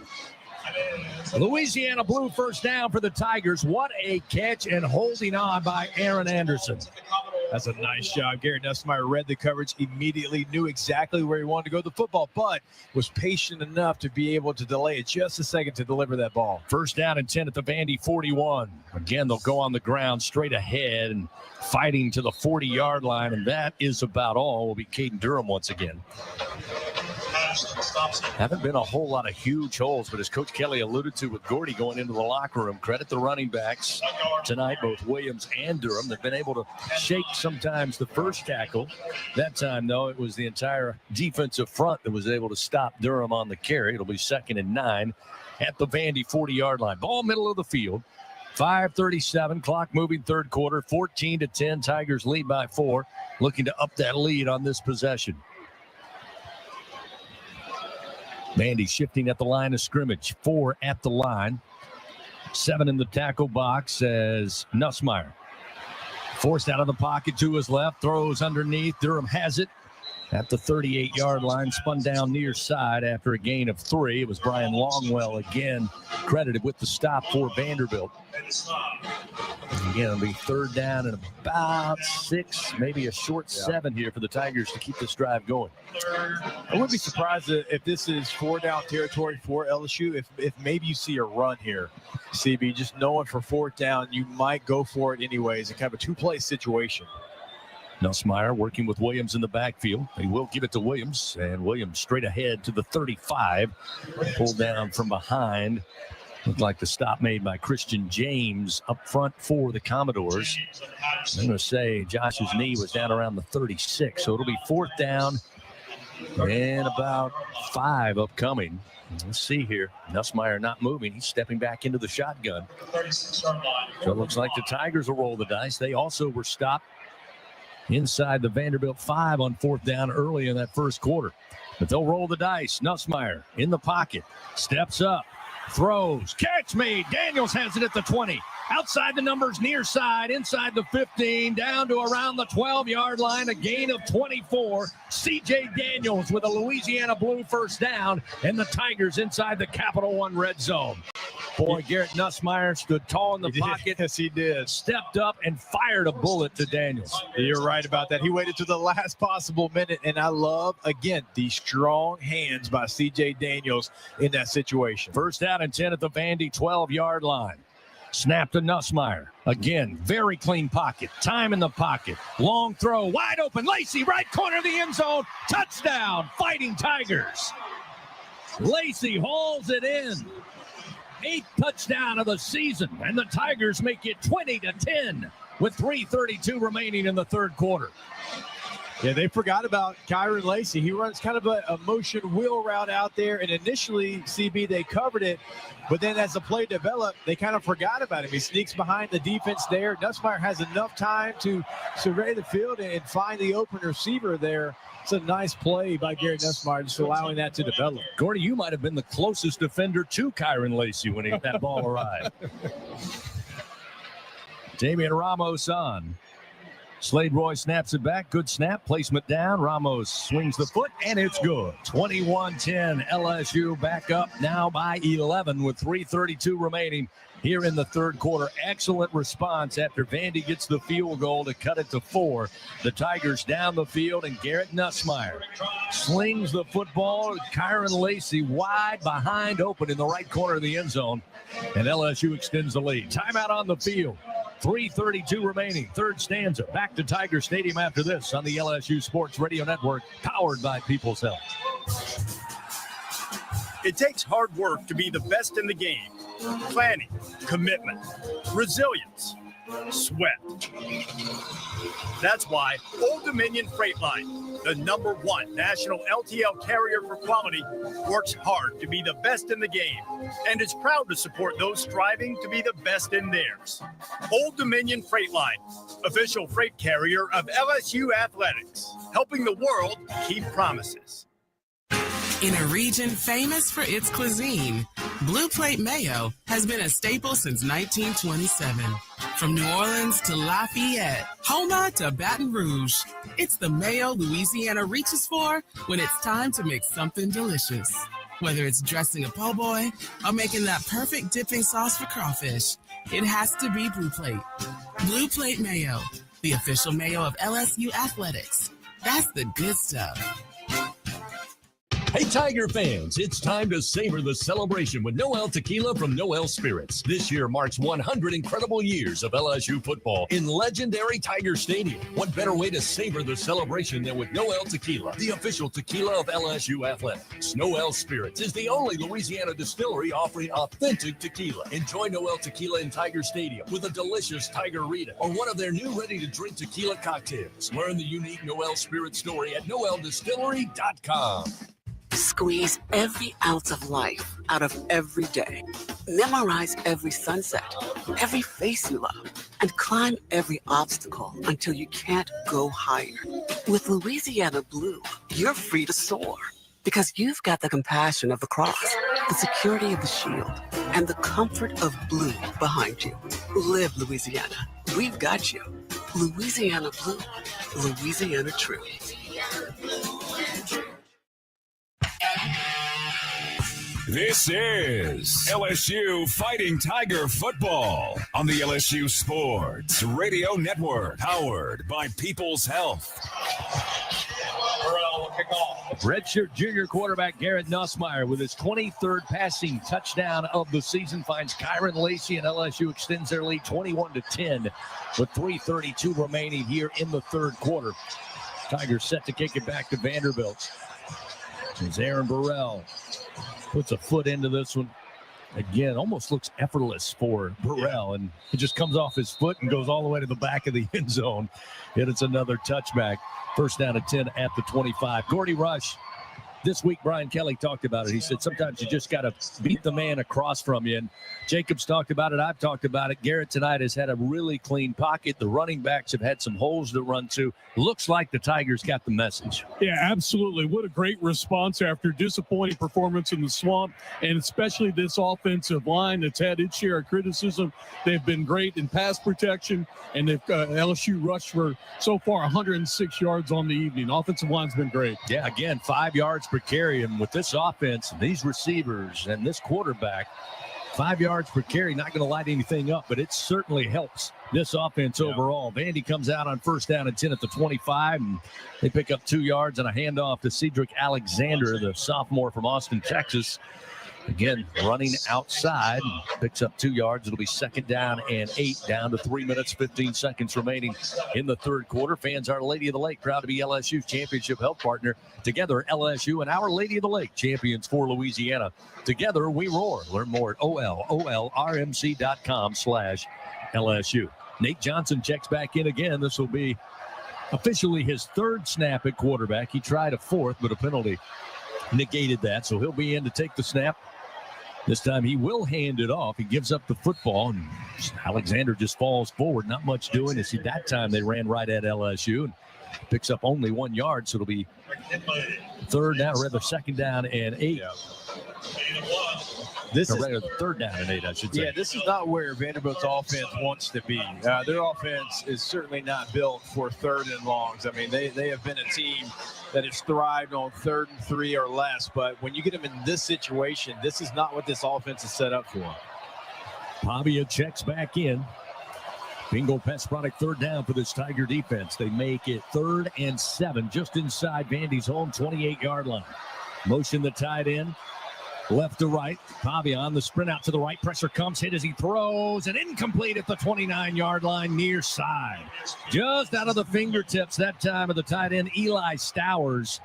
Louisiana Blue 1st down for the Tigers. What a catch and holding on by Aaron Anderson. That's a nice job. Garrett Nussmeier read the coverage immediately, knew exactly where he wanted to go with the football, but was patient enough to be able to delay it just a second to deliver that ball. 1st down and 10 at the Vandy 41. Again, they'll go on the ground straight ahead and fighting to the 40-yard line, and that is about all. Will be Caden Durham once again. Haven't been a whole lot of huge holes, but as Coach Kelly alluded to with Gordy going into the locker room, credit the running backs tonight, both Williams and Durham. They've been able to shake sometimes the first tackle. That time, though, it was the entire defensive front that was able to stop Durham on the carry. It'll be 2nd and 9 at the Vandy 40-yard line. Ball middle of the field. 5:37, clock moving, 3rd quarter, 14-10. Tigers lead by 4, looking to up that lead on this possession. Vandy shifting at the line of scrimmage. 4 at the line. 7 in the tackle box as Nussmeier forced out of the pocket to his left. Throws underneath. Durham has it at the 38-yard line. Spun down near side after a gain of 3. It was Brian Longwell again credited with the stop for Vanderbilt. Again, it'll be 3rd down and about 6, maybe a short 7 here for the Tigers to keep this drive going. I wouldn't be surprised if this is 4-down territory for LSU, if maybe you see a run here, CB. Just knowing for 4th down, you might go for it anyways. It's kind of a 2-play situation. Nussmeier working with Williams in the backfield. He will give it to Williams, and Williams straight ahead to the 35. Pulled down from behind. Looked like the stop made by Christian James up front for the Commodores. I'm going to say Josh's knee was down around the 36, so it'll be 4th down and about 5 upcoming. Let's see here. Nussmeier not moving. He's stepping back into the shotgun. So it looks like the Tigers will roll the dice. They also were stopped inside the Vanderbilt 5 on 4th down early in that first quarter. But they'll roll the dice. Nussmeier in the pocket. Steps up. Throws. Catch made. Daniels has it at the 20. Outside the numbers, near side, inside the 15, down to around the 12-yard line, a gain of 24. C.J. Daniels with a Louisiana Blue 1st down, and the Tigers inside the Capital One red zone. Boy, Garrett Nussmeier stood tall in the pocket. Yes, he did. Stepped up and fired a bullet to Daniels. You're right about that. He waited to the last possible minute, and I love, again, the strong hands by C.J. Daniels in that situation. First down and 10 at the Vandy 12-yard line. Snap to Nussmeier. Again, very clean pocket. Time in the pocket. Long throw, wide open. Lacey, right corner of the end zone. Touchdown, Fighting Tigers. Lacey hauls it in. 8th touchdown of the season, and the Tigers make it 20-10 with 3:32 remaining in the third quarter. Yeah, they forgot about Kyron Lacey. He runs kind of a motion wheel route out there, and initially, CB, they covered it, but then as the play developed, they kind of forgot about him. He sneaks behind the defense there. Nussmeier has enough time to survey the field and find the open receiver there. It's a nice play by Garrett Nussmeier, just allowing that to develop. Gordy, you might have been the closest defender to Kyron Lacey when that ball arrived. Damian Ramos on. Slade Roy snaps it back. Good snap. Placement down. Ramos swings the foot, and it's good. 21-10. LSU back up now by 11 with 3:32 remaining here in the third quarter. Excellent response after Vandy gets the field goal to cut it to 4. The Tigers down the field, and Garrett Nussmeier slings the football. Kyron Lacey wide behind, open in the right corner of the end zone, and LSU extends the lead. Timeout on the field. 3:32 remaining. Third stanza. Back to Tiger Stadium after this on the LSU Sports Radio Network, powered by People's Health. It takes hard work to be the best in the game. Planning, commitment, resilience, sweat. That's why Old Dominion Freight Line, the #1 national LTL carrier for quality, works hard to be the best in the game and is proud to support those striving to be the best in theirs. Old Dominion Freight Line, official freight carrier of LSU Athletics, helping the world keep promises. In a region famous for its cuisine, Blue Plate Mayo has been a staple since 1927. From New Orleans to Lafayette, Houma to Baton Rouge, it's the mayo Louisiana reaches for when it's time to make something delicious. Whether it's dressing a po' boy or making that perfect dipping sauce for crawfish, it has to be Blue Plate. Blue Plate Mayo, the official mayo of LSU Athletics. That's the good stuff. Hey, Tiger fans, it's time to savor the celebration with Noel Tequila from Noel Spirits. This year marks 100 incredible years of LSU football in legendary Tiger Stadium. What better way to savor the celebration than with Noel Tequila, the official tequila of LSU Athletics. Noel Spirits is the only Louisiana distillery offering authentic tequila. Enjoy Noel Tequila in Tiger Stadium with a delicious Tiger Rita or one of their new ready-to-drink tequila cocktails. Learn the unique Noel Spirit story at noeldistillery.com. Squeeze every ounce of life out of every day. Memorize every sunset, every face you love, and climb every obstacle until you can't go higher. With Louisiana Blue, you're free to soar because you've got the compassion of the cross, the security of the shield, and the comfort of blue behind you. Live Louisiana. We've got you. Louisiana Blue. Louisiana True. This is LSU Fighting Tiger Football on the LSU Sports Radio Network, powered by People's Health. Redshirt junior quarterback Garrett Nussmeier with his 23rd passing touchdown of the season finds Kyron Lacey, and LSU extends their lead 21-10 with 3:32 remaining here in the third quarter. Tigers set to kick it back to Vanderbilt. As Aaron Burrell puts a foot into this one. Again, almost looks effortless for Burrell, and it just comes off his foot and goes all the way to the back of the end zone. And it's another touchback. First down and 10 at the 25. Gordy Rush. This week, Brian Kelly talked about it. He said sometimes you just got to beat the man across from you. And Jacobs talked about it. I've talked about it. Garrett tonight has had a really clean pocket. The running backs have had some holes to run to. Looks like the Tigers got the message. Yeah, absolutely. What a great response after disappointing performance in the Swamp, and especially this offensive line that's had its share of criticism. They've been great in pass protection, and they've LSU rushed for so far 106 yards on the evening. Offensive line's been great. Yeah, again, 5 yards per carry. And with this offense, and these receivers, and this quarterback, 5 yards per carry, not going to light anything up, but it certainly helps this offense overall. Vandy comes out on first down and 10 at the 25, and they pick up 2 yards and a handoff to Cedric Alexander, the sophomore from Austin, Texas. Again, running outside, picks up 2 yards. It'll be 2nd down and 8, down to 3 minutes, 15 seconds remaining in the third quarter. Fans, Our Lady of the Lake, proud to be LSU's championship health partner. Together, LSU and Our Lady of the Lake, champions for Louisiana. Together, we roar. Learn more at olrmc.com/LSU. Nate Johnson checks back in again. This will be officially his 3rd snap at quarterback. He tried a 4th, but a penalty negated that, so he'll be in to take the snap. This time he will hand it off. He gives up the football, and Alexander just falls forward. Not much doing. You see, that time they ran right at LSU and picks up only 1 yard, so it'll be 2nd down and 8. This is 3rd down and 8, I should say. Yeah, this is not where Vanderbilt's offense wants to be. Their offense is certainly not built for 3rd and longs. I mean, they have been a team that has thrived on 3rd and 3 or less. But when you get them in this situation, this is not what this offense is set up for. Pavia checks back in. Bingo Pest product 3rd down for this Tiger defense. They make it 3rd and 7, just inside Vandy's home 28-yard line. Motion the tight end. Left to right. Pavia on the sprint out to the right. Pressure comes, hit as he throws, and incomplete at the 29-yard line near side. Just out of the fingertips that time of the tight end, Eli Stowers.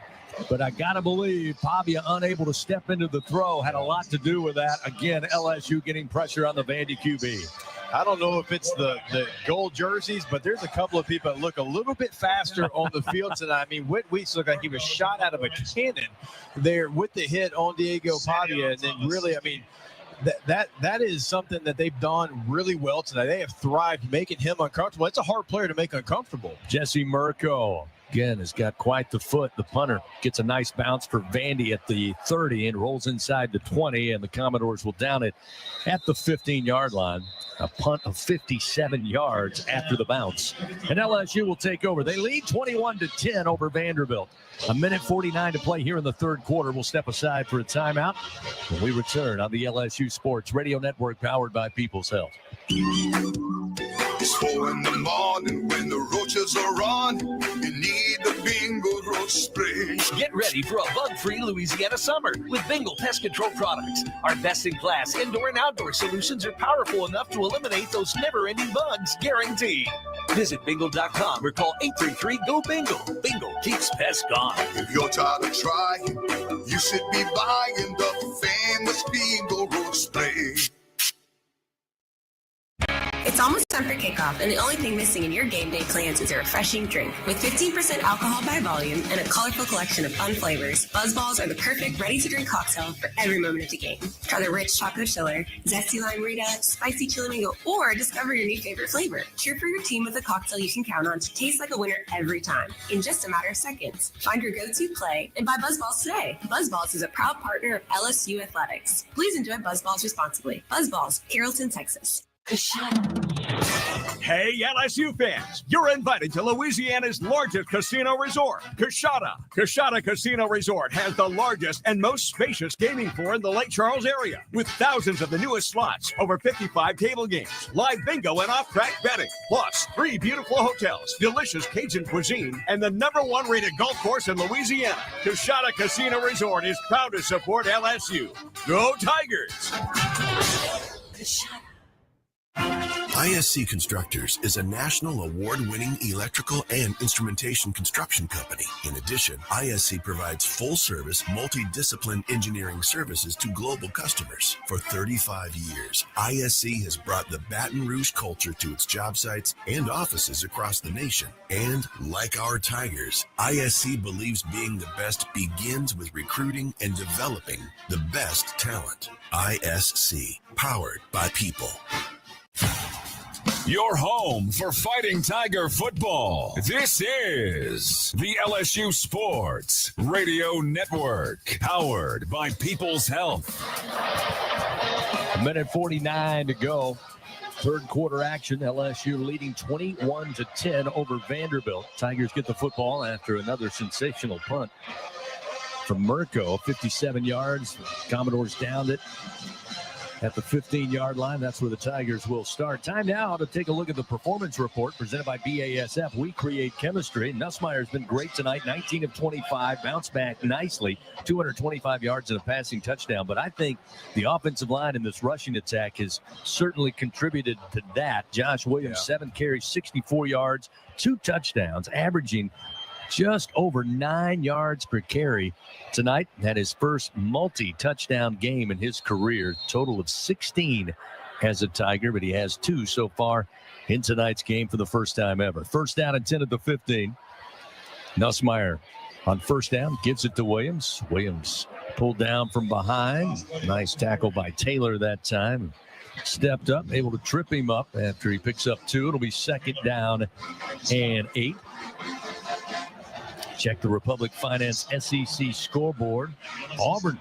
But I got to believe Pavia, unable to step into the throw, had a lot to do with that. Again, LSU getting pressure on the Vandy QB. I don't know if it's the gold jerseys, but there's a couple of people that look a little bit faster on the field tonight. I mean, Whit Weeks looked like he was shot out of a cannon there with the hit on Diego Pavia. And then really, I mean, that is something that they've done really well tonight. They have thrived making him uncomfortable. It's a hard player to make uncomfortable. Jesse Mirko, again, has got quite the foot. The punter gets a nice bounce for Vandy at the 30 and rolls inside the 20, and the Commodores will down it at the 15-yard line. A punt of 57 yards after the bounce. And LSU will take over. They lead 21-10 over Vanderbilt. 1:49 to play here in the third quarter. We'll step aside for a timeout when we return on the LSU Sports Radio Network, powered by People's Health. It's 4 in the morning when the roaches are on. You need the Bingo roach spray. Get ready for a bug-free Louisiana summer with Bingo Pest Control products. Our best-in-class indoor and outdoor solutions are powerful enough to eliminate those never-ending bugs, guaranteed. Visit bingo.com or call 833-GO-BINGO. Bingo keeps pests gone. If you're tired of trying, you should be buying the famous Bingo roach spray. It's almost time for kickoff, and the only thing missing in your game day plans is a refreshing drink. With 15% alcohol by volume and a colorful collection of fun flavors, Buzzballs are the perfect ready-to-drink cocktail for every moment of the game. Try the rich chocolate chiller, zesty limerita, spicy chili mango, or discover your new favorite flavor. Cheer for your team with a cocktail you can count on to taste like a winner every time, in just a matter of seconds. Find your go-to play and buy Buzzballs today. Buzzballs is a proud partner of LSU Athletics. Please enjoy Buzzballs responsibly. Buzzballs, Carrollton, Texas. Hey, LSU fans, you're invited to Louisiana's largest casino resort, Coshada. Coshada Casino Resort has the largest and most spacious gaming floor in the Lake Charles area, with thousands of the newest slots, over 55 table games, live bingo and off-track betting, plus 3 beautiful hotels, delicious Cajun cuisine, and the #1 rated golf course in Louisiana. Coshada Casino Resort is proud to support LSU. Go Tigers! ISC Constructors is a national award-winning electrical and instrumentation construction company. In addition, ISC provides full-service, multidiscipline engineering services to global customers. For 35 years, ISC has brought the Baton Rouge culture to its job sites and offices across the nation. And like our Tigers, ISC believes being the best begins with recruiting and developing the best talent. ISC, powered by people. Your home for Fighting Tiger football. This is the LSU Sports Radio Network, powered by People's Health. 1:49 to go. Third quarter action. LSU leading 21-10 over Vanderbilt. Tigers get the football after another sensational punt from Mirko, 57 yards. Commodores downed it at the 15-yard line. That's where the Tigers will start. Time now to take a look at the performance report presented by BASF. We create chemistry. Nussmeier's been great tonight, 19 of 25, bounced back nicely, 225 yards and a passing touchdown. But I think the offensive line in this rushing attack has certainly contributed to that. Josh Williams, 7 carries, 64 yards, 2 touchdowns, averaging just over 9 yards per carry tonight. Had his first multi-touchdown game in his career. Total of 16 as a Tiger, but he has 2 so far in tonight's game for the first time ever. First down and 10 at the 15. Nussmeier on first down gives it to Williams. Williams pulled down from behind. Nice tackle by Taylor that time. Stepped up, able to trip him up after he picks up 2. It'll be second down and 8. Check the Republic Finance SEC scoreboard. Auburn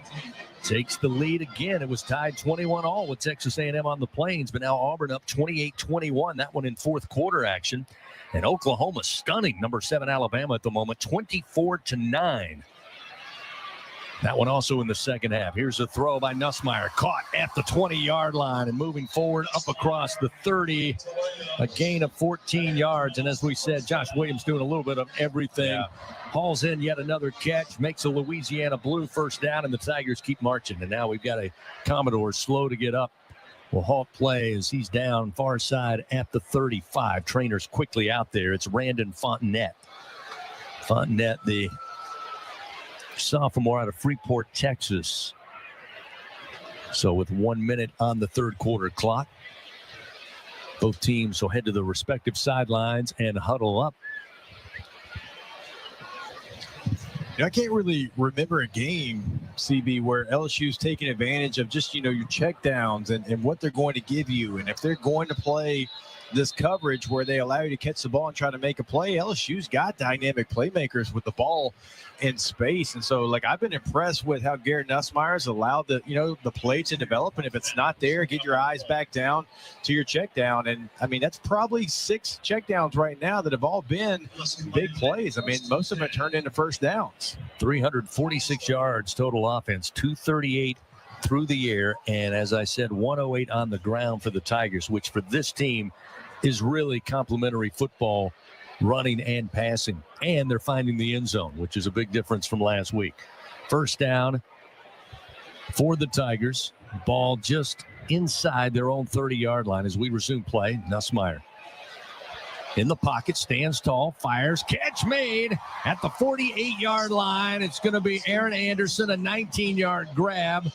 takes the lead again. It was tied 21-all with Texas A&M on the Plains, but now Auburn up 28-21. That one in fourth quarter action. And Oklahoma stunning number 7 Alabama at the moment, 24-9. That one also in the second half. Here's a throw by Nussmeier, caught at the 20-yard line and moving forward up across the 30, a gain of 14 yards. And as we said, Josh Williams doing a little bit of everything. Hauls in yet another catch, makes a Louisiana Blue first down, and the Tigers keep marching. And now we've got a Commodore slow to get up. Will halt play as he's down far side at the 35. Trainers quickly out there. It's Randon Fontenette. Fontenette, the sophomore out of Freeport, Texas. So with 1 minute on the third quarter clock, both teams will head to the respective sidelines and huddle up. I can't really remember a game, CB, where LSU's taking advantage of just, your check downs and what they're going to give you. And if they're going to play this coverage where they allow you to catch the ball and try to make a play, LSU's got dynamic playmakers with the ball in space. And so, I've been impressed with how Garrett Nussmeier's allowed the play to develop. And if it's not there, get your eyes back down to your check down. And, that's probably 6 check downs right now that have all been big plays. Most of them have turned into first downs. 346 yards total offense, 238 through the air. And as I said, 108 on the ground for the Tigers, which for this team is really complimentary football, running and passing. And they're finding the end zone, which is a big difference from last week. First down for the Tigers. Ball just inside their own 30-yard line as we resume play. Nussmeier in the pocket, stands tall, fires, catch made at the 48-yard line. It's going to be Aaron Anderson, a 19-yard grab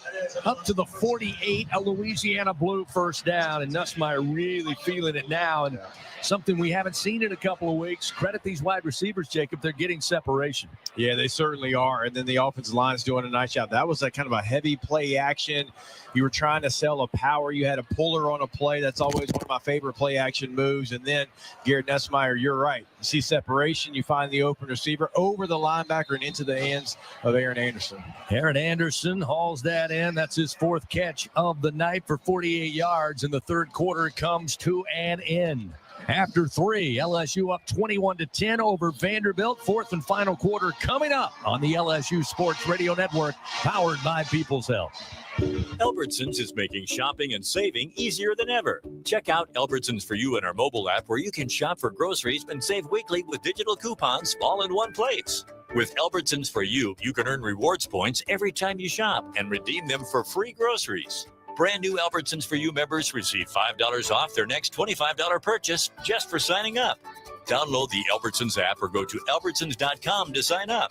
up to the 48, a Louisiana Blue first down. And Nussmeier really feeling it now, and something we haven't seen in a couple of weeks. Credit these wide receivers, Jacob. They're getting separation. Yeah, they certainly are. And then the offensive line is doing a nice job. That was a kind of a heavy play action. You were trying to sell a power. You had a puller on a play. That's always one of my favorite play action moves. And then Garrett Nussmeier, you're right. You see separation. You find the open receiver over the linebacker and into the hands of Aaron Anderson. Aaron Anderson hauls that in. That's his 4th catch of the night for 48 yards. And the third quarter comes to an end. After 3, LSU up 21-10 over Vanderbilt. 4th and final quarter coming up on the LSU Sports Radio Network, powered by People's Health. Albertsons is making shopping and saving easier than ever. Check out Albertsons For You in our mobile app, where you can shop for groceries and save weekly with digital coupons all in one place. With Albertsons For You, you can earn rewards points every time you shop and redeem them for free groceries. Brand new Albertsons For You members receive $5 off their next $25 purchase just for signing up. Download the Albertsons app or go to albertsons.com to sign up.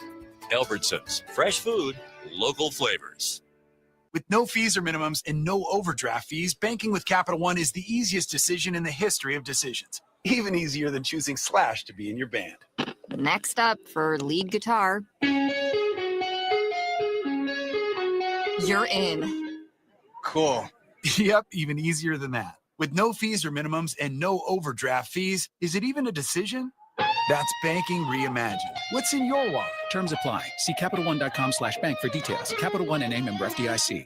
Albertsons, fresh food, local flavors. With no fees or minimums and no overdraft fees, banking with Capital One is the easiest decision in the history of decisions. Even easier than choosing Slash to be in your band. Next up for lead guitar. You're in. Cool. Yep, even easier than that. With no fees or minimums and no overdraft fees, is it even a decision? That's banking reimagined. What's in your wallet? Terms apply. See CapitalOne.com/bank for details. Capital One and a member FDIC.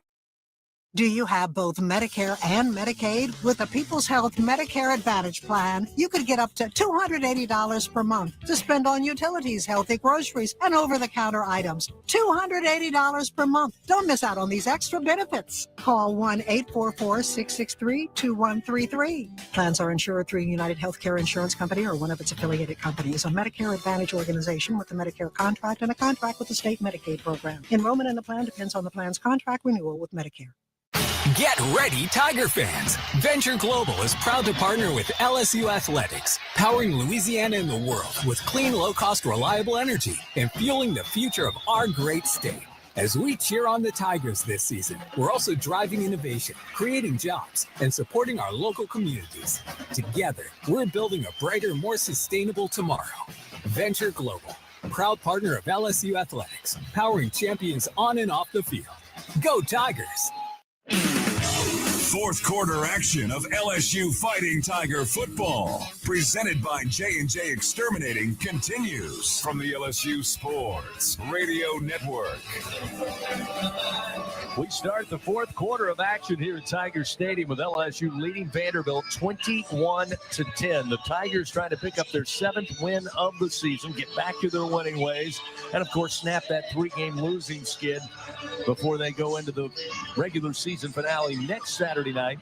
Do you have both Medicare and Medicaid? With the People's Health Medicare Advantage Plan, you could get up to $280 per month to spend on utilities, healthy groceries, and over-the-counter items. $280 per month. Don't miss out on these extra benefits. Call 1-844-663-2133. Plans are insured through United Healthcare Insurance Company or one of its affiliated companies, a Medicare Advantage organization with a Medicare contract and a contract with the state Medicaid program. Enrollment in the plan depends on the plan's contract renewal with Medicare. Get ready, Tiger fans! Venture Global is proud to partner with LSU Athletics, powering Louisiana and the world with clean, low-cost, reliable energy and fueling the future of our great state. As we cheer on the Tigers this season, we're also driving innovation, creating jobs, and supporting our local communities. Together, we're building a brighter, more sustainable tomorrow. Venture Global, proud partner of LSU Athletics, powering champions on and off the field. Go Tigers! Fourth quarter action of LSU Fighting Tiger football, presented by J&J Exterminating, continues from the LSU Sports Radio Network. We start the fourth quarter of action here at Tiger Stadium with LSU leading Vanderbilt 21-10. The Tigers trying to pick up their 7th win of the season, get back to their winning ways, and of course snap that 3-game losing skid before they go into the regular season finale next Saturday, I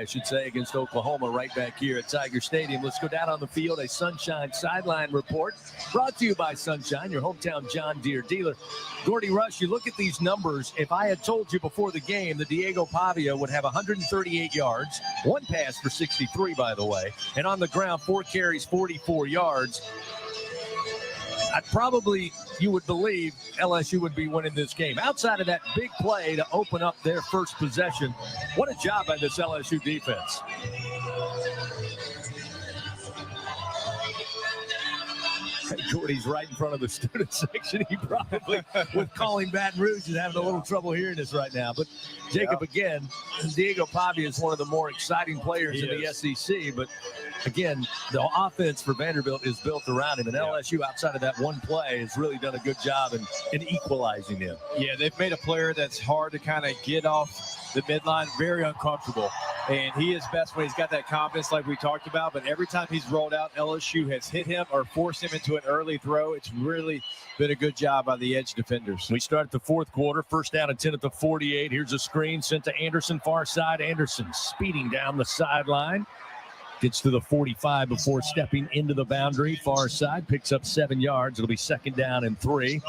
should say, against Oklahoma right back here at Tiger Stadium. Let's go down on the field. A Sunshine Sideline Report brought to you by Sunshine, your hometown John Deere dealer. Gordy Rush, you look at these numbers. If I had told you before the game that Diego Pavia would have 138 yards, one pass for 63, by the way, and on the ground, 4 carries, 44 yards, you would believe LSU would be winning this game. Outside of that big play to open up their first possession, what a job by this LSU defense. Gordy's right in front of the student section. He probably, with calling Baton Rouge, is having a little trouble hearing us right now. But Jacob, again, Diego Pavia is one of the more exciting players in the SEC. But again, the offense for Vanderbilt is built around him. And LSU, outside of that one play, has really done a good job in equalizing him. Yeah, they've made a player that's hard to kind of get off the midline, very uncomfortable. And he is best when he's got that confidence like we talked about. But every time he's rolled out, LSU has hit him or forced him into an early throw. It's really been a good job by the edge defenders. We start the fourth quarter, first down and 10 at the 48. Here's a screen sent to Anderson, far side. Anderson speeding down the sideline. Gets to the 45 before stepping into the boundary. Far side, picks up 7 yards. It'll be second down and 3.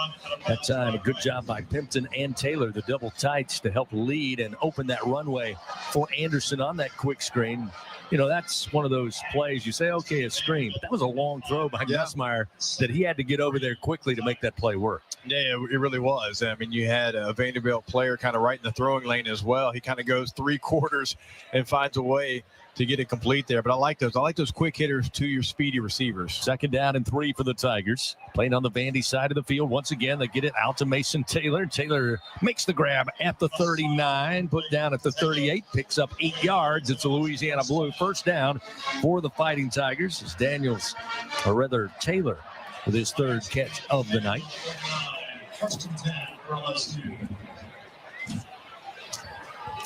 That time, a good job by Pimpton and Taylor, the double tights, to help lead and open that runway for Anderson on that quick screen. You know, that's one of those plays you say, okay, a screen. But that was a long throw by Nussmeier that he had to get over there quickly to make that play work. Yeah, it really was. I mean, you had a Vanderbilt player kind of right in the throwing lane as well. He kind of goes 3 quarters and finds a way to get it complete there. But I like those. I like those quick hitters to your speedy receivers. Second down and 3 for the Tigers. Playing on the Vandy side of the field. Once again, they get it out to Mason Taylor. Taylor makes the grab at the 39, put down at the 38, picks up 8 yards. It's a Louisiana Blue first down for the Fighting Tigers. It's Daniels, or rather Taylor, with his 3rd catch of the night.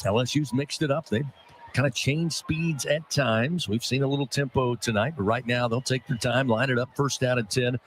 LSU's mixed it up. They've kind of change speeds at times. We've seen a little tempo tonight, but right now they'll take their time, line it up, first down and 10.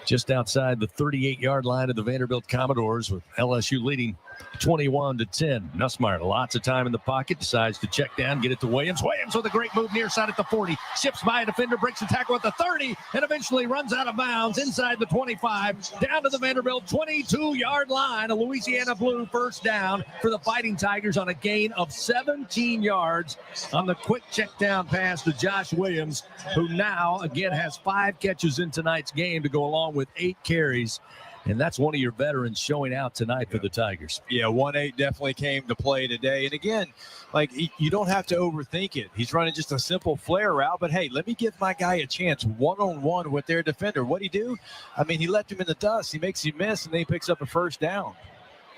Just outside the 38-yard line of the Vanderbilt Commodores, with LSU leading 21-10. Nussmeier, lots of time in the pocket, decides to check down, get it to Williams. Williams with a great move near side at the 40. Ships by a defender, breaks the tackle at the 30, and eventually runs out of bounds inside the 25, down to the Vanderbilt 22-yard line. A Louisiana Blue first down for the Fighting Tigers on a gain of 17 yards on the quick check down pass to Josh Williams, who now, again, has 5 catches in tonight's game to go along with 8 carries. And that's one of your veterans showing out tonight for the Tigers. Yeah, 1-8 definitely came to play today. And again, like, you don't have to overthink it. He's running just a simple flare route, but hey, let me give my guy a chance one-on-one with their defender. What'd he do? I mean, he left him in the dust. He makes him miss, and then he picks up a first down.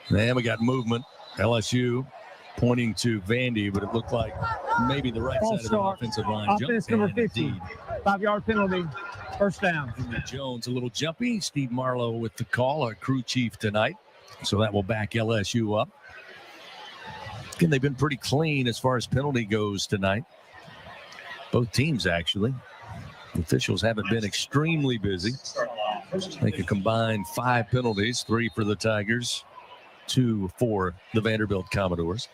And we got movement. LSU pointing to Vandy, but it looked like maybe the right side of the offensive line. Offense number 50, 5-yard penalty, first down. Jones a little jumpy. Steve Marlowe with the call, our crew chief tonight. So that will back LSU up. Again, they've been pretty clean as far as penalty goes tonight. Both teams, actually. The officials haven't been extremely busy. They could combine 5 penalties, 3 for the Tigers, 2 for the Vanderbilt Commodores.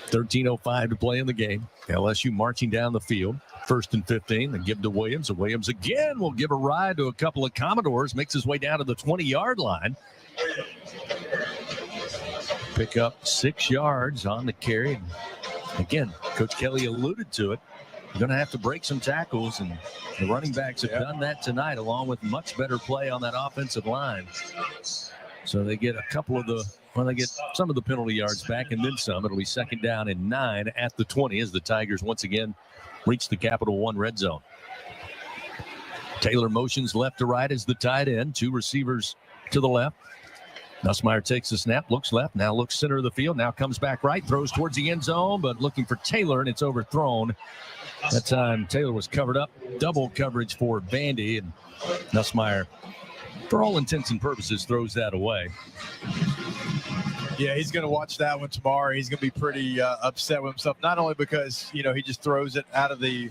13:05 to play in the game. LSU marching down the field. 1st and 15. They give to Williams. And Williams again will give a ride to a couple of Commodores. Makes his way down to the 20-yard line. Pick up 6 yards on the carry. And again, Coach Kelly alluded to it. You're going to have to break some tackles, and the running backs have done that tonight, along with much better play on that offensive line. So they get they get some of the penalty yards back and then some. It'll be 2nd down and 9 at the 20 as the Tigers once again reach the Capital One red zone. Taylor motions left to right as the tight end. 2 receivers to the left. Nussmeier takes the snap, looks left, now looks center of the field, now comes back right, throws towards the end zone, but looking for Taylor, and it's overthrown. That time, Taylor was covered up. Double coverage for Vandy, and Nussmeier, for all intents and purposes, throws that away. Yeah, he's going to watch that one tomorrow. He's going to be pretty upset with himself, not only because, he just throws it out of the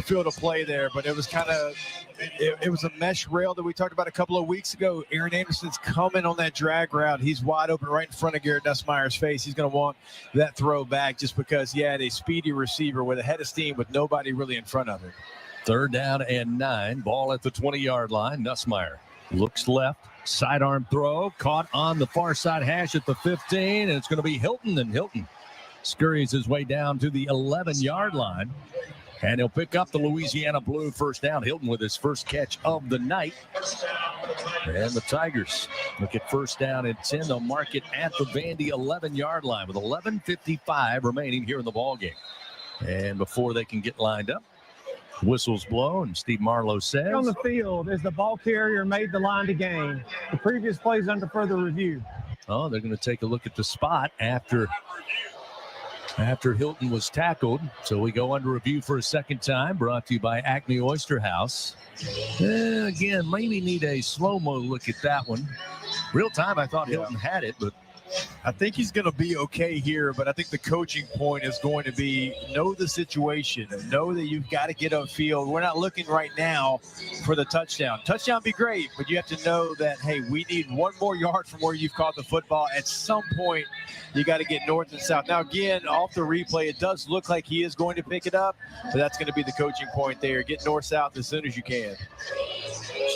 field of play there, but it was kind of it was a mesh rail that we talked about a couple of weeks ago. Aaron Anderson's coming on that drag route. He's wide open right in front of Garrett Nussmeier's face. He's going to want that throw back just because he had a speedy receiver with a head of steam with nobody really in front of him. 3rd down and 9. Ball at the 20-yard line. Nussmeier looks left. Sidearm throw. Caught on the far side hash at the 15. And it's going to be Hilton. And Hilton scurries his way down to the 11-yard line. And he'll pick up the Louisiana Blue 1st down. Hilton with his first catch of the night. And the Tigers look at 1st down and 10. They'll mark it at the Vandy 11-yard line with 11:55 remaining here in the ballgame. And before they can get lined up, whistles blow, and Steve Marlowe says, on the field as the ball carrier made the line to gain. The previous plays under further review. Oh, they're going to take a look at the spot after Hilton was tackled. So we go under review for a 2nd time, brought to you by Acme Oyster House. Again, maybe need a slow-mo look at that one. Real time, I thought Hilton had it, but I think he's going to be okay here, but I think the coaching point is going to be know the situation and know that you've got to get upfield. We're not looking right now for the touchdown. Touchdown be great, but you have to know that, hey, we need 1 more yard from where you've caught the football. At some point, you got to get north and south. Now, again, off the replay, it does look like he is going to pick it up, but that's going to be the coaching point there. Get north-south as soon as you can.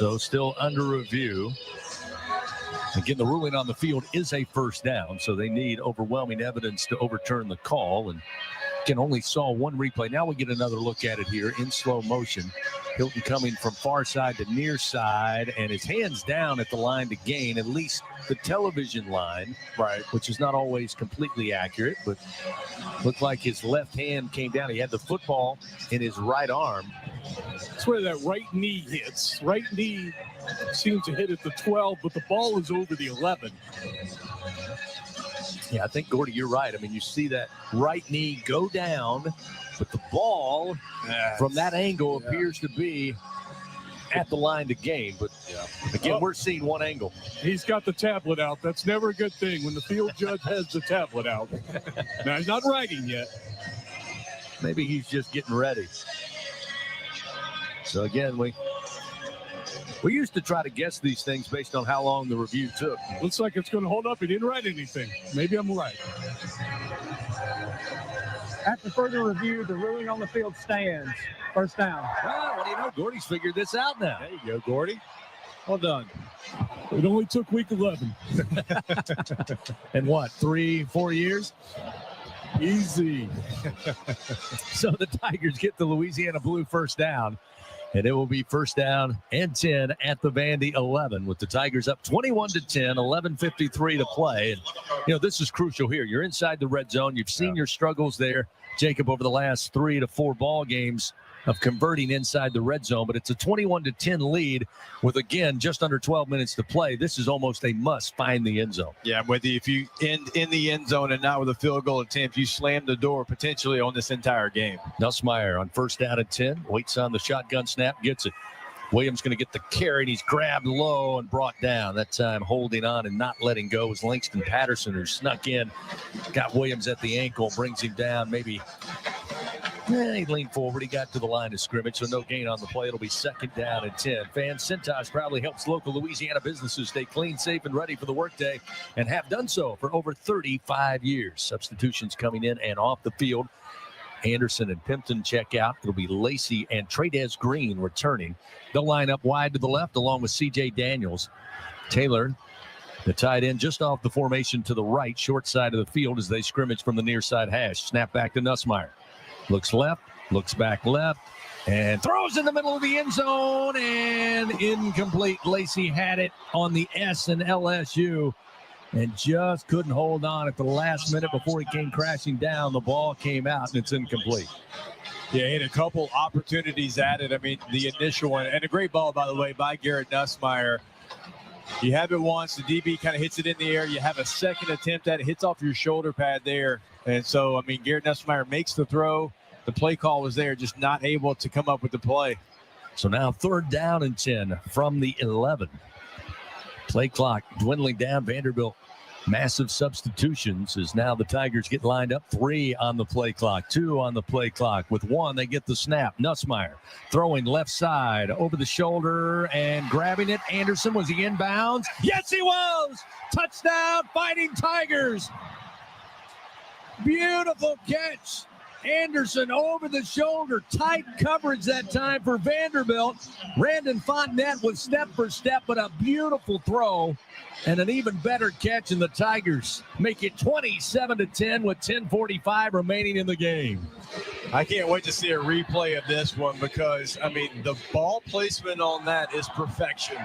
So still under review. Again, the ruling on the field is a 1st down, so they need overwhelming evidence to overturn the call. And again, only saw 1 replay. Now we get another look at it here in slow motion. Hilton coming from far side to near side, and his hands down at the line to gain, at least the television line, right, which is not always completely accurate, but looked like his left hand came down. He had the football in his right arm. That's where that right knee hits. Right knee seems to hit at the 12, but the ball is over the 11. Yeah, I think, Gordy, you're right. I mean, you see that right knee go down, but the ball from that angle appears to be at the line to gain. But again, we're seeing one angle. He's got the tablet out. That's never a good thing when the field judge has the tablet out. Now, he's not writing yet. Maybe he's just getting ready. So again, we used to try to guess these things based on how long the review took. Looks like it's going to hold up. He didn't write anything. Maybe I'm right. After further review, the ruling on the field stands. 1st down. Well, what do you know? Gordy's figured this out now. There you go, Gordy. Well done. It only took week 11. And what, 3-4 years? Easy. So the Tigers get the Louisiana Blue 1st down. And it will be 1st down and 10 at the Vandy 11 with the Tigers up 21-10, 11:53 to play. And, this is crucial here. You're inside the red zone. You've seen your struggles there, Jacob, over the last 3 to 4 ball games of converting inside the red zone. But it's a 21-10 lead with, again, just under 12 minutes to play. This is almost a must find the end zone. Yeah, whether if you end in the end zone and not with a field goal attempt, you slam the door potentially on this entire game. Nussmeier on 1st down and 10, waits on the shotgun snap, gets it. Williams going to get the carry, and he's grabbed low and brought down. That time holding on and not letting go was Langston Patterson, who snuck in, got Williams at the ankle, brings him down. Maybe he leaned forward. He got to the line of scrimmage, so no gain on the play. It'll be 2nd down and 10. Fans, Cintas proudly helps local Louisiana businesses stay clean, safe, and ready for the workday, and have done so for over 35 years. Substitutions coming in and off the field. Anderson and Pimpton check out. It'll be Lacey and Tradez Green returning. They'll line up wide to the left along with C.J. Daniels. Taylor, the tight end, just off the formation to the right, short side of the field as they scrimmage from the near side hash. Snap back to Nussmeier. Looks left, looks back left, and throws in the middle of the end zone, and incomplete. Lacey had it on the S in LSU and just couldn't hold on at the last minute before he came crashing down. The ball came out, and it's incomplete. Yeah, he had a couple opportunities at it. I mean, the initial one, and a great ball, by the way, by Garrett Nussmeier. You have it once, the DB kind of hits it in the air. You have a second attempt at it, hits off your shoulder pad there. And so, I mean, Garrett Nussmeier makes the throw. The play call was there, just not able to come up with the play. So now 3rd down and 10 from the 11. Play clock dwindling down. Vanderbilt, massive substitutions as now the Tigers get lined up. 3 on the play clock, 2 on the play clock. With 1, they get the snap. Nussmeier throwing left side over the shoulder and grabbing it. Anderson, was he in bounds? Yes, he was! Touchdown, Fighting Tigers! Beautiful catch. Anderson over the shoulder, tight coverage that time for Vanderbilt. Randon Fontenette was step for step, but a beautiful throw and an even better catch, and the Tigers make it 27-10 with 10:45 remaining in the game. I can't wait to see a replay of this one because, I mean, the ball placement on that is perfection.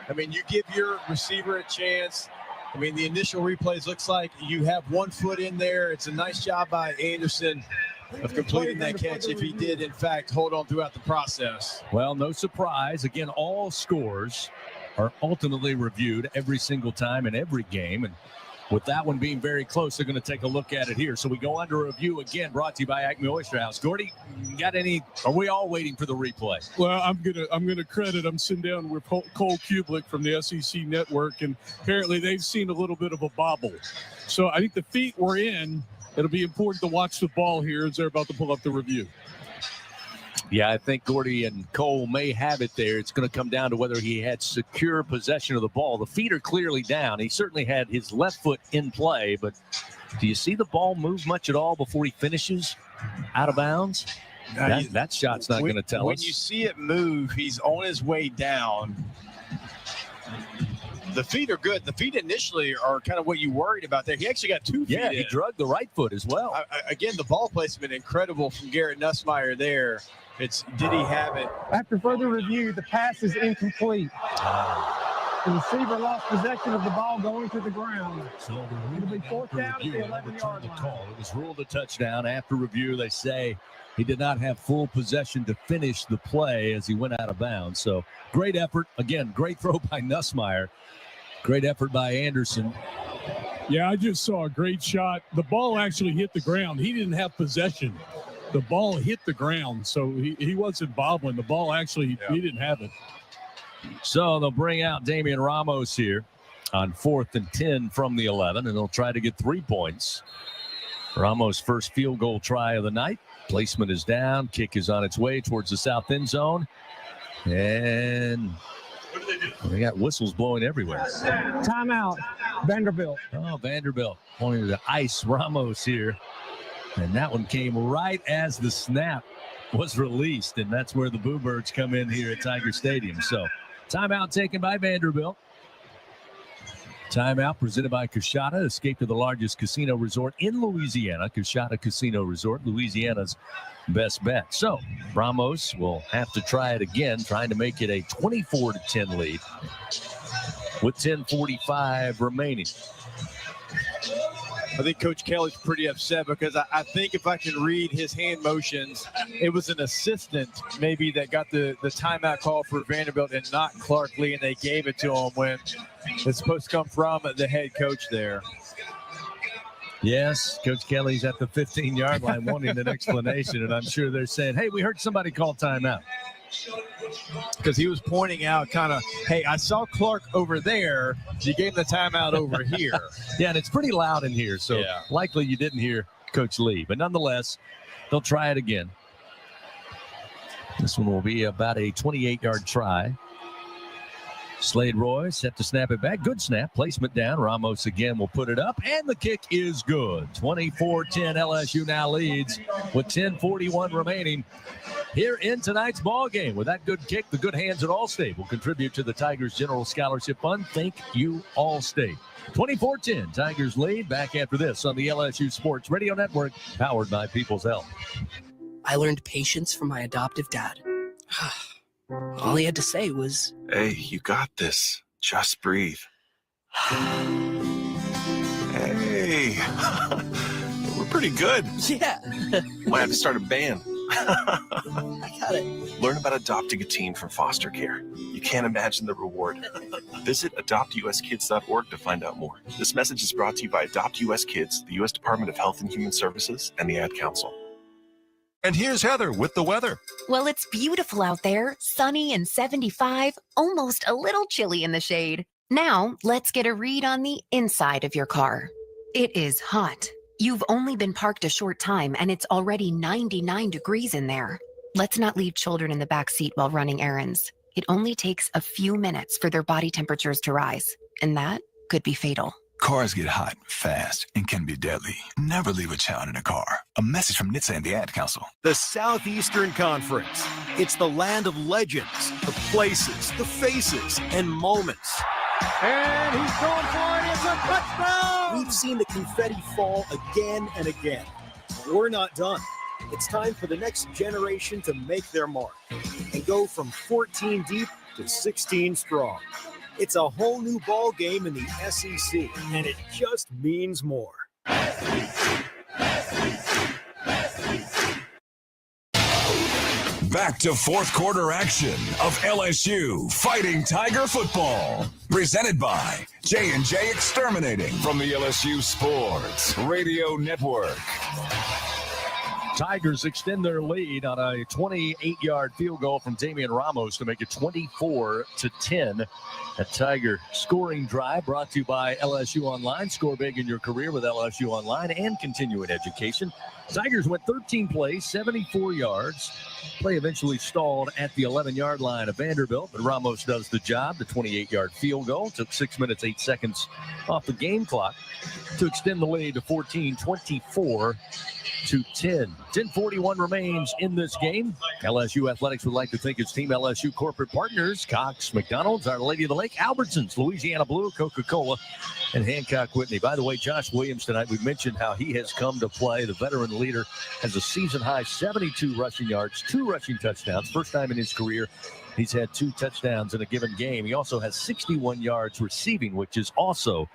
I mean, you give your receiver a chance. I mean, the initial replays looks like you have 1 foot in there. It's a nice job by Anderson of completing that catch if he did, in fact, hold on throughout the process. Well, no surprise. Again, all scores are ultimately reviewed every single time in every game. And with that one being very close, they're going to take a look at it here. So we go under review again, brought to you by Acme Oyster House. Gordy, got any? Are we all waiting for the replay? Well, I'm gonna credit. I'm sitting down with Cole Kublik from the SEC Network, and apparently they've seen a little bit of a bobble. So I think the feet were in. It'll be important to watch the ball here as they're about to pull up the review. Yeah, I think Gordy and Cole may have it there. It's going to come down to whether he had secure possession of the ball. The feet are clearly down. He certainly had his left foot in play, but do you see the ball move much at all before he finishes out of bounds? That shot's not going to tell us. When you see it move, he's on his way down. The feet are good. The feet initially are kind of what you worried about there. He actually got 2 feet. Yeah, he drugged the right foot as well. Again, the ball placement incredible from Garrett Nussmeier there. It's did he have it? After further review, the pass is incomplete. The receiver lost possession of the ball going to the ground. So it'll be 4th down at the 11-yard line. It was ruled a touchdown. After review, they say he did not have full possession to finish the play as he went out of bounds. So great effort. Again, great throw by Nussmeier. Great effort by Anderson. Yeah, I just saw a great shot. The ball actually hit the ground. He didn't have possession. The ball hit the ground, so he wasn't bobbling. The ball actually, he didn't have it. So they'll bring out Damian Ramos here on 4th and 10 from the 11, and they'll try to get 3 points. Ramos' first field goal try of the night. Placement is down. Kick is on its way towards the south end zone. And they got whistles blowing everywhere. Timeout, Vanderbilt. Oh, Vanderbilt wanting to ice Ramos here. And that one came right as the snap was released. And that's where the Boo Birds come in here at Tiger Stadium. So timeout taken by Vanderbilt. Timeout presented by Coshada. Escape to the largest casino resort in Louisiana. Coshada Casino Resort, Louisiana's best bet. So Ramos will have to try it again, trying to make it a 24-10 lead with 10:45 remaining. I think Coach Kelly's pretty upset because I think if I can read his hand motions, it was an assistant maybe that got the timeout call for Vanderbilt and not Clark Lee, and they gave it to him when it's supposed to come from the head coach there. Yes, Coach Kelly's at the 15-yard line wanting an explanation, and I'm sure they're saying, hey, we heard somebody call timeout. Because he was pointing out kind of, hey, I saw Clark over there. You gave him the timeout over here. Yeah, and it's pretty loud in here, so likely you didn't hear Coach Lee. But nonetheless, they'll try it again. This one will be about a 28-yard try. Slade Roy set to snap it back. Good snap. Placement down. Ramos again will put it up, and the kick is good. 24-10 LSU now leads with 10:41 remaining here in tonight's ball game. With that good kick, the good hands at Allstate will contribute to the Tigers General Scholarship Fund. Thank you, Allstate. 24-10, Tigers lead. Back after this on the LSU Sports Radio Network, powered by People's Health. I learned patience from my adoptive dad. All he had to say was, "Hey, you got this. Just breathe." Hey, we're pretty good. Yeah. Might have to start a band. I got it. Learn about adopting a teen from foster care. You can't imagine the reward. Visit adoptuskids.org to find out more. This message is brought to you by Adopt US Kids, the U.S. Department of Health and Human Services, and the Ad Council. And here's Heather with the weather. Well, it's beautiful out there, sunny and 75, almost a little chilly in the shade. Now, let's get a read on the inside of your car. It is hot. You've only been parked a short time and it's already 99 degrees in there. Let's not leave children in the back seat while running errands. It only takes a few minutes for their body temperatures to rise, and that could be fatal. Cars get hot fast and can be deadly. Never leave a child in a car. A message from NHTSA and the Ad Council. The Southeastern Conference. It's the land of legends, the places, the faces, and moments. And he's going for it. It's a touchdown. We've seen the confetti fall again and again. We're not done. It's time for the next generation to make their mark and go from 14 deep to 16 strong. It's a whole new ball game in the SEC, and it just means more. Back to fourth quarter action of LSU Fighting Tiger football. Presented by J&J Exterminating from the LSU Sports Radio Network. Tigers extend their lead on a 28-yard field goal from Damian Ramos to make it 24-10. A Tiger scoring drive brought to you by LSU Online. Score big in your career with LSU Online and continuing education. Tigers went 13 plays, 74 yards. Play eventually stalled at the 11-yard line of Vanderbilt, but Ramos does the job. The 28-yard field goal took 6 minutes, 8 seconds off the game clock to extend the lead to 14-24. To 10. 10:41 remains in this game. LSU Athletics would like to thank its team LSU corporate partners, Cox, McDonald's, Our Lady of the Lake, Albertsons, Louisiana Blue, Coca-Cola, and Hancock Whitney. By the way, Josh Williams tonight, we mentioned how he has come to play. The veteran leader has a season-high 72 rushing yards, 2 rushing touchdowns. First time in his career he's had 2 touchdowns in a given game. He also has 61 yards receiving, which is also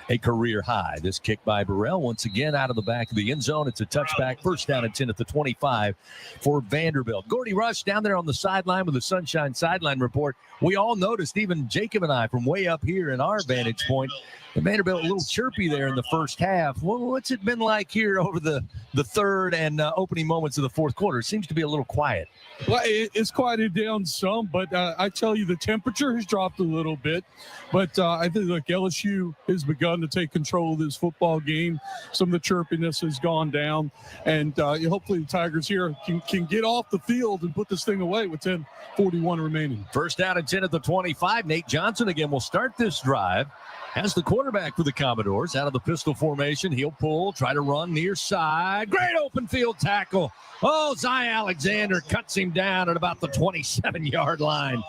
a career high. This kick by Burrell once again out of the back of the end zone. It's a touchback. First down and 10 at the 25 for Vanderbilt. Gordy Rush down there on the sideline with the Sunshine Sideline Report. We all noticed, even Jacob and I, from way up here in our vantage point, Vanderbilt a little chirpy there in the first half. What's it been like here over the third and opening moments of the fourth quarter? It seems to be a little quiet. Well, it's quieted down some, but I tell you, the temperature has dropped a little bit. But I think, look, LSU has begun to take control of this football game. Some of the chirpiness has gone down, and hopefully the Tigers here can get off the field and put this thing away with 10:41 remaining. First down and 10 at the 25. Nate Johnson again will start this drive. As the quarterback for the Commodores, out of the pistol formation, he'll pull, try to run near side. Great open field tackle. Oh, Zy Alexander cuts him down at about the 27-yard line.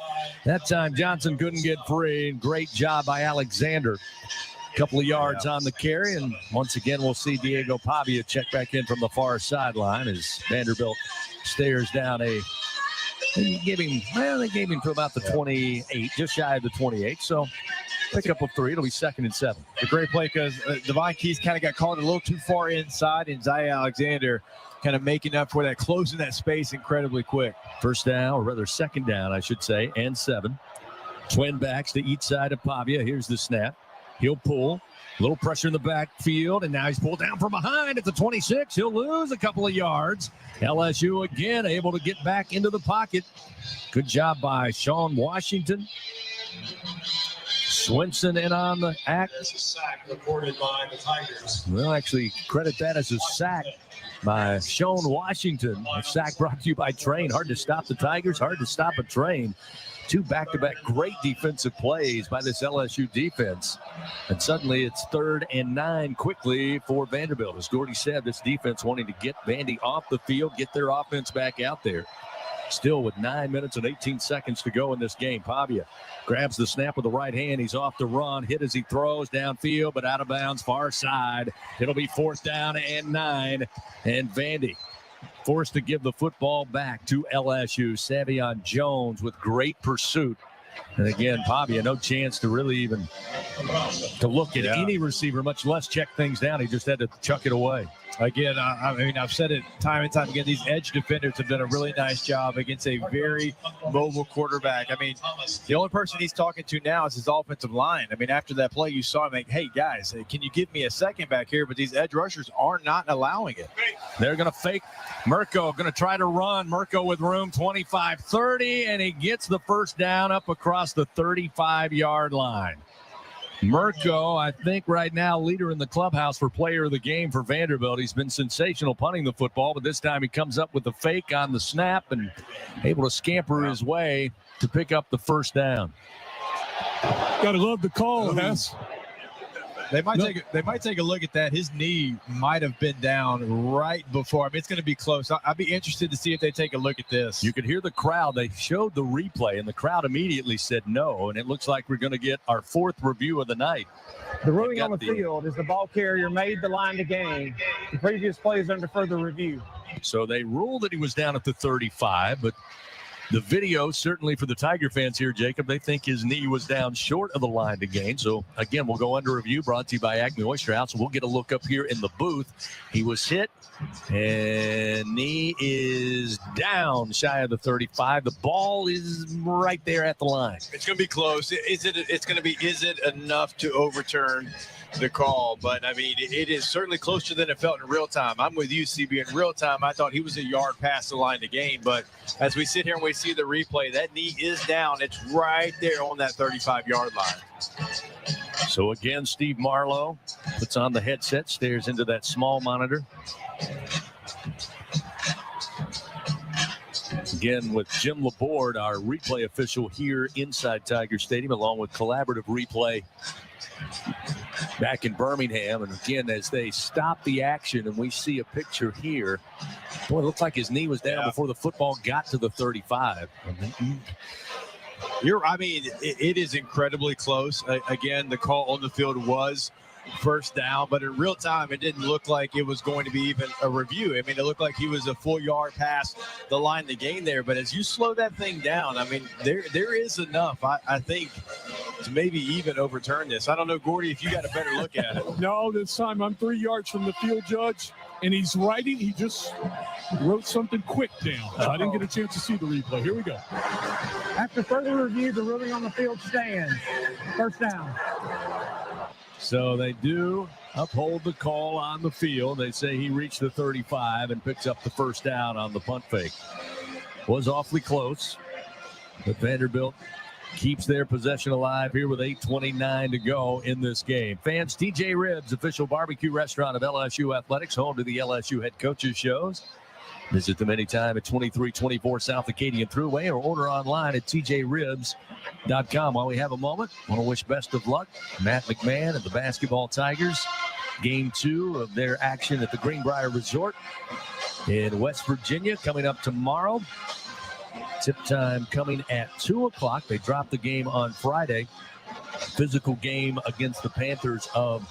That time Johnson couldn't get free. Great job by Alexander. A couple of yards on the carry, and once again we'll see Diego Pavia check back in from the far sideline as Vanderbilt stares down they gave him to about the 28, just shy of the 28, so pick up a 3. It'll be 2nd and 7. A great play because Devon Keys kind of got called a little too far inside, and Zy Alexander kind of making up for that, closing that space incredibly quick. First down, or rather second down, I should say, and 7. Twin backs to each side of Pavia. Here's the snap. He'll pull. Little pressure in the backfield, and now he's pulled down from behind at the 26. He'll lose a couple of yards. LSU again able to get back into the pocket. Good job by Sean Washington. Swinson in on the act. That's a sack recorded by the Tigers. We'll actually credit that as a sack by Sean Washington. A sack brought to you by Train. Hard to stop the Tigers, hard to stop a Train. 2 back-to-back great defensive plays by this LSU defense. And suddenly it's 3rd and 9 quickly for Vanderbilt. As Gordy said, this defense wanting to get Vandy off the field, get their offense back out there. Still with 9 minutes and 18 seconds to go in this game. Pavia grabs the snap with the right hand. He's off the run. Hit as he throws downfield, but out of bounds, far side. It'll be 4th down and 9. And Vandy forced to give the football back to LSU. Savion Jones with great pursuit. And again, Pavia, no chance to really even to look at any receiver, much less check things down. He just had to chuck it away. Again, I mean, I've said it time and time again, these edge defenders have done a really nice job against a very mobile quarterback. I mean, the only person he's talking to now is his offensive line. I mean, after that play, you saw him like, hey, guys, can you give me a second back here? But these edge rushers are not allowing it. They're going to fake. Murko going to try to run. Murko with room, 25-30, and he gets the first down up across the 35-yard line. Murko, I think right now, leader in the clubhouse for player of the game for Vanderbilt. He's been sensational punting the football, but this time he comes up with the fake on the snap and able to scamper his way to pick up the first down. Gotta love the call, Hess. They might take a look at that. His knee might have been down right before. I mean, it's going to be close. I'd be interested to see if they take a look at this. You could hear the crowd. They showed the replay, and the crowd immediately said no, and it looks like we're going to get our 4th review of the night. The ruling on the field is the ball carrier made the line to gain. The previous play is under further review. So they ruled that he was down at the 35, but the video, certainly for the Tiger fans here, Jacob, they think his knee was down short of the line to gain. So, again, we'll go under review, brought to you by Acme Oyster House. We'll get a look up here in the booth. He was hit, and knee is down shy of the 35. The ball is right there at the line. It's going to be close. Is it enough to overturn the call? But, I mean, it is certainly closer than it felt in real time. I'm with you, CB. In real time, I thought he was a yard past the line to gain. But as we sit here and we see the replay, that knee is down. It's right there on that 35-yard line. So, again, Steve Marlowe puts on the headset, stares into that small monitor. Again, with Jim Laborde, our replay official here inside Tiger Stadium, along with collaborative replay back in Birmingham. And again, as they stop the action and we see a picture here, boy, it looks like his knee was down before the football got to the 35. It is incredibly close. Again, the call on the field was first down, but in real time, it didn't look like it was going to be even a review. I mean, it looked like he was a full yard past the line to gain there. But as you slow that thing down, I mean, there is enough, I think, to maybe even overturn this. I don't know, Gordy, if you got a better look at it. No, this time I'm 3 yards from the field judge, and he's writing. He just wrote something quick down. I didn't get a chance to see the replay. Here we go. After further review, the ruling on the field stands. First down. So they do uphold the call on the field. They say he reached the 35 and picks up the first down on the punt fake. Was awfully close, but Vanderbilt keeps their possession alive here with 8:29 to go in this game. Fans, TJ Ribs, official barbecue restaurant of LSU Athletics, home to the LSU head coaches shows. Visit them anytime at 2324 South Acadian Thruway or order online at tjribs.com. While we have a moment, I want to wish best of luck Matt McMahon and the Basketball Tigers. Game 2 of their action at the Greenbrier Resort in West Virginia coming up tomorrow. Tip time coming at 2 o'clock. They dropped the game on Friday. Physical game against the Panthers of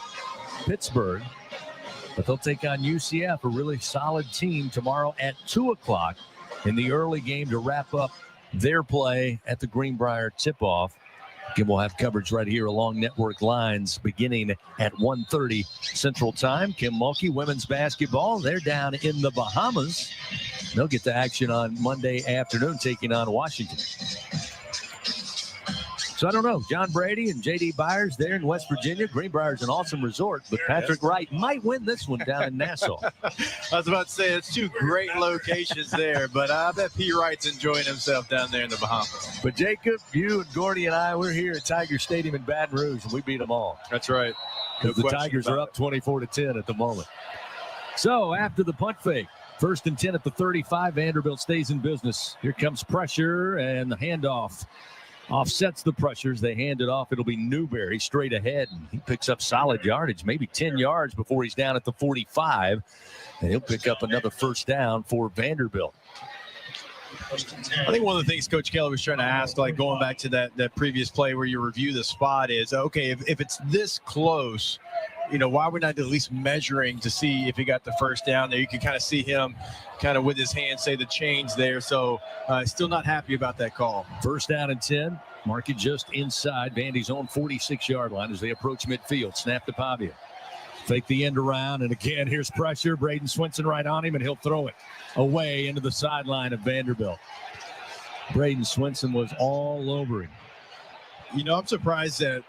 Pittsburgh. But they'll take on UCF, a really solid team, tomorrow at 2 o'clock in the early game to wrap up their play at the Greenbrier tip-off. Again, we'll have coverage right here along network lines beginning at 1:30 Central Time. Kim Mulkey, women's basketball, they're down in the Bahamas. They'll get to action on Monday afternoon taking on Washington. So I don't know. John Brady and J.D. Byers there in West Virginia. Greenbrier's an awesome resort, but Patrick Wright might win this one down in Nassau. I was about to say, it's two great locations there, but I bet P. Wright's enjoying himself down there in the Bahamas. But Jacob, you and Gordy and I, we're here at Tiger Stadium in Baton Rouge, and we beat them all. That's right. Because the Tigers are up 24-10 at the moment. So after the punt fake, 1st and 10 at the 35, Vanderbilt stays in business. Here comes pressure, and the handoff offsets the pressures. They hand it off. It'll be Newberry straight ahead. And he picks up solid yardage, maybe 10 yards before he's down at the 45. And he'll pick up another first down for Vanderbilt. I think one of the things Coach Kelly was trying to ask, like going back to that previous play where you review the spot, is, okay, if it's this close, why we're not at least measuring to see if he got the first down there. You can kind of see him kind of with his hand say the change there. So still not happy about that call. 1st down and 10. Mark it just inside Vandy's own 46-yard line as they approach midfield. Snap to Pavia. Fake the end around, and again, here's pressure. Braden Swinson right on him, and he'll throw it away into the sideline of Vanderbilt. Braden Swinson was all over him. I'm surprised that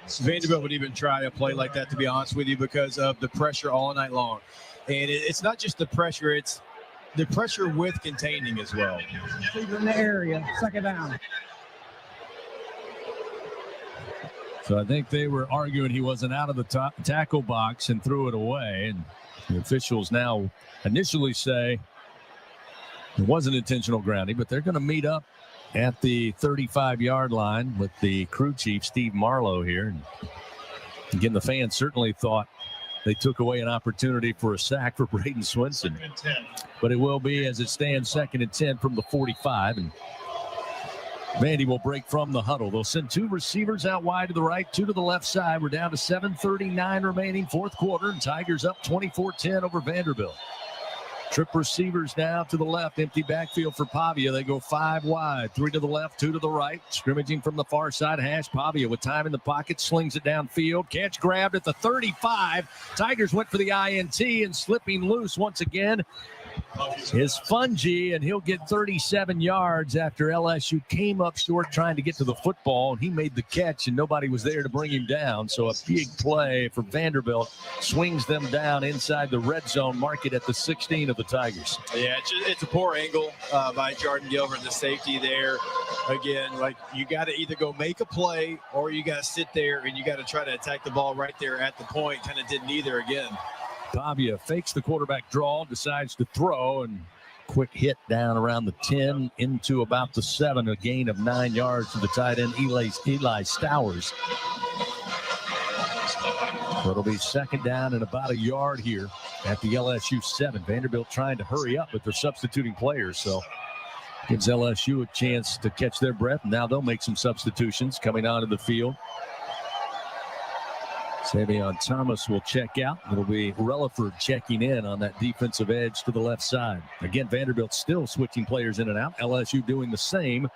Vanderbilt would even try a play like that, to be honest with you, because of the pressure all night long. And it's not just the pressure, it's the pressure with containing as well. In the area, 2nd down. So I think they were arguing he wasn't out of the tackle box and threw it away. And the officials now initially say it wasn't intentional grounding, but they're going to meet up at the 35-yard line with the crew chief, Steve Marlowe, here. And again, the fans certainly thought they took away an opportunity for a sack for Braden Swinson. But it will be, as it stands, 2nd and 10 from the 45. And Vandy will break from the huddle. They'll send 2 receivers out wide to the right, 2 to the left side. We're down to 7:39 remaining, 4th quarter, and Tigers up 24-10 over Vanderbilt. Trip receivers now to the left, empty backfield for Pavia. They go 5 wide, 3 to the left, 2 to the right. Scrimmaging from the far side, Hash Pavia with time in the pocket, slings it downfield. Catch grabbed at the 35. Tigers went for the INT, and slipping loose once again is Fungi, and he'll get 37 yards after LSU came up short trying to get to the football, and he made the catch, and nobody was there to bring him down. So a big play for Vanderbilt swings them down inside the red zone, mark it at the 16 of the Tigers. Yeah, it's a poor angle by Jordan Gilbert, the safety there. Again, like, you got to either go make a play or you got to sit there and you got to try to attack the ball right there at the point. Kind of did neither again. Pavia fakes the quarterback draw, decides to throw, and quick hit down around the 10 into about the 7, a gain of 9 yards to the tight end, Eli Stowers. So it'll be 2nd down and about a yard here at the LSU 7. Vanderbilt trying to hurry up, but they're substituting players, so gives LSU a chance to catch their breath. Now they'll make some substitutions coming onto the field. Savion Thomas will check out. It'll be Relaford checking in on that defensive edge to the left side. Again, Vanderbilt still switching players in and out. LSU doing the same.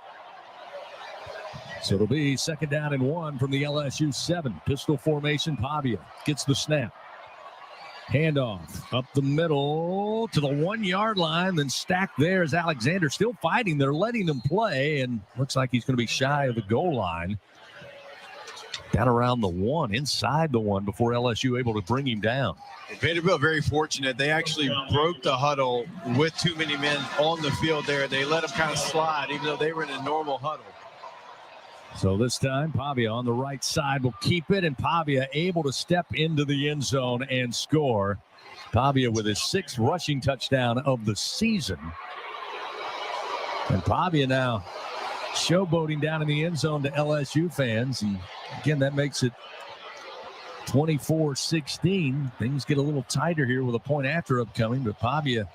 So it'll be 2nd down and 1 from the LSU 7. Pistol formation. Pavia gets the snap. Handoff up the middle to the 1-yard line. Then stacked there is Alexander, still fighting. They're letting him play, and looks like he's going to be shy of the goal line. Down around the 1, inside the 1, before LSU able to bring him down. Vanderbilt very fortunate. They actually broke the huddle with too many men on the field there. They let them kind of slide, even though they were in a normal huddle. So this time, Pavia on the right side will keep it, and Pavia able to step into the end zone and score. Pavia with his 6th rushing touchdown of the season. And Pavia now showboating down in the end zone to LSU fans. And again, that makes it 24-16. Things get a little tighter here with a point after upcoming, but Pavia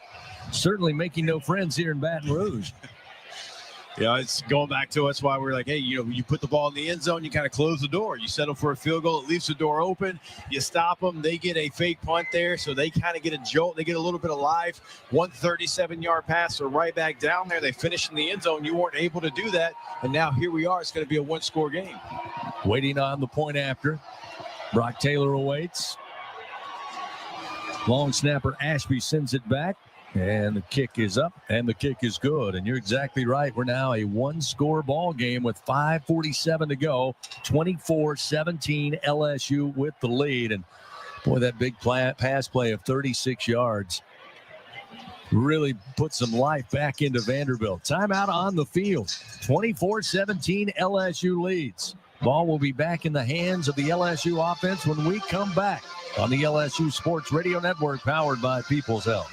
certainly making no friends here in Baton Rouge. Yeah, it's going back to us why we're like, hey, you put the ball in the end zone, you kind of close the door. You settle for a field goal, it leaves the door open. You stop them, they get a fake punt there, so they kind of get a jolt. They get a little bit of life. 137-yard pass, so right back down there. They finish in the end zone. You weren't able to do that, and now here we are. It's going to be a 1-score game. Waiting on the point after. Brock Taylor awaits. Long snapper Ashby sends it back. And the kick is up, and the kick is good. And you're exactly right. We're now a one-score ball game with 5:47 to go. 24-17 LSU with the lead. And, boy, that big pass play of 36 yards really put some life back into Vanderbilt. Timeout on the field. 24-17 LSU leads. Ball will be back in the hands of the LSU offense when we come back on the LSU Sports Radio Network, powered by People's Health.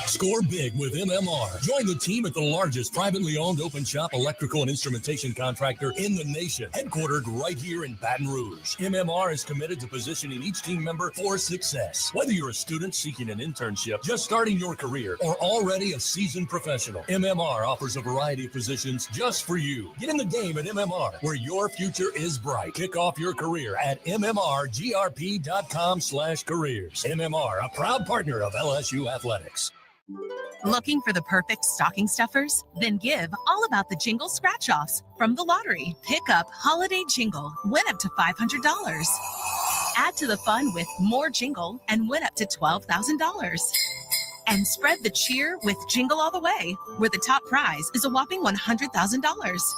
Score big with MMR. Join the team at the largest privately owned open shop electrical and instrumentation contractor in the nation, headquartered right here in Baton Rouge. MMR is committed to positioning each team member for success. Whether you're a student seeking an internship, just starting your career, or already a seasoned professional, MMR offers a variety of positions just for you. Get in the game at MMR, where your future is bright. Kick off your career at mmrgrp.com/careers. MMR, a proud partner of LSU Athletics. Looking for the perfect stocking stuffers? Then give all about the Jingle Scratch-Offs from the lottery. Pick up Holiday Jingle, win up to $500. Add to the fun with more Jingle and win up to $12,000. And spread the cheer with Jingle All the Way, where the top prize is a whopping $100,000.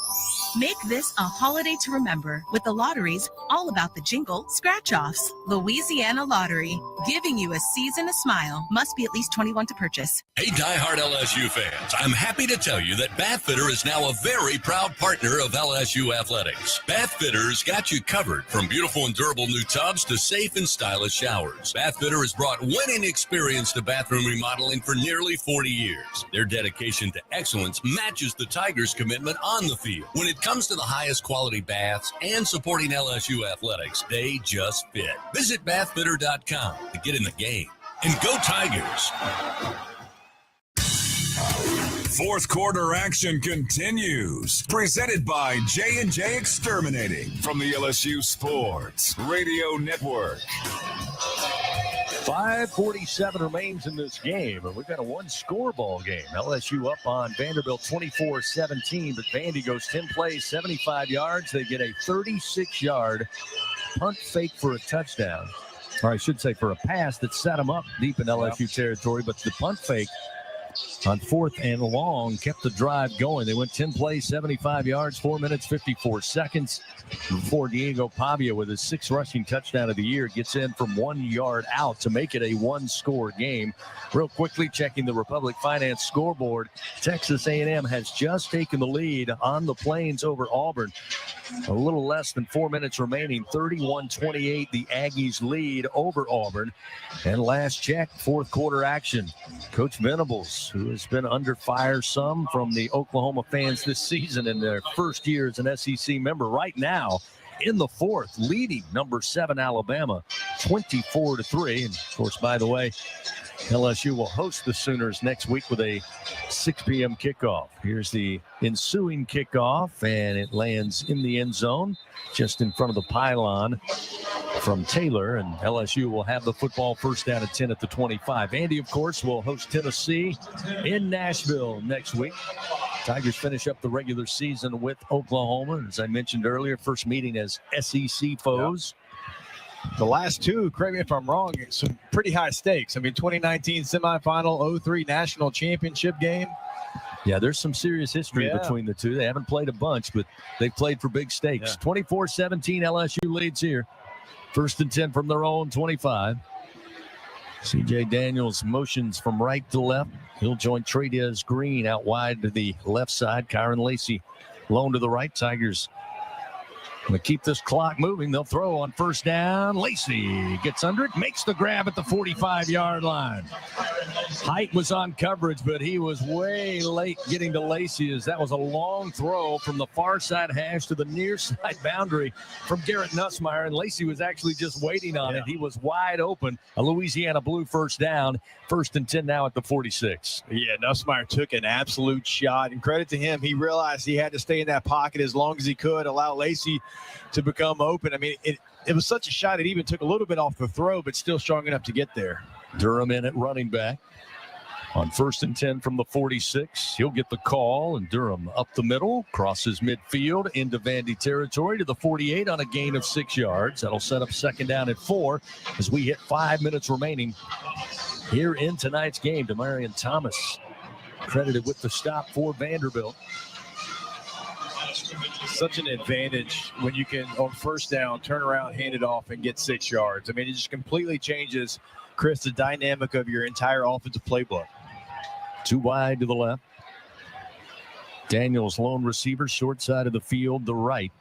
Make this a holiday to remember with the lottery's All About the Jingle Scratch-Offs. Louisiana Lottery, giving you a season to smile. Must be at least 21 to purchase. Hey, diehard LSU fans, I'm happy to tell you that Bath Fitter is now a very proud partner of LSU Athletics. Bath Fitter's got you covered, from beautiful and durable new tubs to safe and stylish showers. Bath Fitter has brought winning experience to bathroom remodeling for nearly 40 years. Their dedication to excellence matches the Tigers' commitment on the field. When it comes to the highest quality baths and supporting LSU Athletics, they just fit. Visit bathfitter.com to get in the game. And go Tigers! Fourth quarter action continues. Presented by J&J Exterminating from the LSU Sports Radio Network. 5:47 remains in this game, and we've got a one-score ball game. LSU up on Vanderbilt 24-17, but Vandy goes 10 plays, 75 yards. They get a 36-yard punt fake for a touchdown. Or I should say for a pass that set them up deep in LSU territory, but the punt fake on 4th and long kept the drive going. They went 10 plays, 75 yards, 4 minutes, 54 seconds before Diego Pavia, with his 6th rushing touchdown of the year, gets in from 1 yard out to make it a one-score game. Real quickly, checking the Republic Finance scoreboard, Texas A&M has just taken the lead on the Plains over Auburn. A little less than 4 minutes remaining, 31-28, the Aggies lead over Auburn. And last check, fourth quarter action. Coach Venables, who has been under fire some from the Oklahoma fans this season in their first year as an SEC member, right now in the fourth, leading number 7 Alabama 24-3. And of course, by the way, LSU will host the Sooners next week with a 6 p.m. kickoff. Here's the ensuing kickoff, and it lands in the end zone just in front of the pylon from Taylor, and LSU will have the football first down at 10 at the 25. Andy, of course, will host Tennessee in Nashville next week. Tigers finish up the regular season with Oklahoma. As I mentioned earlier, first meeting as SEC foes. Yep. The last two, correct me if I'm wrong, some pretty high stakes. I mean, 2019 semifinal, 03 national championship game. Yeah, there's some serious history between the two. They haven't played a bunch, but they've played for big stakes. 24-17, LSU leads here. First and 10 from their own 25. C.J. Daniels motions from right to left. He'll join Trey'Diaz Green out wide to the left side. Kyron Lacey lone to the right. Tigers going to keep this clock moving. They'll throw on first down. Lacey gets under it, makes the grab at the 45-yard line. Height was on coverage, but he was way late getting to Lacey, as that was a long throw from the far side hash to the near side boundary from Garrett Nussmeier, and Lacey was actually just waiting on it. He was wide open. A Louisiana Blue first down. First and 10 now at the 46. Yeah, Nussmeier took an absolute shot, and credit to him. He realized he had to stay in that pocket as long as he could, allow Lacey to become open. I mean, it was such a shot, it even took a little bit off the throw, but still strong enough to get there. Durham in at running back. On first and 10 from the 46, he'll get the call, and Durham up the middle, crosses midfield into Vandy territory to the 48 on a gain of 6 yards. That'll set up second down at 4 as we hit 5 minutes remaining here in tonight's game. Demarion Thomas credited with the stop for Vanderbilt. Such an advantage when you can, on first down, turn around, hand it off, and get 6 yards. I mean, it just completely changes, Chris, the dynamic of your entire offensive playbook. Too wide to the left. Daniels, lone receiver, short side of the field, the right.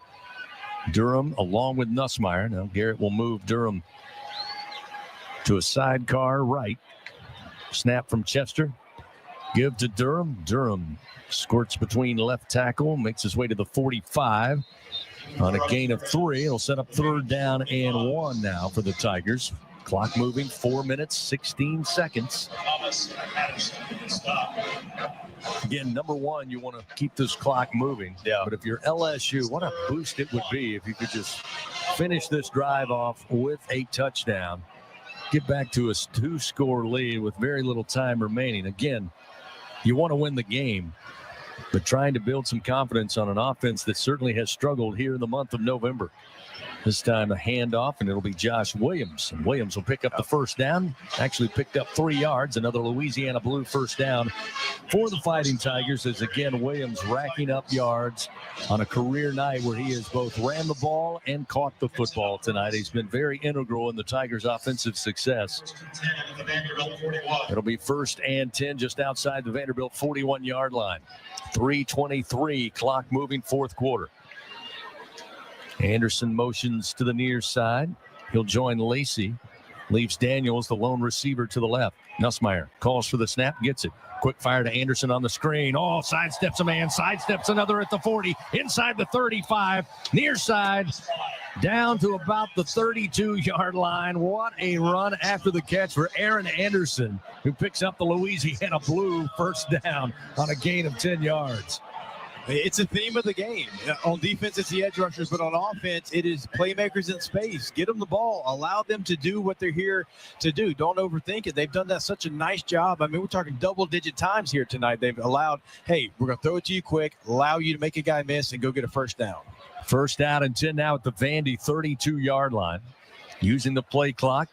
Durham along with Nussmeier. Now Garrett will move Durham to a sidecar right. Snap from Chester. Give to Durham. Durham squirts between left tackle, makes his way to the 45 on a gain of 3. He'll set up 3rd down and 1 now for the Tigers. Clock moving, 4 minutes, 16 seconds. Again, number one, you want to keep this clock moving. Yeah. But if you're LSU, what a boost it would be if you could just finish this drive off with a touchdown. Get back to a 2-score lead with very little time remaining. Again, you want to win the game, but trying to build some confidence on an offense that certainly has struggled here in the month of November. This time a handoff, and it'll be Josh Williams. And Williams will pick up the first down. Actually picked up 3 yards. Another Louisiana Blue first down for the Fighting Tigers, as again Williams racking up yards on a career night where he has both ran the ball and caught the football tonight. He's been very integral in the Tigers' offensive success. It'll be 1st and 10 just outside the Vanderbilt 41-yard line. 3:23, clock moving, 4th quarter. Anderson motions to the near side. He'll join Lacey. Leaves Daniels, the lone receiver, to the left. Nussmeier calls for the snap, gets it. Quick fire to Anderson on the screen. Oh, sidesteps a man, sidesteps another at the 40. Inside the 35, near side, down to about the 32-yard line. What a run after the catch for Aaron Anderson, who picks up the Louisiana Blue first down on a gain of 10 yards. It's a theme of the game. On defense, it's the edge rushers, but on offense, it is playmakers in space. Get them the ball. Allow them to do what they're here to do. Don't overthink it. They've done that such a nice job. I mean, we're talking double-digit times here tonight. They've allowed, hey, we're going to throw it to you quick, allow you to make a guy miss, and go get a first down. First down and 10 now at the Vandy 32-yard line. Using the play clock.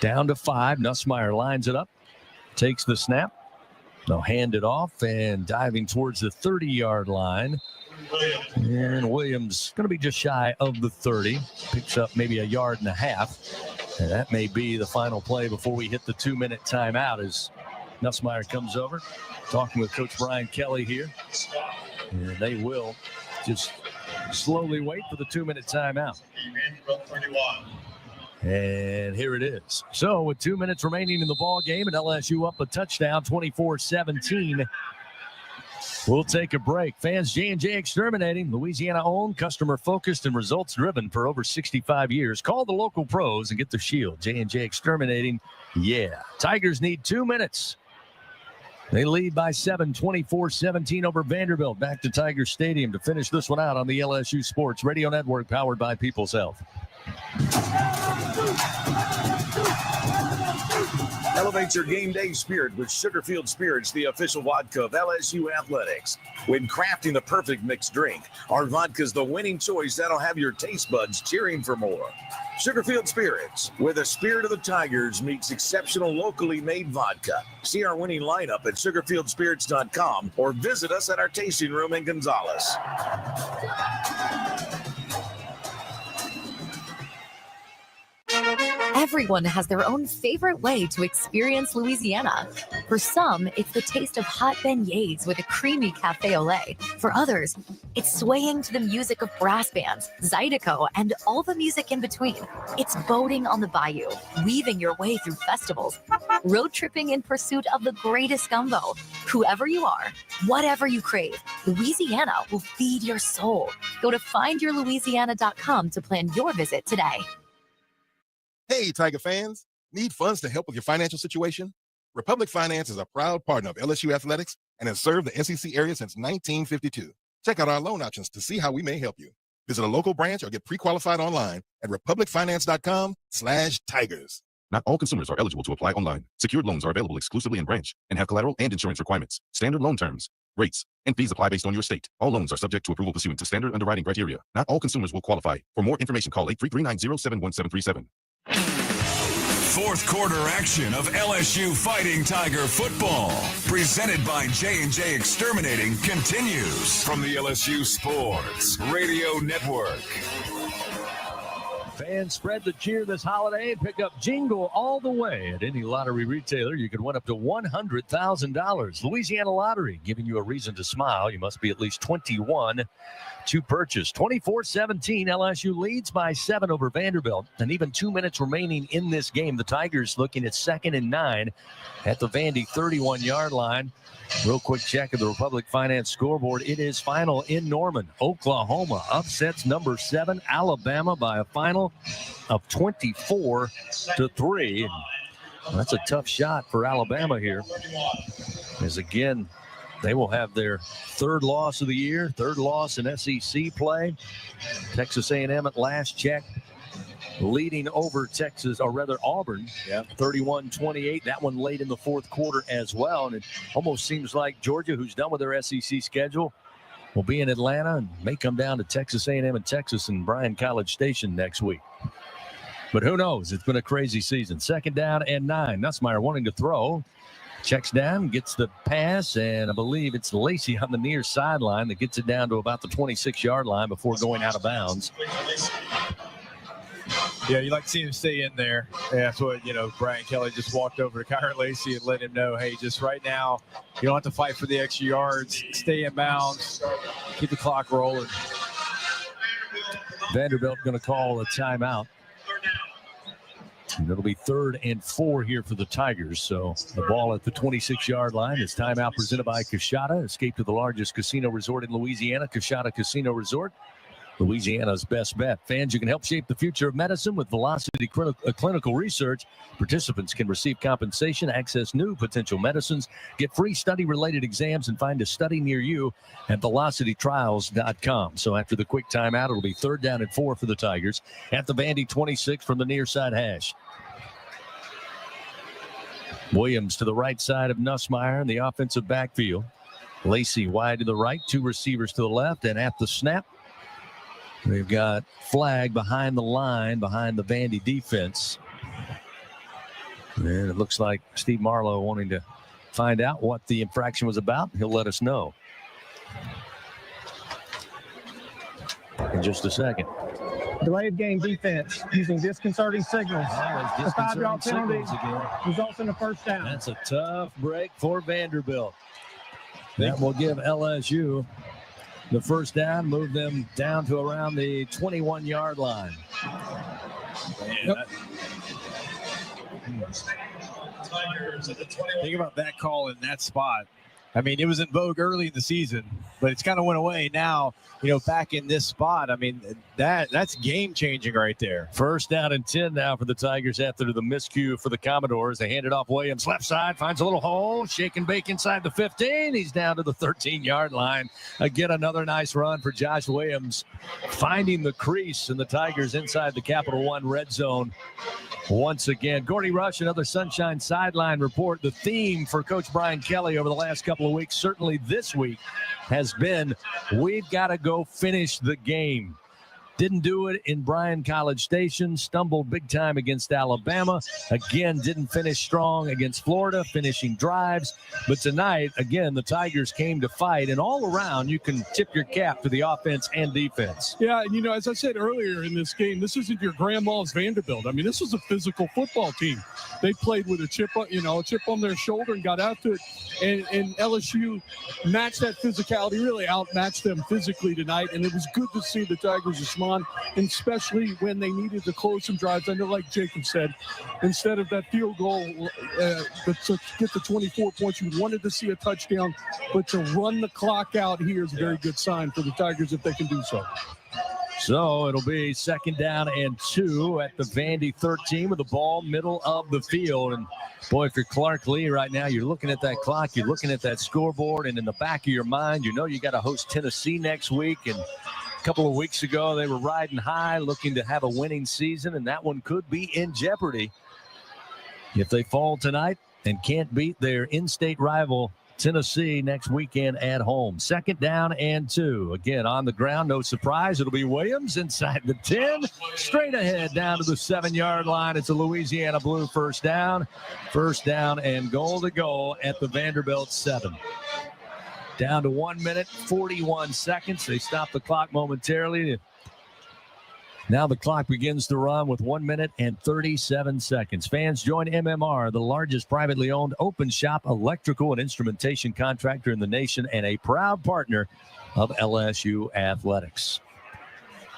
Down to 5. Nussmeier lines it up. Takes the snap. They'll hand it off, and diving towards the 30-yard line. And Williams going to be just shy of the 30. Picks up maybe a yard and a half. And that may be the final play before we hit the 2-minute timeout as Nussmeier comes over. Talking with Coach Brian Kelly here. And they will just slowly wait for the 2-minute timeout. And here it is. So with 2 minutes remaining in the ball game and LSU up a touchdown, 24-17. We'll take a break. Fans, J&J Exterminating, Louisiana-owned, customer-focused, and results-driven for over 65 years. Call the local pros and get the shield. J&J Exterminating, yeah. Tigers need 2 minutes. They lead by 7, 24-17 over Vanderbilt. Back to Tiger Stadium to finish this one out on the LSU Sports Radio Network, powered by People's Health. Elevate your game day spirit with Sugarfield Spirits, the official vodka of LSU Athletics. When crafting the perfect mixed drink, our vodka is the winning choice that'll have your taste buds cheering for more. Sugarfield Spirits, where the spirit of the Tigers meets exceptional locally made vodka. See our winning lineup at sugarfieldspirits.com or visit us at our tasting room in Gonzales. Everyone has their own favorite way to experience Louisiana. For some, it's the taste of hot beignets with a creamy cafe au lait. For others, it's swaying to the music of brass bands, Zydeco, and all the music in between. It's boating on the bayou, weaving your way through festivals, road tripping in pursuit of the greatest gumbo. Whoever you are, whatever you crave, Louisiana will feed your soul. Go to findyourlouisiana.com to plan your visit today. Hey, Tiger fans, need funds to help with your financial situation? Republic Finance is a proud partner of LSU Athletics and has served the NCC area since 1952. Check out our loan options to see how we may help you. Visit a local branch or get pre-qualified online at republicfinance.com/tigers. Not all consumers are eligible to apply online. Secured loans are available exclusively in branch and have collateral and insurance requirements. Standard loan terms, rates, and fees apply based on your state. All loans are subject to approval pursuant to standard underwriting criteria. Not all consumers will qualify. For more information, call 833-907-1737. Fourth quarter action of LSU Fighting Tiger football, presented by J&J Exterminating, continues from the LSU Sports Radio Network. Fans spread the cheer this holiday and pick up Jingle all the way at any lottery retailer. You could win up to $100,000. Louisiana Lottery, giving you a reason to smile. You must be at least 21 to purchase. 24-17, LSU leads by 7 over Vanderbilt. And even 2 minutes remaining in this game. The Tigers looking at 2nd and 9 at the Vandy 31-yard line. Real quick check of the Republic Finance scoreboard. It is final in Norman. Oklahoma upsets number 7 Alabama by a final of 24-3. That's a tough shot for Alabama here. As again, they will have their 3rd loss of the year, 3rd loss in SEC play. Texas A&M at last check leading over Texas, or rather Auburn, 31-28. That one late in the 4th quarter as well. And it almost seems like Georgia, who's done with their SEC schedule, will be in Atlanta and may come down to Texas A&M and Texas and Bryan College Station next week. But who knows? It's been a crazy season. 2nd down and 9. Nussmeier wanting to throw. Checks down, gets the pass, and I believe it's Lacey on the near sideline that gets it down to about the 26-yard line before going out of bounds. Yeah, you like to see him stay in there. Yeah, that's what, Brian Kelly just walked over to Kyron Lacey and let him know, hey, just right now, you don't have to fight for the extra yards. Stay in bounds. Keep the clock rolling. Vanderbilt going to call a timeout. And it'll be 3rd and 4 here for the Tigers. So the ball at the 26-yard line is timeout presented by Coshada. Escape to the largest casino resort in Louisiana, Coshada Casino Resort. Louisiana's best bet. Fans, you can help shape the future of medicine with Velocity Clinical Research. Participants can receive compensation, access new potential medicines, get free study-related exams, and find a study near you at velocitytrials.com. So after the quick timeout, it'll be 3rd down and 4 for the Tigers at the Vandy 26 from the near side hash. Williams to the right side of Nussmeier in the offensive backfield. Lacey wide to the right, 2 receivers to the left, and at the snap, they've got flag behind the line, behind the Vandy defense. And it looks like Steve Marlowe wanting to find out what the infraction was about. He'll let us know in just a second. Delay of game defense using disconcerting signals. The 5-yard penalty results in a 1st down. That's a tough break for Vanderbilt. That will give LSU the 1st down, move them down to around the 21-yard line. Think about that call in that spot. I mean, it was in vogue early in the season, but it's kind of went away now, back in this spot. I mean, that's game-changing right there. 1st down and 10 now for the Tigers after the miscue for the Commodores. They hand it off Williams, left side, finds a little hole, shake and bake inside the 15. He's down to the 13-yard line. Again, another nice run for Josh Williams, finding the crease, and the Tigers inside the Capital One red zone once again. Gordy Rush, another Sunshine Sideline report. The theme for Coach Brian Kelly over the last couple of weeks, certainly this week, has been we've got to go finish the game. Didn't do it in Bryan College Station. Stumbled big time against Alabama. Again, didn't finish strong against Florida, finishing drives. But tonight, again, the Tigers came to fight. And all around, you can tip your cap to the offense and defense. Yeah, and, as I said earlier in this game, this isn't your grandma's Vanderbilt. I mean, this is a physical football team. They played with a chip on their shoulder and got after it. And LSU matched that physicality, really outmatched them physically tonight. And it was good to see the Tigers respond, and especially when they needed to close some drives. I know, like Jacob said, instead of that field goal to get the 24 points, you wanted to see a touchdown, but to run the clock out here is a very good sign for the Tigers if they can do so. So it'll be 2nd down and 2 at the Vandy 13 with the ball middle of the field. And boy, if you're Clark Lee right now, you're looking at that clock, you're looking at that scoreboard, and in the back of your mind, you got to host Tennessee next week. And a couple of weeks ago, they were riding high, looking to have a winning season, and that one could be in jeopardy if they fall tonight and can't beat their in-state rival Tennessee next weekend at home. 2nd down and 2. Again, on the ground, no surprise. It'll be Williams inside the 10. Straight ahead down to the 7-yard line. It's a Louisiana Blue first down. First down and goal to go at the Vanderbilt 7. Down to 1 minute, 41 seconds. They stop the clock momentarily. Now the clock begins to run with 1 minute and 37 seconds. Fans, join MMR, the largest privately owned open shop electrical and instrumentation contractor in the nation and a proud partner of LSU Athletics.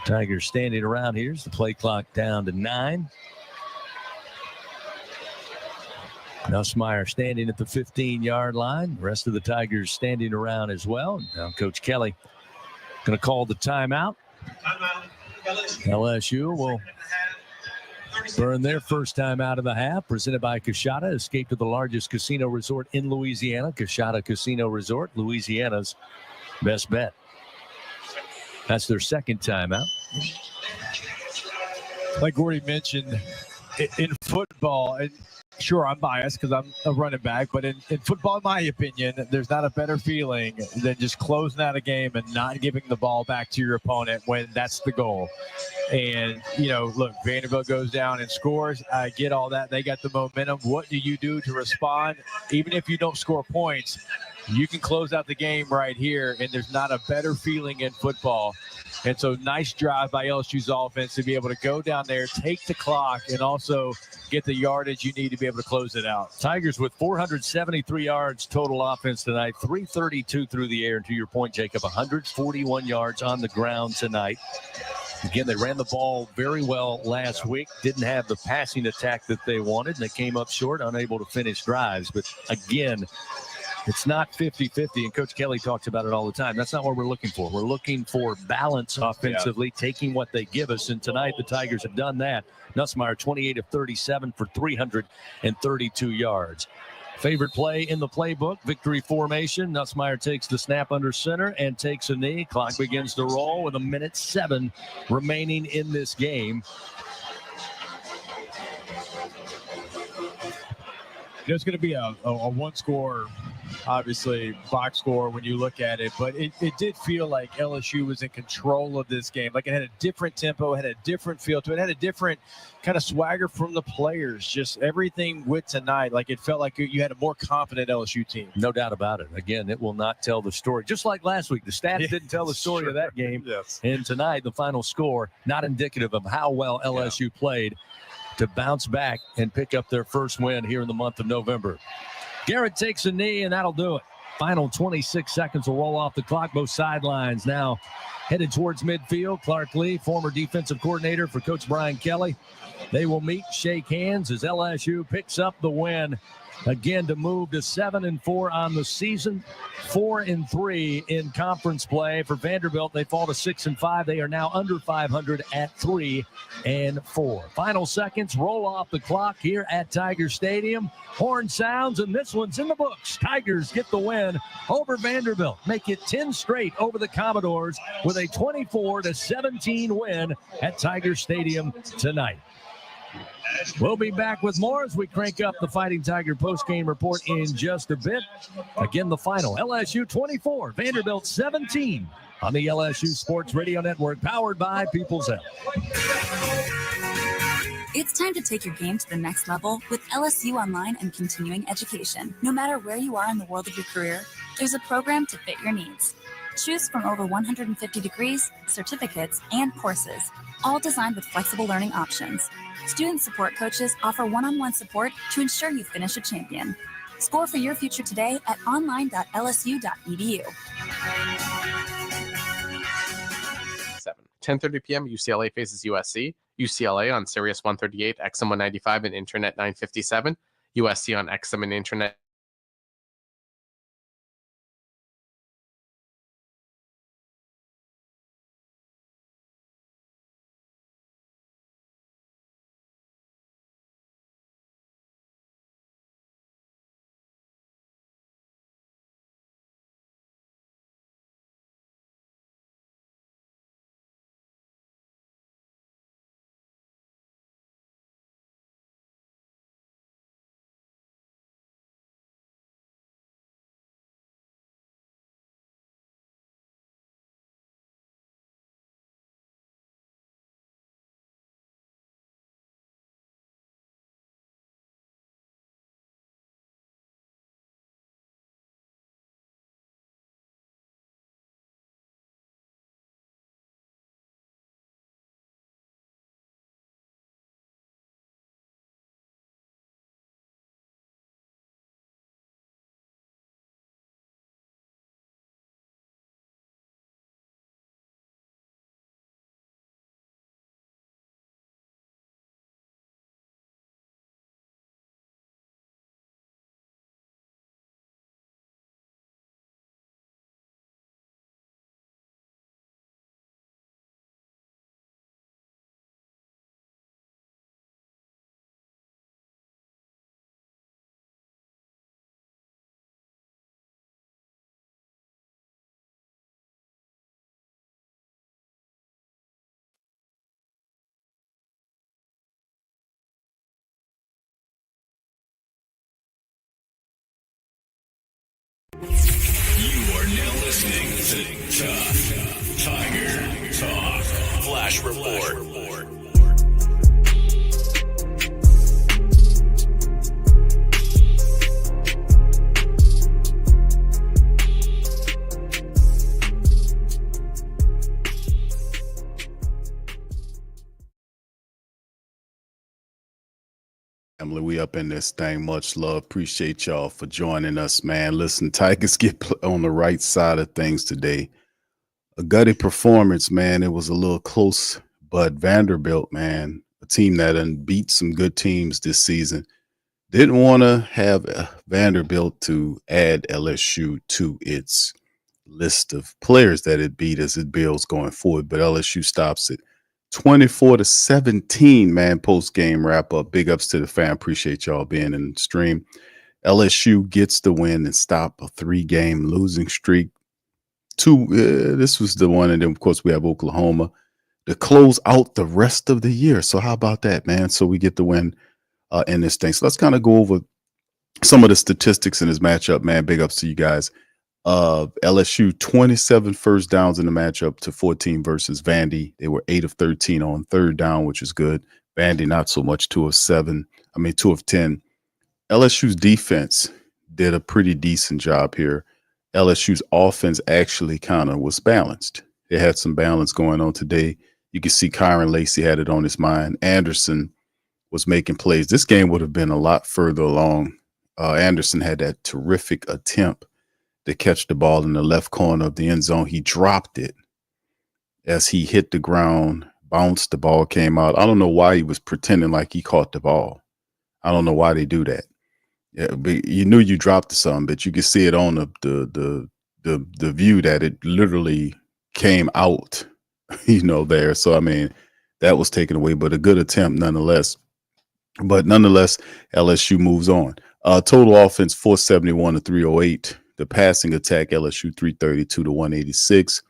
Tigers standing around here as the play clock down to 9. Nussmeier standing at the 15-yard line. The rest of the Tigers standing around as well. Now Coach Kelly going to call the timeout. LSU will burn their first time out of the half. Presented by Coshada. Escape to the largest casino resort in Louisiana. Coshada Casino Resort, Louisiana's best bet. That's their second timeout. Like Gordy mentioned, in football, and sure, I'm biased because I'm a running back, but in football, in my opinion, there's not a better feeling than just closing out a game and not giving the ball back to your opponent when that's the goal. And, look, Vanderbilt goes down and scores. I get all that. They got the momentum. What do you do to respond? Even if you don't score points, you can close out the game right here, and there's not a better feeling in football. And so nice drive by LSU's offense to be able to go down there, take the clock, and also get the yardage you need to be able to close it out. Tigers with 473 yards total offense tonight, 332 through the air. And to your point, Jacob, 141 yards on the ground tonight. Again, they ran the ball very well last week. Didn't have the passing attack that they wanted, and they came up short, unable to finish drives. But again, it's not 50-50, and Coach Kelly talks about it all the time. That's not what we're looking for. We're looking for balance offensively, taking what they give us, and tonight the Tigers have done that. Nussmeier, 28 of 37 for 332 yards. Favorite play in the playbook, victory formation. Nussmeier takes the snap under center and takes a knee. Clock begins to roll with 1:07 remaining in this game. There's going to be a one-score, obviously, box score when you look at it, but it did feel like LSU was in control of this game. Like it had a different tempo, had a different feel to it, had a different kind of swagger from the players. Just everything with tonight, like it felt like you had a more confident LSU team. No doubt about it. Again, it will not tell the story. Just like last week, the stats didn't tell the story of that game. Yes. And tonight, the final score, not indicative of how well LSU played to bounce back and pick up their first win here in the month of November. Garrett takes a knee, and that'll do it. Final 26 seconds will roll off the clock. Both sidelines now headed towards midfield. Clark Lee, former defensive coordinator for Coach Brian Kelly. They will meet, shake hands as LSU picks up the win. Again, to move to 7-4 on the season, 4-3 in conference play. For Vanderbilt, they fall to 6-5. They are now under 500 at 3-4. Final seconds roll off the clock here at Tiger Stadium. Horn sounds, and this one's in the books. Tigers get the win over Vanderbilt. Make it 10 straight over the Commodores with a 24-17 win at Tiger Stadium tonight. We'll be back with more as we crank up the Fighting Tiger postgame report in just a bit. Again, the final, LSU 24, Vanderbilt 17 on the LSU Sports Radio Network, powered by People's Health. It's time to take your game to the next level with LSU Online and Continuing Education. No matter where you are in the world of your career, there's a program to fit your needs. Choose from over 150 degrees, certificates, and courses, all designed with flexible learning options. Student support coaches offer one-on-one support to ensure you finish a champion. Score for your future today at online.lsu.edu. 10:30 p.m. UCLA faces USC. UCLA on Sirius 138, XM 195, and Internet 957. USC on XM and Internet now listening to Tiger Talk Flash Report. Emily, we up in this thing. Much love. Appreciate y'all for joining us, man. Listen, Tigers get on the right side of things today. A gutty performance, man. It was a little close, but Vanderbilt, man, a team that done beat some good teams this season, didn't want to have Vanderbilt to add LSU to its list of players that it beat as it builds going forward, but LSU stops it. 24-17, man, post-game wrap-up. Big ups to the fan. Appreciate y'all being in the stream. LSU gets the win and stop a 3-game losing streak. This was the one, and then, of course, we have Oklahoma to close out the rest of the year. So how about that, man? So we get the win in this thing. So let's kind of go over some of the statistics in this matchup, man. Big ups to you guys. LSU 27 first downs in the matchup to 14 versus Vandy. They were 8 of 13 on third down, which is good. Vandy not so much, 2 of 10. LSU's defense did a pretty decent job here. LSU's offense actually kind of was balanced. They had some balance going on today. You can see Kyron Lacey had it on his mind. Anderson was making plays. This game would have been a lot further along. Anderson had that terrific attempt to catch the ball in the left corner of the end zone. He dropped it as he hit the ground, bounced, the ball came out. I don't know why he was pretending like he caught the ball. I don't know why they do that. Yeah, but you knew you dropped something, but you could see it on the view that it literally came out, there. So I mean, that was taken away, but a good attempt nonetheless. But nonetheless, LSU moves on. Total offense 471 to 308. The passing attack, LSU 332 to 186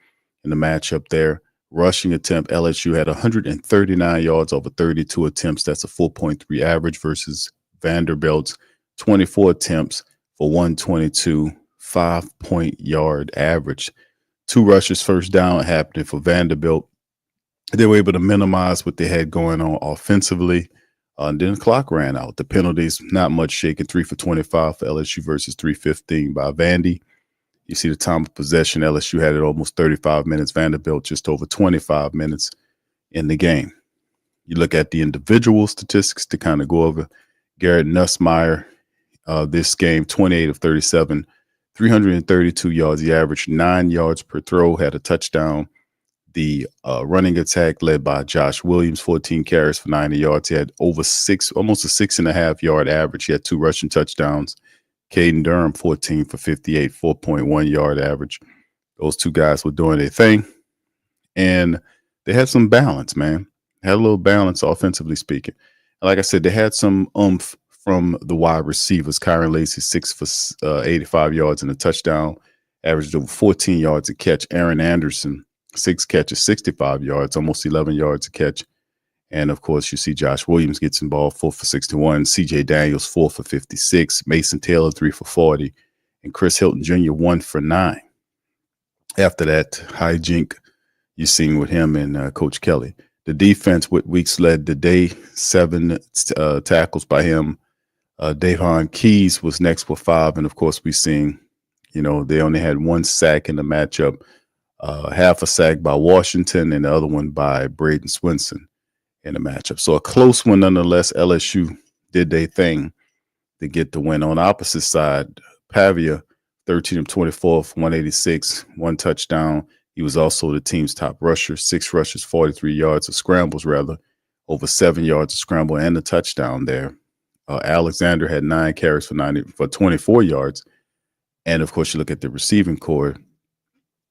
in the matchup there. Rushing attempt, LSU had 139 yards over 32 attempts. That's a 4.3 average versus Vanderbilt's 24 attempts for 122, 5-point yard average. 2 rushes first down happening for Vanderbilt. They were able to minimize what they had going on offensively. And then the clock ran out. The penalties, not much shaking. 3 for 25 for LSU versus 315 by Vandy. You see the time of possession. LSU had it almost 35 minutes. Vanderbilt just over 25 minutes in the game. You look at the individual statistics to kind of go over. Garrett Nussmeier, this game, 28 of 37, 332 yards. He averaged 9 yards per throw, had a touchdown. The running attack led by Josh Williams, 14 carries for 90 yards. He had almost a 6.5 yard average. He had 2 rushing touchdowns. Caden Durham, 14 for 58, 4.1 yard average. Those 2 guys were doing their thing. And they had some balance, man. Had a little balance offensively speaking. And like I said, they had some oomph from the wide receivers. Kyron Lacey, 6 for 85 yards and a touchdown. Averaged over 14 yards a catch. Aaron Anderson, 6 catches, 65 yards, almost 11 yards a catch. And, of course, you see Josh Williams gets involved, 4 for 61. C.J. Daniels, 4 for 56. Mason Taylor, 3 for 40. And Chris Hilton Jr., 1 for 9. After that hijink you've seen with him and Coach Kelly. The defense with Weeks led the day, 7 tackles by him. Davon Keys was next with 5. And, of course, we've seen, they only had 1 sack in the matchup. Half a sack by Washington and the other one by Braden Swinson in the matchup. So a close one nonetheless. LSU did their thing to get the win. On the opposite side, Pavia, 13 of 24 for 186, 1 touchdown. He was also the team's top rusher, 6 rushes, 43 yards of scrambles, over 7 yards of scramble and a touchdown there. Alexander had 9 carries for 24 yards. And, of course, you look at the receiving core.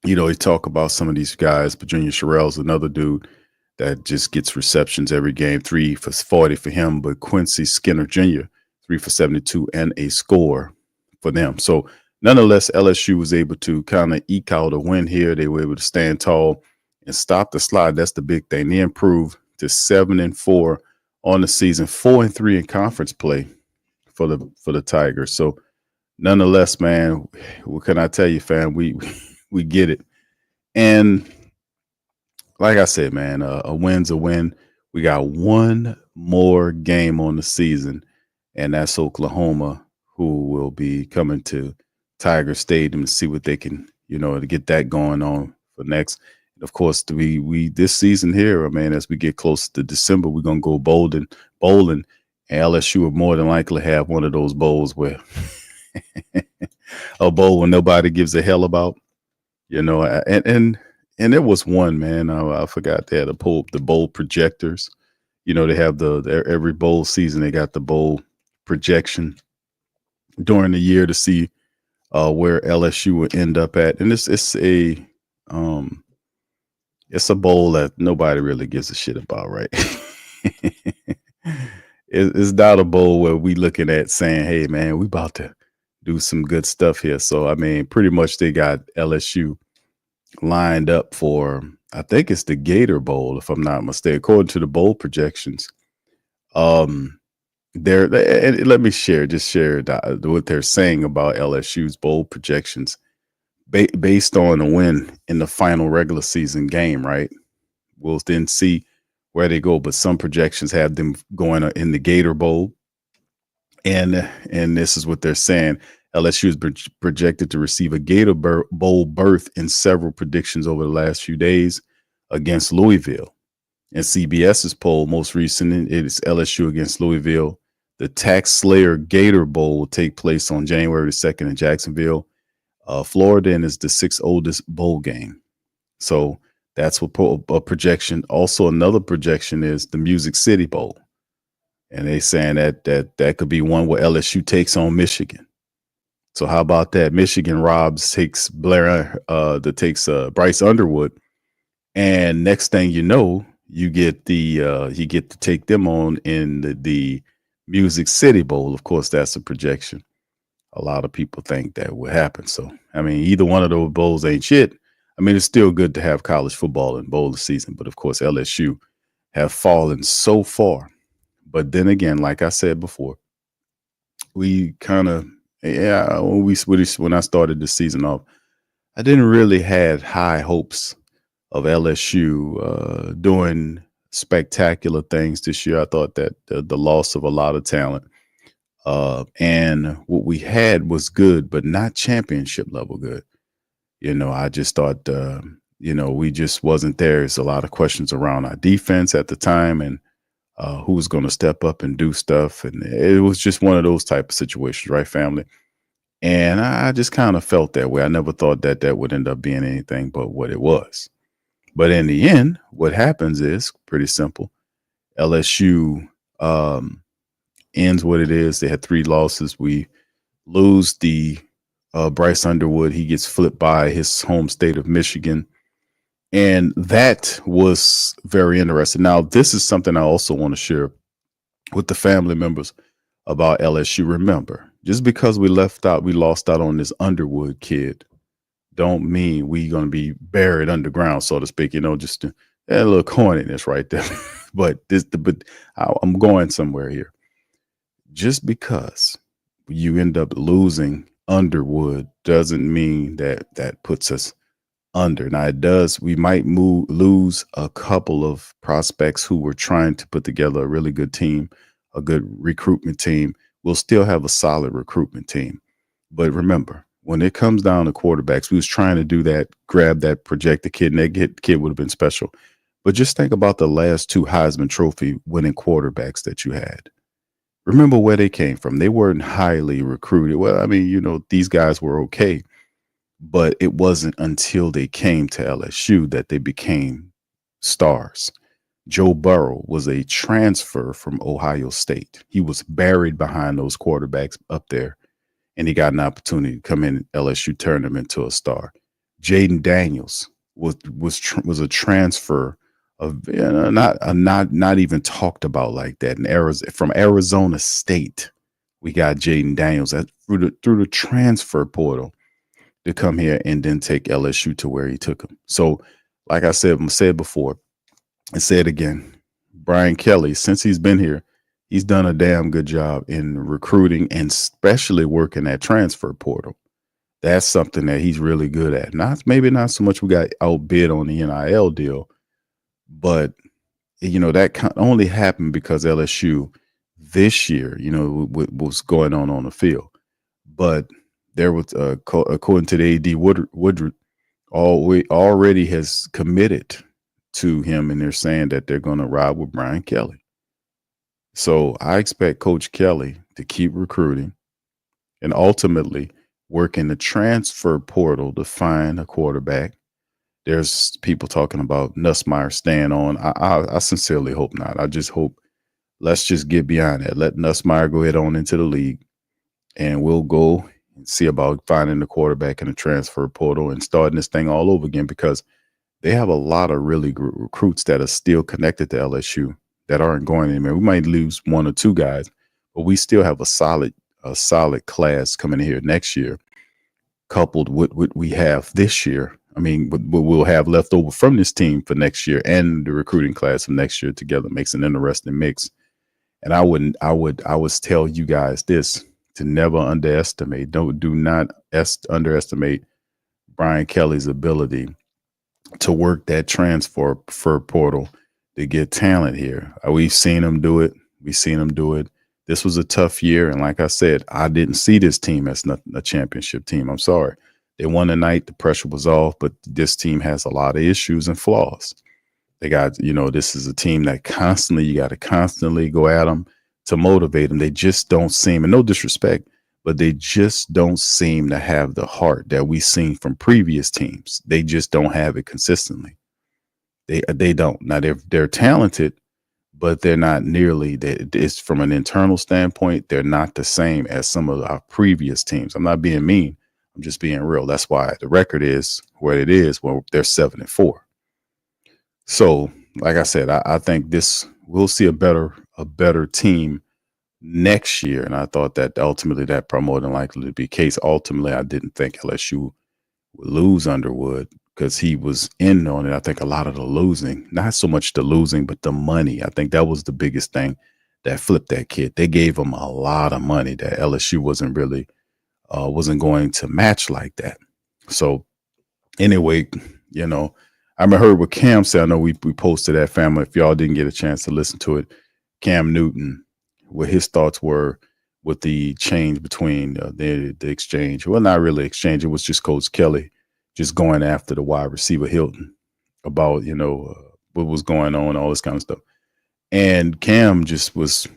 You talk about some of these guys, but Junior Sherrell's another dude that just gets receptions every game, 3 for 40 for him. But Quincy Skinner Jr., 3 for 72 and a score for them. So nonetheless, LSU was able to kind of eke out a win here. They were able to stand tall and stop the slide. That's the big thing. They improved to 7-4 on the season, 4-3 in conference play for the Tigers. So nonetheless, man, what can I tell you, fam? We get it. And like I said, man, a win's a win. We got one more game on the season, and that's Oklahoma, who will be coming to Tiger Stadium to see what they can, to get that going on for next. And of course, we this season here, man, as we get close to December, we're gonna go bowling, and LSU will more than likely have one of those bowls where a bowl where nobody gives a hell about, and there was one, man. I forgot they had the bowl projectors. They have every bowl season they got the bowl projection during the year to see where LSU will end up at, and it's a bowl that nobody really gives a shit about, right? It's not a bowl where we looking at saying, "Hey, man, we about to do some good stuff here." So I mean, pretty much they got LSU lined up for, I think it's the Gator Bowl, if I'm not mistaken, according to the bowl projections. Let me share what they're saying about LSU's bowl projections based on a win in the final regular season game, right? We'll then see where they go, but some projections have them going in the Gator Bowl. And this is what they're saying. LSU is projected to receive a Gator Bowl berth in several predictions over the last few days against Louisville. And CBS's poll, most recent, it is LSU against Louisville. The Tax Slayer Gator Bowl will take place on January 2nd in Jacksonville, Florida, and is the sixth oldest bowl game. So that's what a projection. Also, another projection is the Music City Bowl. And they saying that could be one where LSU takes on Michigan. So how about that? Michigan takes Bryce Underwood, and next thing you know, you get to take them on in the Music City Bowl. Of course, that's a projection. A lot of people think that will happen. So I mean, either one of those bowls ain't shit. I mean, it's still good to have college football in bowl season, but of course, LSU have fallen so far. But then again, like I said before, we kind of. Yeah, when I started the season off, I didn't really had high hopes of LSU doing spectacular things this year. I thought that the loss of a lot of talent and what we had was good, but not championship level good. I just thought, we just wasn't there. There's a lot of questions around our defense at the time and who was going to step up and do stuff. And it was just one of those type of situations, right, family? And I just kind of felt that way. I never thought that would end up being anything but what it was. But in the end, what happens is pretty simple. LSU ends what it is. They had 3 losses. We lose the Bryce Underwood. He gets flipped by his home state of Michigan. And that was very interesting. Now, this is something I also want to share with the family members about LSU. Remember, just because we lost out on this Underwood kid, don't mean we going to be buried underground, so to speak. Just a little corniness right there. but I'm going somewhere here. Just because you end up losing Underwood doesn't mean that puts us under. Now it does. We might lose a couple of prospects who were trying to put together a really good team, a good recruitment team. We'll still have a solid recruitment team. But remember, when it comes down to quarterbacks, we was trying to do that, grab that projected kid, and that kid would have been special. But just think about the last 2 Heisman Trophy winning quarterbacks that you had. Remember where they came from. They weren't highly recruited. Well, I mean, these guys were okay. But it wasn't until they came to LSU that they became stars. Joe Burrow was a transfer from Ohio State. He was buried behind those quarterbacks up there, and he got an opportunity to come in. LSU turned him into a star. Jaden Daniels was a transfer of not even talked about like that in from Arizona State. We got Jaden Daniels through the transfer portal to come here and then take LSU to where he took them. So, like I said before, and say it again, Brian Kelly, since he's been here, he's done a damn good job in recruiting and especially working that transfer portal. That's something that he's really good at. Maybe not so much we got outbid on the NIL deal, but that only happened because LSU this year, what was going on the field. But there was, according to the AD, Woodard already has committed to him, and they're saying that they're going to ride with Brian Kelly. So I expect Coach Kelly to keep recruiting and ultimately work in the transfer portal to find a quarterback. There's people talking about Nussmeier staying on. I sincerely hope not. I just hope, let's just get beyond that. Let Nussmeier go ahead on into the league, and we'll go and see about finding the quarterback in the transfer portal and starting this thing all over again, because they have a lot of really good recruits that are still connected to LSU that aren't going anywhere. We might lose one or two guys, but we still have a solid class coming in here next year, coupled with what we have this year. I mean, what we'll have left over from this team for next year and the recruiting class from next year together makes an interesting mix. And I would tell you guys this, to never underestimate, do not underestimate Brian Kelly's ability to work that transfer portal to get talent here. We've seen him do it. This was a tough year. And like I said, I didn't see this team as a championship team. I'm sorry. They won tonight. The pressure was off, but this team has a lot of issues and flaws. They got, this is a team that you got to constantly go at them to motivate them. They just don't seem, and no disrespect, but they just don't seem to have the heart that we've seen from previous teams. They just don't have it consistently. They don't. Now they're talented, but they're not nearly. It's from an internal standpoint, they're not the same as some of our previous teams. I'm not being mean. I'm just being real. That's why the record is where it is. Well, they're 7-4. So, like I said, I think we'll see a better team next year. And I thought that ultimately that probably more than likely to be the case. Ultimately, I didn't think LSU would lose Underwood because he was in on it. I think a lot of the losing, not so much the losing, but the money. I think that was the biggest thing that flipped that kid. They gave him a lot of money that LSU wasn't really wasn't going to match like that. So anyway, I heard what Cam said. I know we posted that, family. If y'all didn't get a chance to listen to it, Cam Newton, what his thoughts were with the change between the exchange. Well, not really exchange. It was just Coach Kelly just going after the wide receiver Hilton about, what was going on, all this kind of stuff. And Cam just was,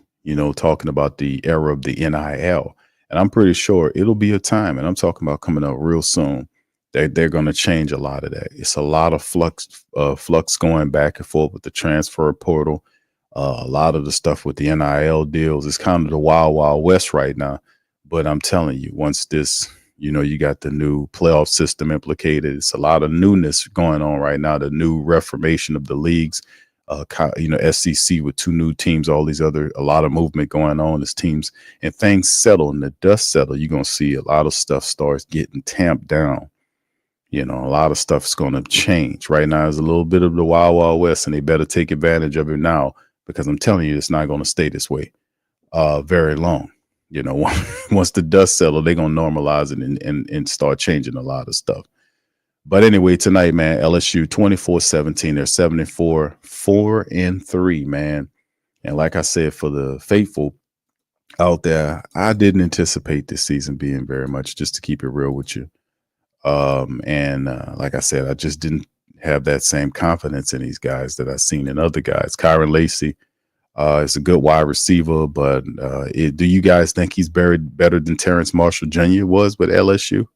talking about the era of the NIL. And I'm pretty sure it'll be a time, and I'm talking about coming up real soon, that they're going to change a lot of that. It's a lot of flux going back and forth with the transfer portal. A lot of the stuff with the NIL deals is kind of the wild, wild west right now. But I'm telling you, once this, you got the new playoff system implicated, it's a lot of newness going on right now. The new reformation of the leagues, SEC with 2 new teams, a lot of movement going on as teams and things settle and the dust settle. You're going to see a lot of stuff starts getting tamped down. A lot of stuff is going to change. Right now is a little bit of the wild, wild west, and they better take advantage of it now, because I'm telling you, it's not going to stay this way very long. Once the dust settles, they're going to normalize it and start changing a lot of stuff. But anyway, tonight, man, LSU 24-17. They're 7-4, 4-3, man. And like I said, for the faithful out there, I didn't anticipate this season being very much, just to keep it real with you. Like I said, I just didn't have that same confidence in these guys that I've seen in other guys. Kyron Lacey is a good wide receiver, but do you guys think he's better than Terrence Marshall Jr. was with LSU?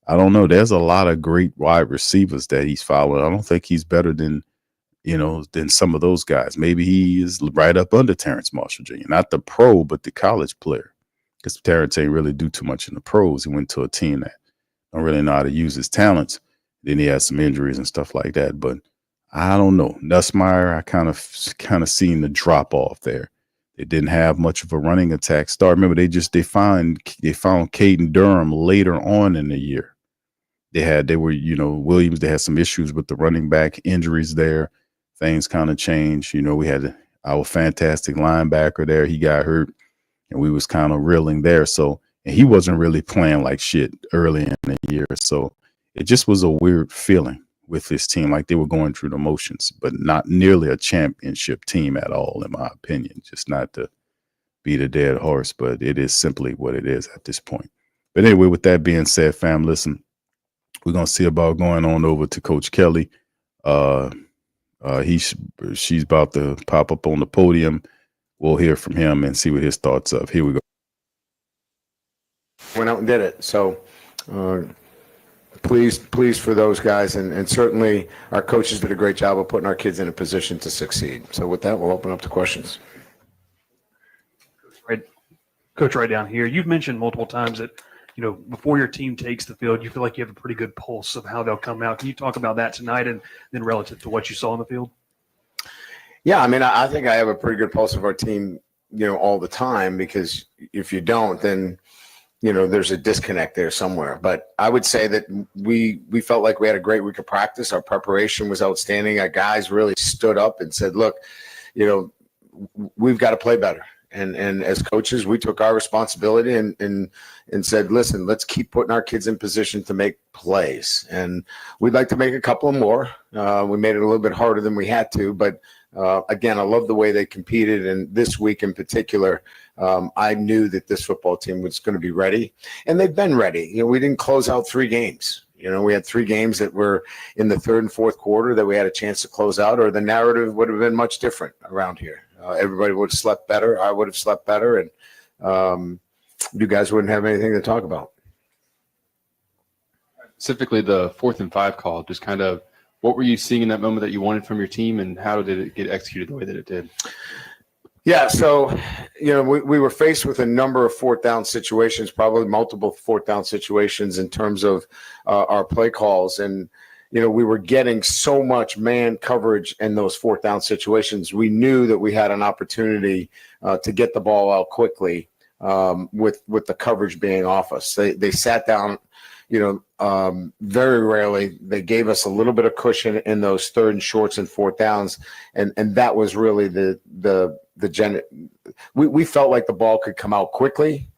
I don't know. There's a lot of great wide receivers that he's following. I don't think he's better than some of those guys. Maybe he is right up under Terrence Marshall Jr., not the pro, but the college player, because Terrence ain't really do too much in the pros. He went to a team that don't really know how to use his talents. Then he has some injuries and stuff like that. But I don't know. Nussmeier, I kind of seen the drop off there. They didn't have much of a running attack start. Remember, they found Caden Durham later on in the year. Williams, they had some issues with the running back injuries there. Things kind of changed. We had our fantastic linebacker there. He got hurt, and we was kind of reeling there. So, and he wasn't really playing like shit early in the year. So it just was a weird feeling with this team, like they were going through the motions, but not nearly a championship team at all, in my opinion. Just not to beat a dead horse, but it is simply what it is at this point. But anyway, with that being said, fam, listen, we're going to see about going on over to Coach Kelly. She's about to pop up on the podium. We'll hear from him and see what his thoughts of. Here we go. Went out and did it. So pleased for those guys. And certainly our coaches did a great job of putting our kids in a position to succeed. So with that, we'll open up to questions. Coach, right down here, you've mentioned multiple times that, you know, before your team takes the field, you feel like you have a pretty good pulse of how they'll come out. Can you talk about that tonight and then relative to what you saw on the field? Yeah, I mean, I think I have a pretty good pulse of our team, you know, all the time, because if you don't, then, you know, there's a disconnect there somewhere. But I would say that we felt like we had a great week of practice. Our preparation was outstanding. Our guys really stood up and said, look, you know, we've got to play better. And as coaches, we took our responsibility and said, listen, let's keep putting our kids in position to make plays. And we'd like to make a couple more. We made it a little bit harder than we had to. But, again, I love the way they competed. And this week in particular, I knew that this football team was going to be ready. And they've been ready. You know, we didn't close out 3 games. You know, we had 3 games that were in the third and fourth quarter that we had a chance to close out, or the narrative would have been much different around here. Everybody would have slept better. I would have slept better. And you guys wouldn't have anything to talk about. Specifically, the 4th and 5 call, just kind of what were you seeing in that moment that you wanted from your team, and how did it get executed the way that it did? Yeah, so, you know, we were faced with a number of 4th down situations, probably multiple 4th down situations in terms of our play calls. And, you know, we were getting so much man coverage in those 4th down situations. We knew that we had an opportunity to get the ball out quickly with the coverage being off us. They sat down, you know, very rarely. They gave us a little bit of cushion in those 3rd and shorts and 4th downs. And that was really we felt like the ball could come out quickly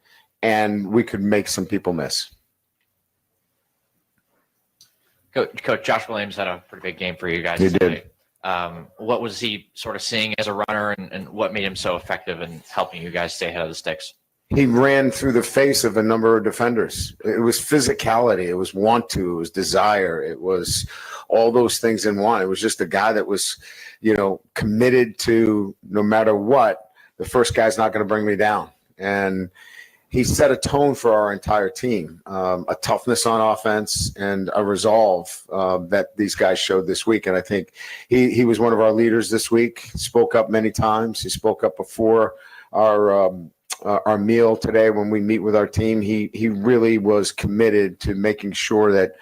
and we could make some people miss. Coach Josh Williams had a pretty big game for you guys He tonight. did. What was he sort of seeing as a runner, and what made him so effective in helping you guys stay ahead of the sticks? He ran through the face of a number of defenders. It was physicality. It was want to. It was desire. It was all those things in one. It was just a guy that was, you know, committed to no matter what, the first guy's not going to bring me down. And he set a tone for our entire team, a toughness on offense and a resolve that these guys showed this week. And I think he was one of our leaders this week, spoke up many times. He spoke up before our meal today when we meet with our team. He really was committed to making sure that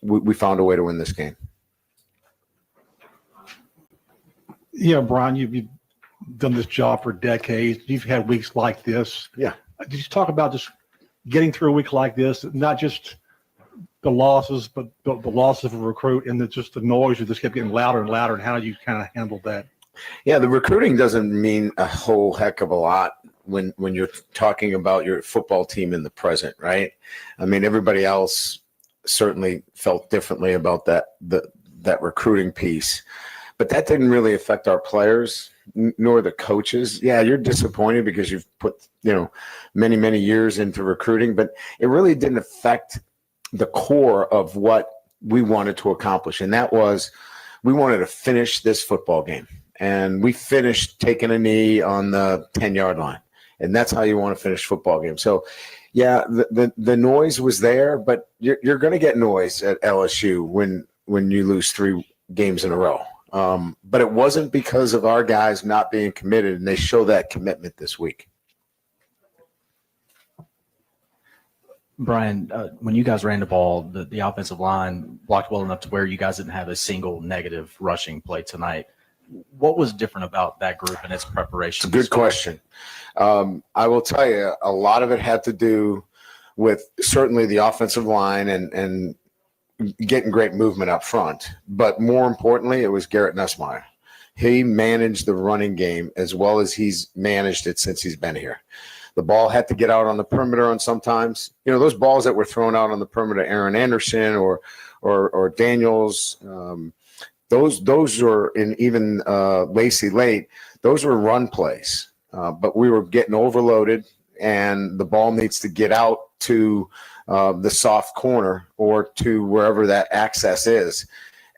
we found a way to win this game. Yeah, Brian, you've done this job for decades. You've had weeks like this. Yeah. Did you talk about just getting through a week like this, not just the losses, but the loss of a recruit and just the noise that just kept getting louder and louder, and how you kind of handled that? Yeah, the recruiting doesn't mean a whole heck of a lot when you're talking about your football team in the present, right? I mean, everybody else certainly felt differently about that recruiting piece, but that didn't really affect our players nor the coaches. Yeah, you're disappointed because you've put, you know, many, many years into recruiting, but it really didn't affect the core of what we wanted to accomplish. And that was, we wanted to finish this football game. And we finished taking a knee on the 10-yard line. And that's how you want to finish football game. So, yeah, the noise was there, but you're going to get noise at LSU when you lose 3 games in a row. But it wasn't because of our guys not being committed, and they show that commitment this week. Brian, when you guys ran the ball, the offensive line blocked well enough to where you guys didn't have a single negative rushing play tonight. What was different about that group and its preparation? It's a good question. I will tell you, a lot of it had to do with certainly the offensive line and getting great movement up front. But more importantly, it was Garrett Nussmeier. he managed the running game as well as he's managed it since he's been here. The ball had to get out on the perimeter on sometimes. You know, those balls that were thrown out on the perimeter, Aaron Anderson or Daniels, those were, and even Lacey Late, those were run plays. But we were getting overloaded, and the ball needs to get out to the soft corner or to wherever that access is.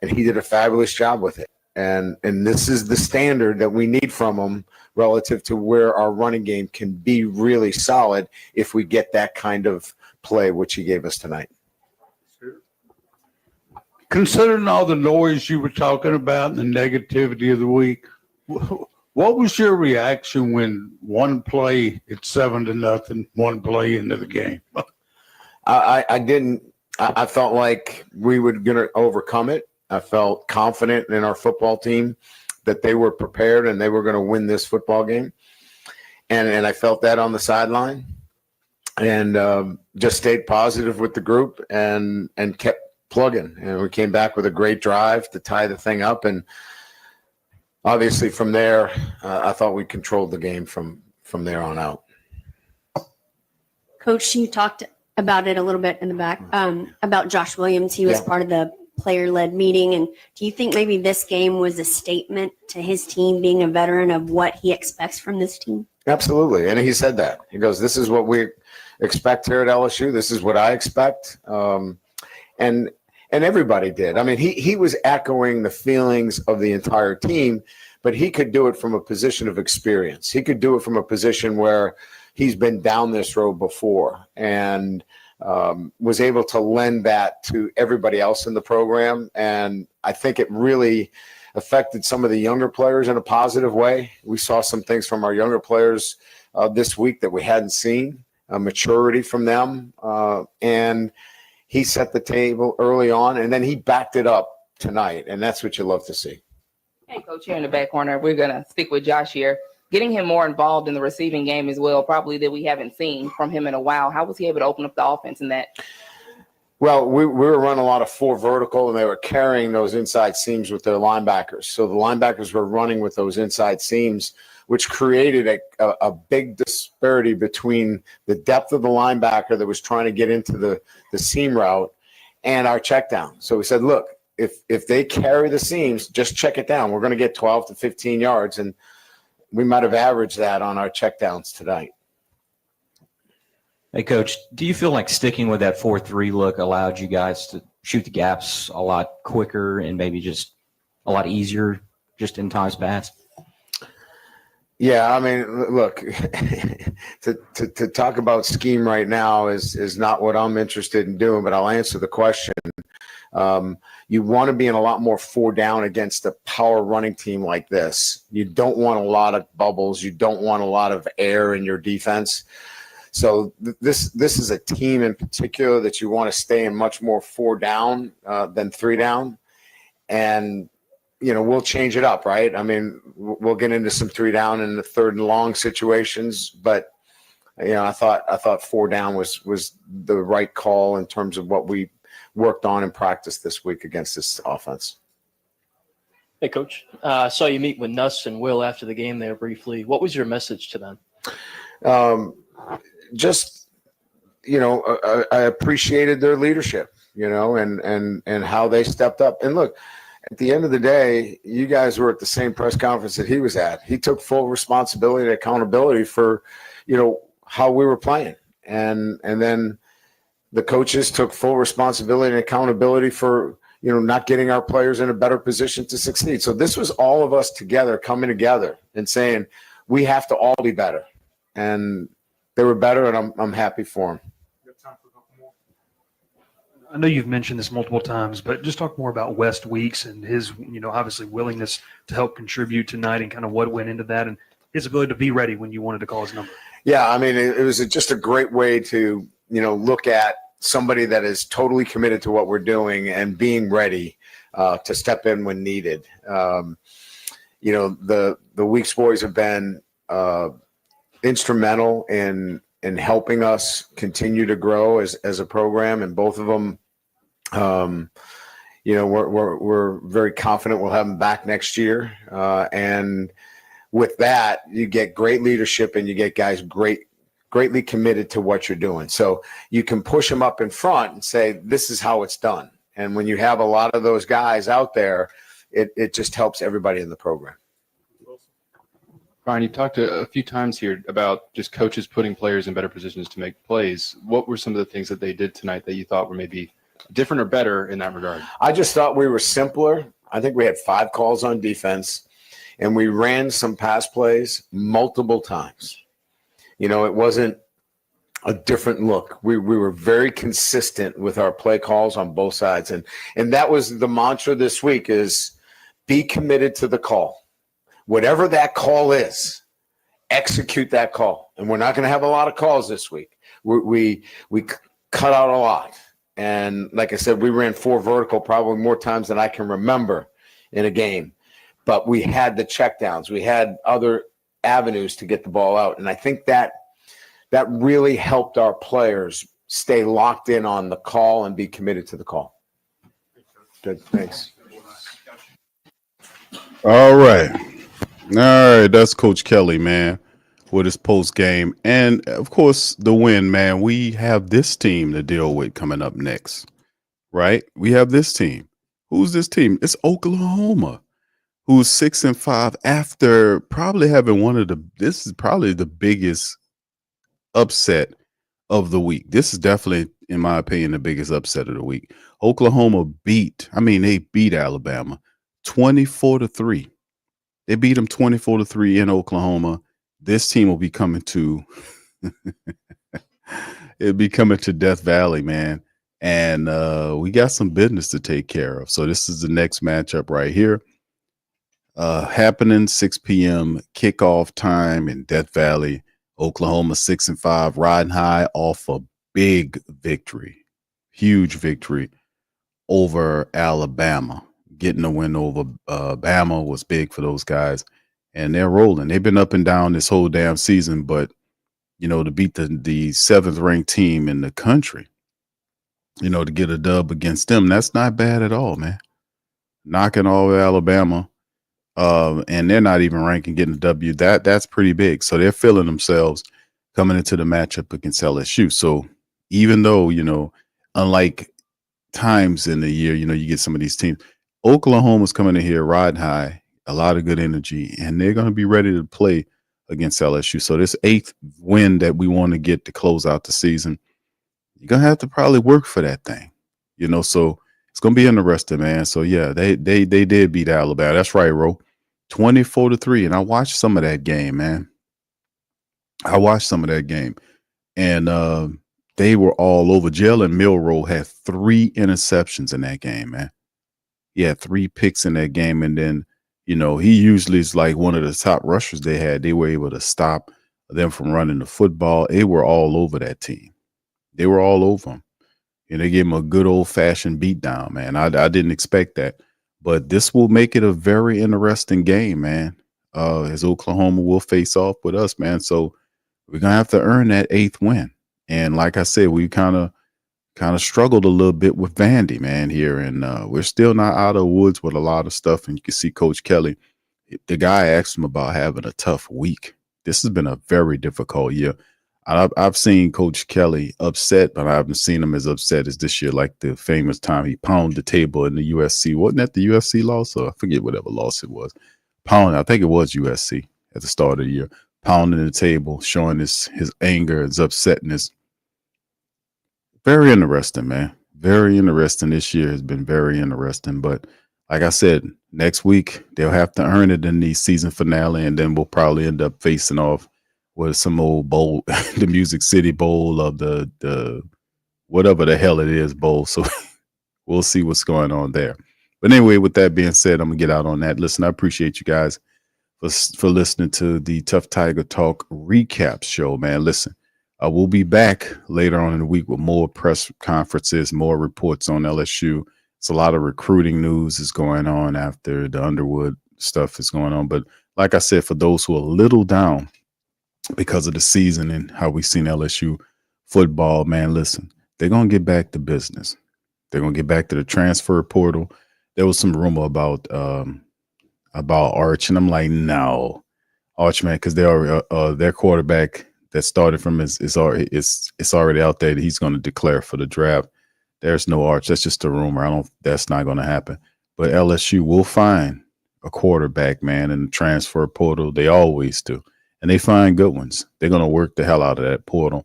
And he did a fabulous job with it. And this is the standard that we need from him relative to where our running game can be really solid if we get that kind of play, which he gave us tonight. Considering all the noise you were talking about and the negativity of the week, what was your reaction when one play it's 7-0, one play into the game? I felt like we were going to overcome it. I felt confident in our football team that they were prepared and they were going to win this football game. And I felt that on the sideline, and just stayed positive with the group and kept plugging. And we came back with a great drive to tie the thing up. And obviously from there, I thought we controlled the game from there on out. Coach, you talked about it a little bit in the back, about Josh Williams. He was part of the player-led meeting. And do you think maybe this game was a statement to his team, being a veteran, of what he expects from this team? Absolutely. And he said that. He goes, this is what we expect here at LSU. This is what I expect. And everybody did. I mean, he was echoing the feelings of the entire team, but he could do it from a position of experience. He could do it from a position where he's been down this road before, and was able to lend that to everybody else in the program. And I think it really affected some of the younger players in a positive way. We saw some things from our younger players this week that we hadn't seen, maturity from them. And he set the table early on, and then he backed it up tonight. And that's what you love to see. Hey, Coach, here in the back corner, we're going to stick with Josh here. Getting him more involved in the receiving game as well, probably that we haven't seen from him in a while. How was he able to open up the offense in that? Well, we were running a lot of 4 vertical, and they were carrying those inside seams with their linebackers. So the linebackers were running with those inside seams, which created a big disparity between the depth of the linebacker that was trying to get into the seam route and our check down. So we said, look, if they carry the seams, just check it down. We're going to get 12 to 15 yards, and we might have averaged that on our checkdowns tonight. Hey, Coach, do you feel like sticking with that 4-3 look allowed you guys to shoot the gaps a lot quicker and maybe just a lot easier just in times past? Yeah, I mean, look, to talk about scheme right now is not what I'm interested in doing, but I'll answer the question. You want to be in a lot more 4 down against a power running team like this. You don't want a lot of bubbles. You don't want a lot of air in your defense. So this is a team in particular that you want to stay in much more 4 down than 3 down. And, you know, we'll change it up, right? I mean, we'll get into some 3 down in the 3rd and long situations, but, you know, I thought 4 down was the right call in terms of what we worked on in practice this week against this offense. Hey, Coach. I saw you meet with Nuss and Will after the game there briefly. What was your message to them? Just, you know, I appreciated their leadership, you know, and how they stepped up. And look, at the end of the day, you guys were at the same press conference that he was at. He took full responsibility and accountability for, you know, how we were playing. And then the coaches took full responsibility and accountability for, you know, not getting our players in a better position to succeed. So this was all of us together coming together and saying, we have to all be better. And they were better, and I'm happy for them. I know you've mentioned this multiple times, but just talk more about West Weeks and his, you know, obviously willingness to help contribute tonight and kind of what went into that and his ability to be ready when you wanted to call his number. Yeah, I mean, it was just a great way to, you know, look at somebody that is totally committed to what we're doing and being ready to step in when needed. You know, the Weeks boys have been instrumental in helping us continue to grow as a program, and both of them, we're very confident we'll have him back next year. And with that, you get great leadership and you get guys greatly committed to what you're doing. So you can push them up in front and say, this is how it's done. And when you have a lot of those guys out there, it just helps everybody in the program. Brian, you've talked a few times here about just coaches putting players in better positions to make plays. What were some of the things that they did tonight that you thought were maybe different or better in that regard? I just thought we were simpler. I think we had 5 calls on defense, and we ran some pass plays multiple times. It wasn't a different look. We were very consistent with our play calls on both sides. And that was the mantra this week is be committed to the call. Whatever that call is, execute that call. And we're not going to have a lot of calls this week. We cut out a lot. And like I said, we ran 4 vertical probably more times than I can remember in a game. But we had the checkdowns. We had other avenues to get the ball out. And I think that really helped our players stay locked in on the call and be committed to the call. Good. Thanks. All right. That's Coach Kelly, man, with his post game. And of course, the win, man. We have this team to deal with coming up next, right? We have this team. Who's this team? It's Oklahoma, who's 6-5 after probably having this is probably the biggest upset of the week. This is definitely, in my opinion, the biggest upset of the week. Oklahoma they beat Alabama 24-3. They beat them 24-3 in Oklahoma. This team will be coming to Death Valley, man. And we got some business to take care of. So this is the next matchup right here. Happening 6 p.m. kickoff time in Death Valley. Oklahoma 6-5, riding high off a big victory, huge victory over Alabama. Getting a win over Bama was big for those guys, and they're rolling. They've been up and down this whole damn season, but to beat the 7th ranked team in the country, to get a dub against them, that's not bad at all, man. Knocking all Alabama, and they're not even ranking, getting a W. That's pretty big. So they're feeling themselves coming into the matchup against LSU. So even though unlike times in the year, you get some of these teams. Oklahoma's coming in here riding high, a lot of good energy, and they're going to be ready to play against LSU. So this 8th win that we want to get to close out the season, you're going to have to probably work for that thing, so it's going to be interesting, man. So yeah, they did beat Alabama. That's right, Ro. 24-3. And I watched some of that game, man. And they were all over. Jalen Milroe had 3 interceptions in that game, man. He had 3 picks in that game. And then, he usually is like one of the top rushers they had. They were able to stop them from running the football. They were all over that team. They were all over them. And they gave him a good old-fashioned beatdown, man. I didn't expect that. But this will make it a very interesting game, man, as Oklahoma will face off with us, man. So we're going to have to earn that 8th win. And like I said, we kind of struggled a little bit with Vandy, man, here. And we're still not out of the woods with a lot of stuff. And you can see Coach Kelly, the guy asked him about having a tough week. This has been a very difficult year. I've seen Coach Kelly upset, but I haven't seen him as upset as this year, like the famous time he pounded the table in the USC. Wasn't that the USC loss? Or I forget whatever loss it was. I think it was USC at the start of the year. Pounding the table, showing his anger, his upsetness. Very interesting, man. Very interesting. This year has been very interesting. But like I said, next week they'll have to earn it in the season finale, and then we'll probably end up facing off with some old bowl, the Music City Bowl of the whatever the hell it is bowl. So we'll see what's going on there. But anyway, with that being said, I'm gonna get out on that. Listen, I appreciate you guys for listening to the Tough Tiger Talk recap show, man. Listen, we'll be back later on in the week with more press conferences, more reports on LSU. It's a lot of recruiting news is going on after the Underwood stuff is going on. But like I said, for those who are a little down because of the season and how we've seen LSU football, man, listen, they're going to get back to business. They're going to get back to the transfer portal. There was some rumor about Arch, and I'm like, no, Arch, man, because they are their quarterback that started from is already out there that he's going to declare for the draft. There's no Arch. That's just a rumor. That's not going to happen. But LSU will find a quarterback, man, in the transfer portal. They always do. And they find good ones. They're going to work the hell out of that portal.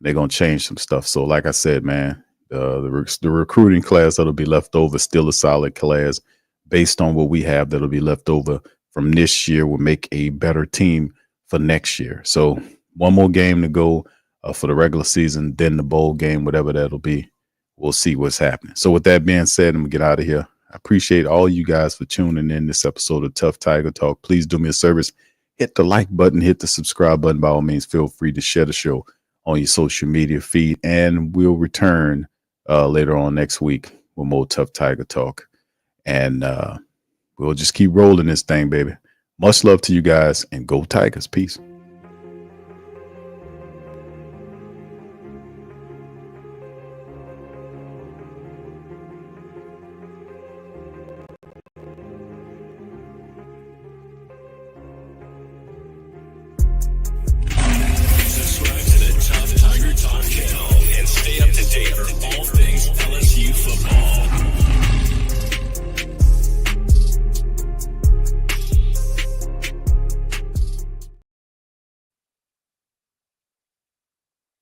They're going to change some stuff. So like I said, man, the recruiting class that'll be left over, still a solid class based on what we have that'll be left over from this year will make a better team for next year. So one more game to go for the regular season, then the bowl game, whatever that'll be. We'll see what's happening. So with that being said, I'm going to get out of here. I appreciate all you guys for tuning in this episode of Tough Tiger Talk. Please do me a service. Hit the like button, hit the subscribe button. By all means, feel free to share the show on your social media feed. And we'll return later on next week with more Tough Tiger Talk. And we'll just keep rolling this thing, baby. Much love to you guys, and go Tigers. Peace.